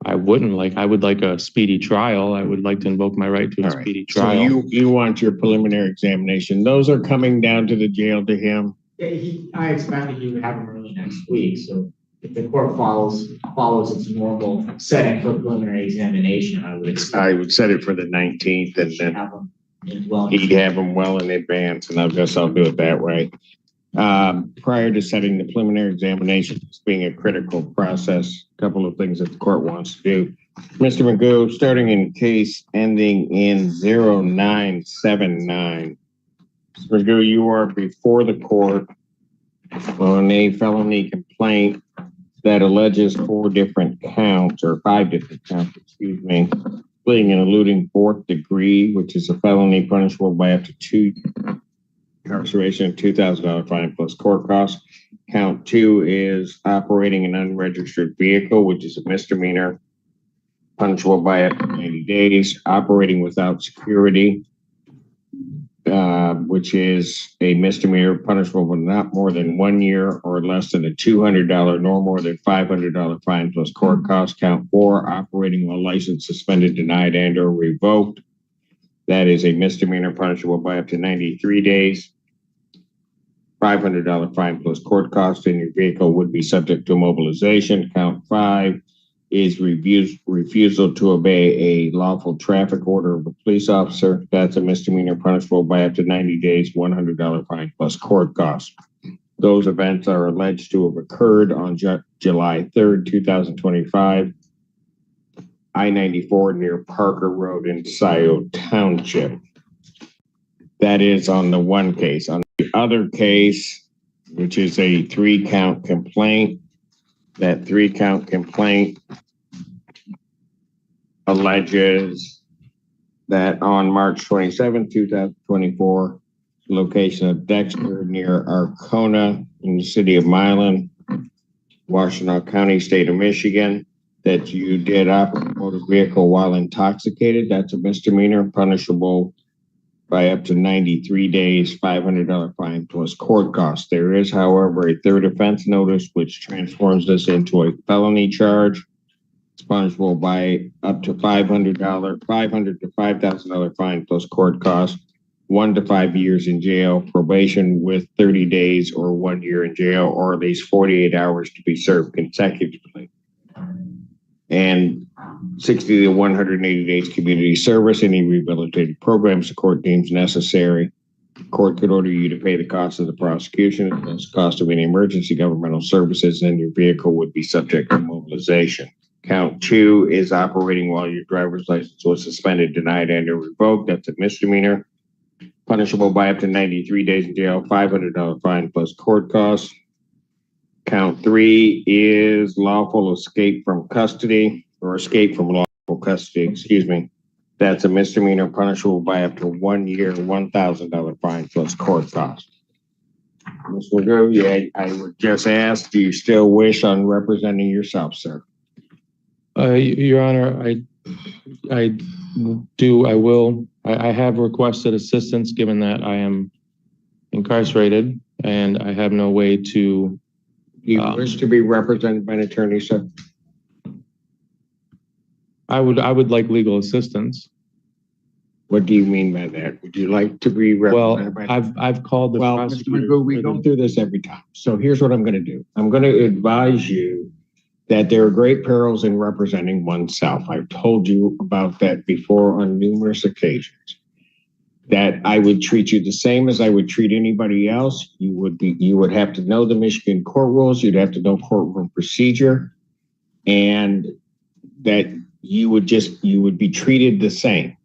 I would like a speedy trial. I would like to invoke my right to a speedy trial. So you want your preliminary examination. Those are coming down to the jail to him. Yeah, I expected he would have them early next week, so if the court follows its normal setting for preliminary examination, I would expect. I would set it for the 19th and then he'd have them well in advance, and I'll do it that way. Prior to setting the preliminary examination, it's being a critical process, a couple of things that the court wants to do. Mr. Magoo, starting in case ending in 0979. Mr. Magoo, you are before the court on a felony complaint that alleges 5 different counts, fleeing and eluding 4th degree, which is a felony punishable by up to 2 incarceration, $2,000 fine plus court costs. Count 2 is operating an unregistered vehicle, which is a misdemeanor, punishable by up to 90 days. Operating without security, which is a misdemeanor, punishable with not more than 1 year or less than a $200 nor more than $500 fine plus court costs. Count 4, operating while license suspended, denied, and or revoked. That is a misdemeanor, punishable by up to 93 days. $500 fine plus court costs, and your vehicle would be subject to immobilization. Count 5 is refusal to obey a lawful traffic order of a police officer. That's a misdemeanor, punishable by up to 90 days, $100 fine plus court costs. Those events are alleged to have occurred on July 3rd, 2025, I-94 near Parker Road in Scioto Township. That is on the one case. On the other case, which is a 3-count complaint, that 3-count complaint alleges that on March 27, 2024, location of Dexter near Arcona in the city of Milan, Washtenaw County, state of Michigan, that you did operate a motor vehicle while intoxicated. That's a misdemeanor, punishable by up to 93 days, $500 fine plus court costs. There is, however, a third offense notice, which transforms this into a felony charge. It's punishable by up to $500 to $5,000 fine plus court costs, 1 to 5 years in jail, probation with 30 days or 1 year in jail, or at least 48 hours to be served consecutively, and 60 to 180 days community service. Any rehabilitative programs the court deems necessary. The court could order you to pay the cost of the prosecution, the cost of any emergency governmental services, and your vehicle would be subject to mobilization. Count 2 is operating while your driver's license was suspended, denied, and or revoked. That's a misdemeanor, punishable by up to 93 days in jail, $500 fine plus court costs. Count 3 is lawful escape from custody, or escape from lawful custody, excuse me. That's a misdemeanor, punishable by up to 1 year, $1,000 fine plus court costs. Mr. Magoo, yeah, I would just ask, do you still wish on representing yourself, sir? Your Honor, I do, I will. I have requested assistance given that I am incarcerated and I have no way to. You wish to be represented by an attorney, sir? I would like legal assistance. What do you mean by that? Would you like to be represented by? I've called the prosecutor. Mr. Magoo, we go through this every time. So here's what I'm going to do. I'm going to advise you that there are great perils in representing oneself. I've told you about that before on numerous occasions. That I would treat you the same as I would treat anybody else. You would have to know the Michigan court rules. You'd have to know courtroom procedure, and that you would be treated the same,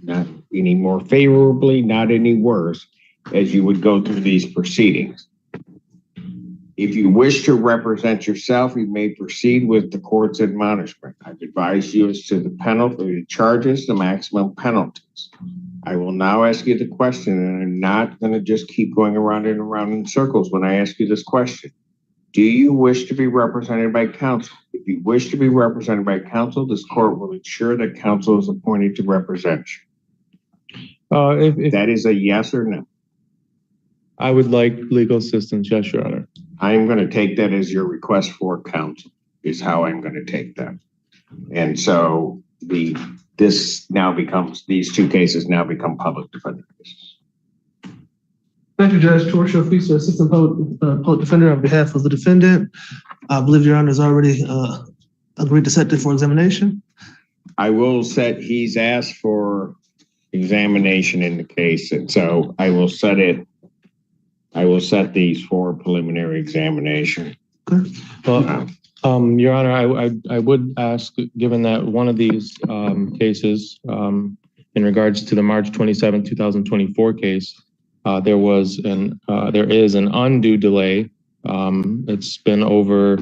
not any more favorably, not any worse, as you would go through these proceedings. If you wish to represent yourself, you may proceed with the court's admonishment. I've advised you as to the penalty, the charges, the maximum penalties. I will now ask you the question, and I'm not going to just keep going around and around in circles when I ask you this question. Do you wish to be represented by counsel? If you wish to be represented by counsel, this court will ensure that counsel is appointed to represent you. If That is a yes or no. I would like legal assistance, yes, Your Honor. I'm going to take that as your request for counsel, is how I'm going to take that. And so these two cases now become public defender cases. Thank you, Judge Torsia, Feaster, Assistant Public Defender on behalf of the defendant. I believe Your Honor has already agreed to set it for examination. I will set, he's asked for examination in the case, and so I will set these for preliminary examination. Okay. Well, Your Honor, I would ask, given that one of these cases, in regards to the March 27, 2024 case, there is an undue delay. It's been over,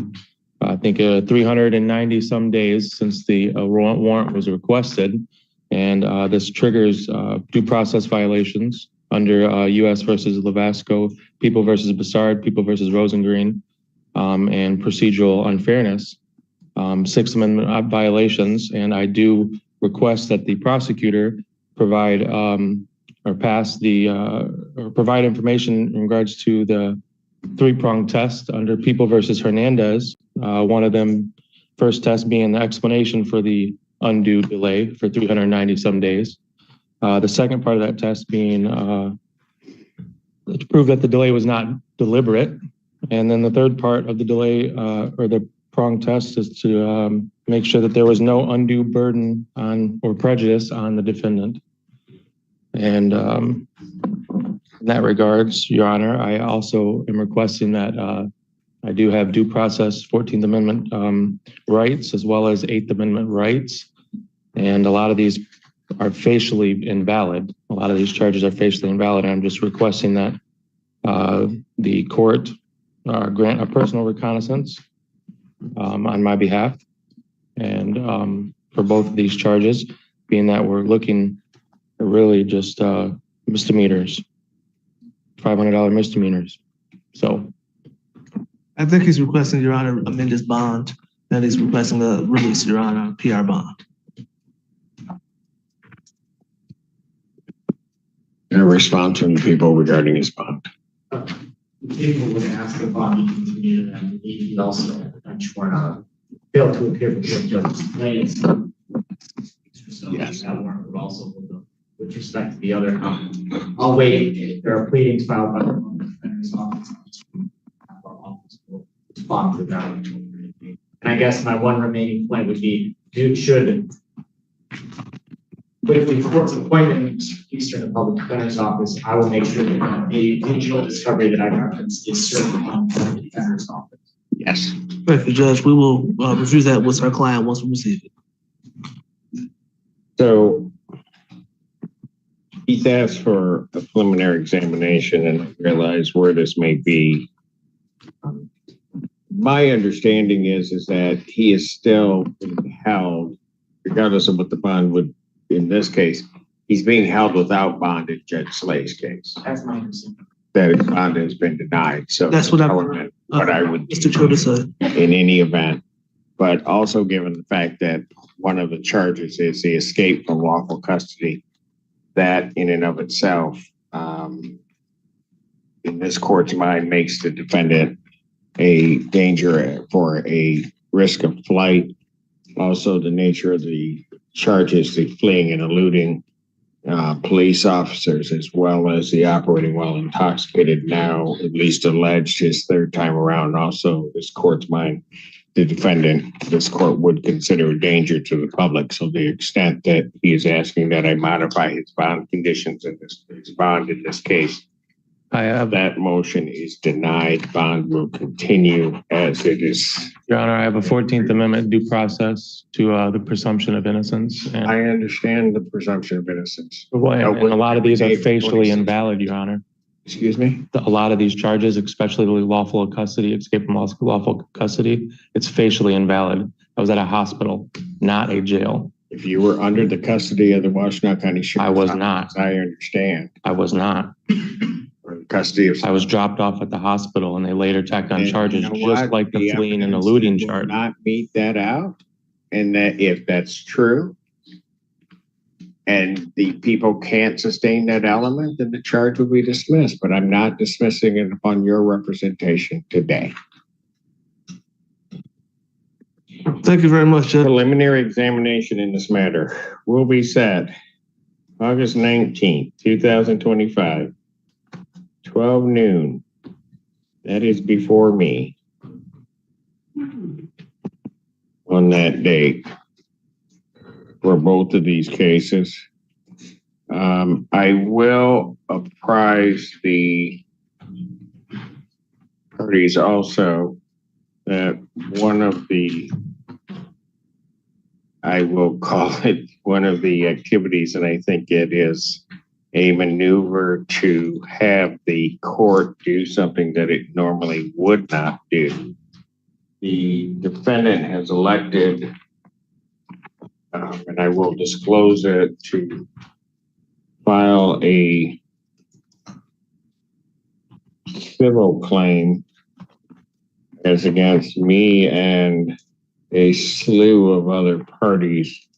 I think, 390 some days since the warrant was requested, and this triggers due process violations under U.S. versus Levasco, People versus Bessard, People versus Rosengreen, and procedural unfairness, Sixth Amendment violations, and I do request that the prosecutor provide provide information in regards to the three-pronged test under People versus Hernandez. One of them, first test being the explanation for the undue delay for 390 some days. The second part of that test being to prove that the delay was not deliberate. And then the third part of the delay or the prong test is to make sure that there was no undue burden on or prejudice on the defendant. And in that regards, Your Honor, I also am requesting that I do have due process 14th Amendment rights as well as 8th Amendment rights. And a lot of these are facially invalid. A lot of these charges are facially invalid. I'm just requesting that the court grant a personal reconnaissance on my behalf. And for both of these charges, being that we're looking at really just misdemeanors, $500 misdemeanors. So I think he's requesting, Your Honor, amend his bond, and he's requesting the release, Your Honor, PR bond. A response from the people regarding his bond. People would ask the bond to continue, and he also failed to appear before Judge Slays. So yes, that warrant would also with respect to the other. I'll wait. If there are pleadings filed by the defender's office, our office will respond to that. And I guess my one remaining point would be, with the court's appointment to Eastern Public Defender's Office, I will make sure that the digital discovery that I referenced is served on the defender's office. Yes. Thank you, Judge. We will review that with our client once we receive it. So he's asked for a preliminary examination, and I realize where this may be. My understanding is that he is still held, regardless of what the bond would. In this case, he's being held without bond in Judge Slay's case. That's my understanding. That his bond has been denied. So that's what I would Mr. Trotter said. In any event, but also given the fact that one of the charges is the escape from lawful custody, that in and of itself, in this court's mind, makes the defendant a danger for a risk of flight. Also, the nature of the charges, the fleeing and eluding police officers, as well as the operating while intoxicated, now at least alleged his third time around. Also, this court's mind, the defendant, this court would consider a danger to the public. So the extent that he is asking that I modify his bond conditions in his bond in this case, that motion is denied. Bond will continue as it is. Your Honor, I have a 14th Amendment due process to the presumption of innocence. And I understand the presumption of innocence. Well, and a lot of these are facially invalid, Your Honor. Excuse me? A lot of these charges, especially the lawful custody, escape from lawful custody, it's facially invalid. I was at a hospital, not a jail. If you were under the custody of the Washtenaw County Sheriff's I was not. I understand. I was not. custody of. I was dropped off at the hospital and they later tacked on And charges, you know just what? like the fleeing and evidence eluding will charge. Not meet that out. And that if that's true, and the people can't sustain that element, then the charge will be dismissed. But I'm not dismissing it upon your representation today. Thank you very much, Judge. Preliminary examination in this matter will be set August 19th, 2025, 12 noon. That is before me on that date for both of these cases. I will apprise the parties also that one of the, I will call it one of the activities, and I think it is a maneuver to have the court do something that it normally would not do. The defendant has elected, and I will disclose it, to file a civil claim as against me and a slew of other parties.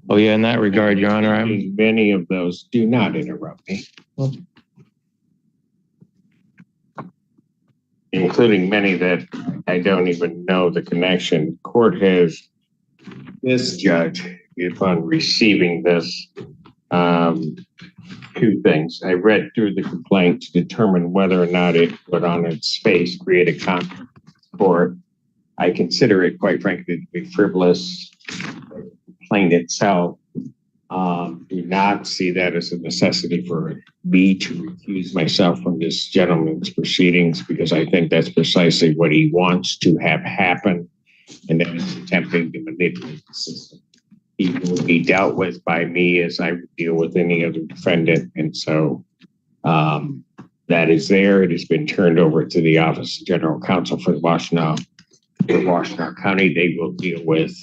Oh yeah, in that regard, Your Honor, many of those, do not interrupt me. Including many that I don't even know the connection. Court has, this judge, upon receiving this, two things. I read through the complaint to determine whether or not it would on its face create a conflict with court. I consider it, quite frankly, to be frivolous. The complaint itself, do not see that as a necessity for me to recuse myself from this gentleman's proceedings, because I think that's precisely what he wants to have happen, and that is attempting to manipulate the system. He will be dealt with by me as I deal with any other defendant, and so that is there. It has been turned over to the Office of General Counsel for Washtenaw County. They will deal with,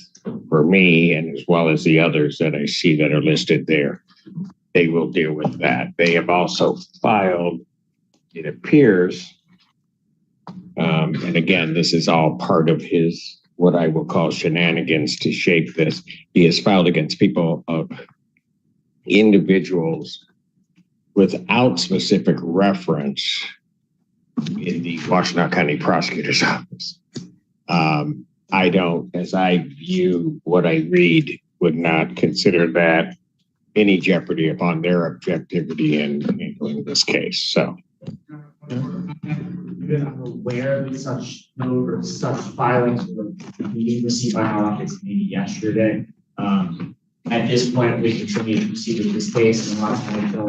for me, and as well as the others that I see that are listed there, they will deal with that. They have also filed, it appears, and again, this is all part of his, what I will call shenanigans to shape this. He has filed against people of individuals without specific reference in the Washtenaw County Prosecutor's Office. I don't, as I view what I read, would not consider that any jeopardy upon their objectivity in handling this case. So. I'm aware of such filings were being received by our office maybe yesterday. At this point, we continue to proceed with this case until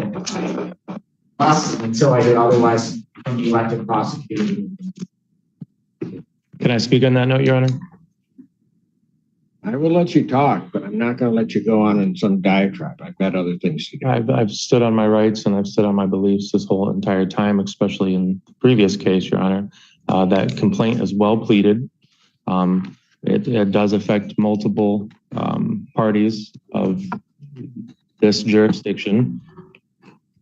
I did otherwise from the elected prosecutor. can I speak on that note, Your Honor? I will let you talk, but I'm not going to let you go on in some diatribe. I've got other things to do. I've stood on my rights and I've stood on my beliefs this whole entire time, especially in the previous case, Your Honor. That complaint is well pleaded. It does affect multiple parties of this jurisdiction.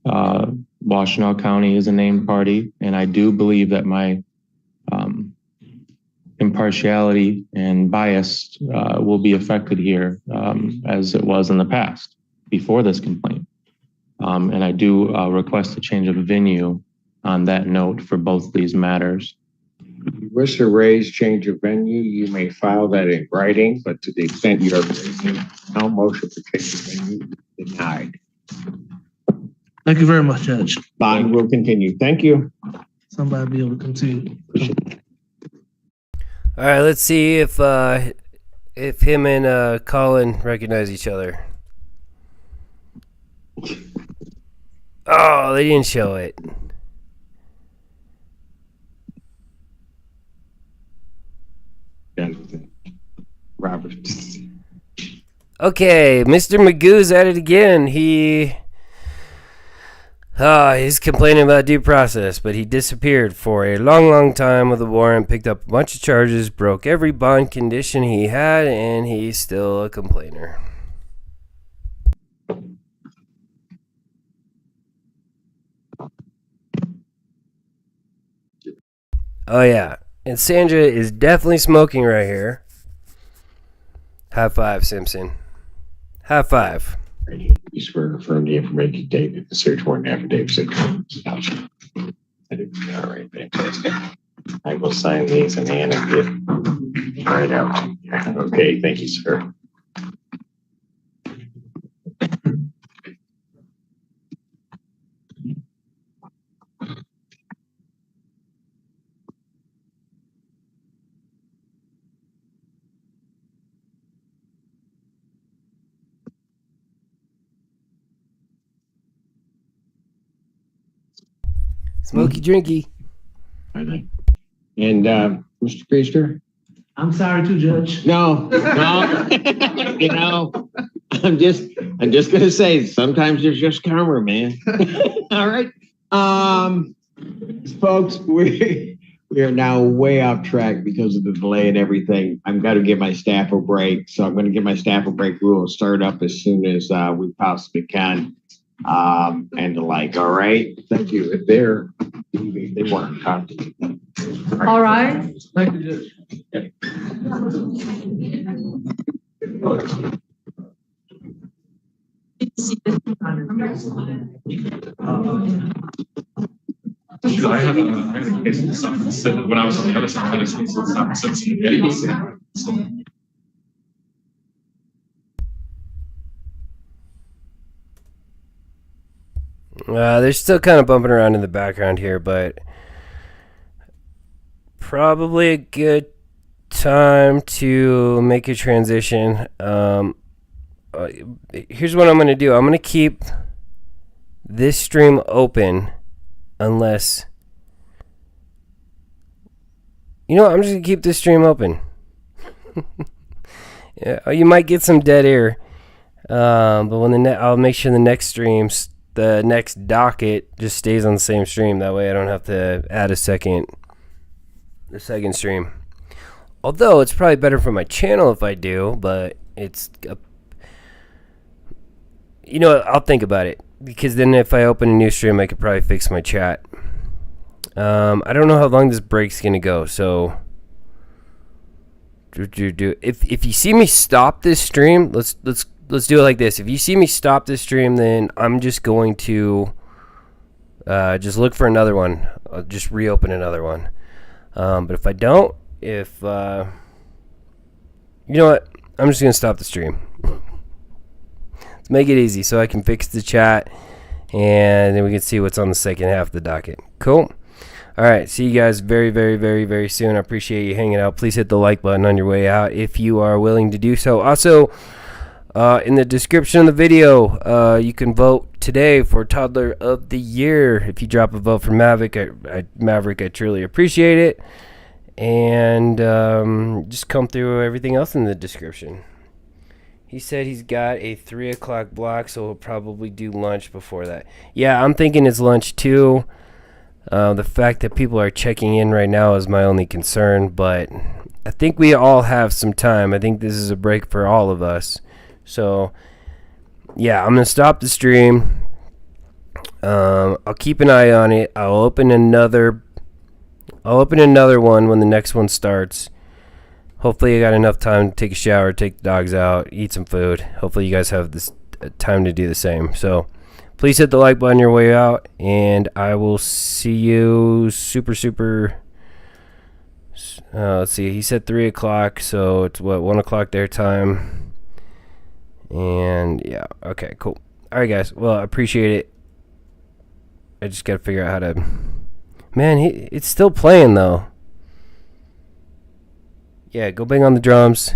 Washtenaw County is a named party, and I do believe that my impartiality and bias will be affected here as it was in the past before this complaint. And I do request a change of venue on that note for both these matters. If you wish to raise change of venue, you may file that in writing, but to the extent you are raising no motion for change of venue, denied. Thank you very much, Judge. Bond will continue. Thank you. Somebody be able to continue. All right, let's see if him and Colin recognize each other. Oh, they didn't show it. Robert. Okay, Mr. Magoo's at it again. He's complaining about due process, but he disappeared for a long, long time with a warrant, picked up a bunch of charges, broke every bond condition he had, and he's still a complainer. Oh yeah, and Sandra is definitely smoking right here. High five, Simpson. High five. You swear to affirm the information contained in the search warrant affidavit. All right, fantastic. I will sign these and hand it right out. Okay, thank you, sir. Smoky drinky. And Mr. Priester? I'm sorry too, Judge. No, you know, I'm just gonna say sometimes there's just karma, man. All right. Folks, we are now way off track because of the delay and everything. I'm gonna give my staff a break. So I'm gonna give my staff a break. We will start up as soon as we possibly can. And the like. All right. Thank you. If they weren't counting. All right. Thank you, Judge. I had a case of something when I was on the other side. I had a case of something. They're still kind of bumping around in the background here, but probably a good time to make a transition. Here's what I'm going to do. I'm going to keep this stream open unless... You know what? I'm just going to keep this stream open. Yeah, you might get some dead air. But when I'll make sure the next streams... The next docket just stays on the same stream. That way I don't have to add the second stream. Although it's probably better for my channel if I do, but you know what, I'll think about it. Because then if I open a new stream, I could probably fix my chat. I don't know how long this break's gonna go, so if you see me stop this stream, let's do it like this. If you see me stop this stream, then I'm just going to just look for another one. I'll just reopen another one. But if I don't, you know what? I'm just going to stop the stream. Let's make it easy so I can fix the chat, and then we can see what's on the second half of the docket. Cool. All right. See you guys very, very, very, very soon. I appreciate you hanging out. Please hit the like button on your way out if you are willing to do so. Also, in the description of the video, you can vote today for Toddler of the Year. If you drop a vote for Maverick, I truly appreciate it. And just come through everything else in the description. He said he's got a 3 o'clock block, so he'll probably do lunch before that. Yeah, I'm thinking it's lunch too. The fact that people are checking in right now is my only concern, but I think we all have some time. I think this is a break for all of us. So, yeah, I'm going to stop the stream. I'll keep an eye on it. I'll open another one when the next one starts. Hopefully I got enough time to take a shower, take the dogs out, eat some food. Hopefully you guys have this time to do the same. So, please hit the like button on your way out, and I will see you super... let's see, he said 3 o'clock, so it's 1 o'clock their time. And yeah, okay, cool. All right, guys. Well, I appreciate it. I just gotta figure out how to. Man, it's still playing though. Yeah, go bang on the drums.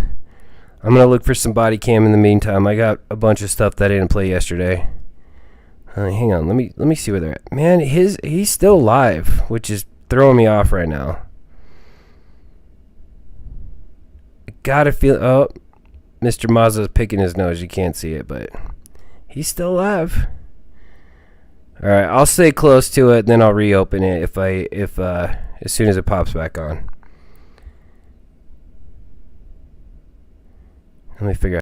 I'm gonna look for some body cam in the meantime. I got a bunch of stuff that I didn't play yesterday. Hang on, let me see where they're at. Man, he's still live, which is throwing me off right now. I gotta feel. Oh. Mr. Mazda's picking his nose. You can't see it, but he's still alive. All right, I'll stay close to it, then I'll reopen it if as soon as it pops back on. Let me figure out.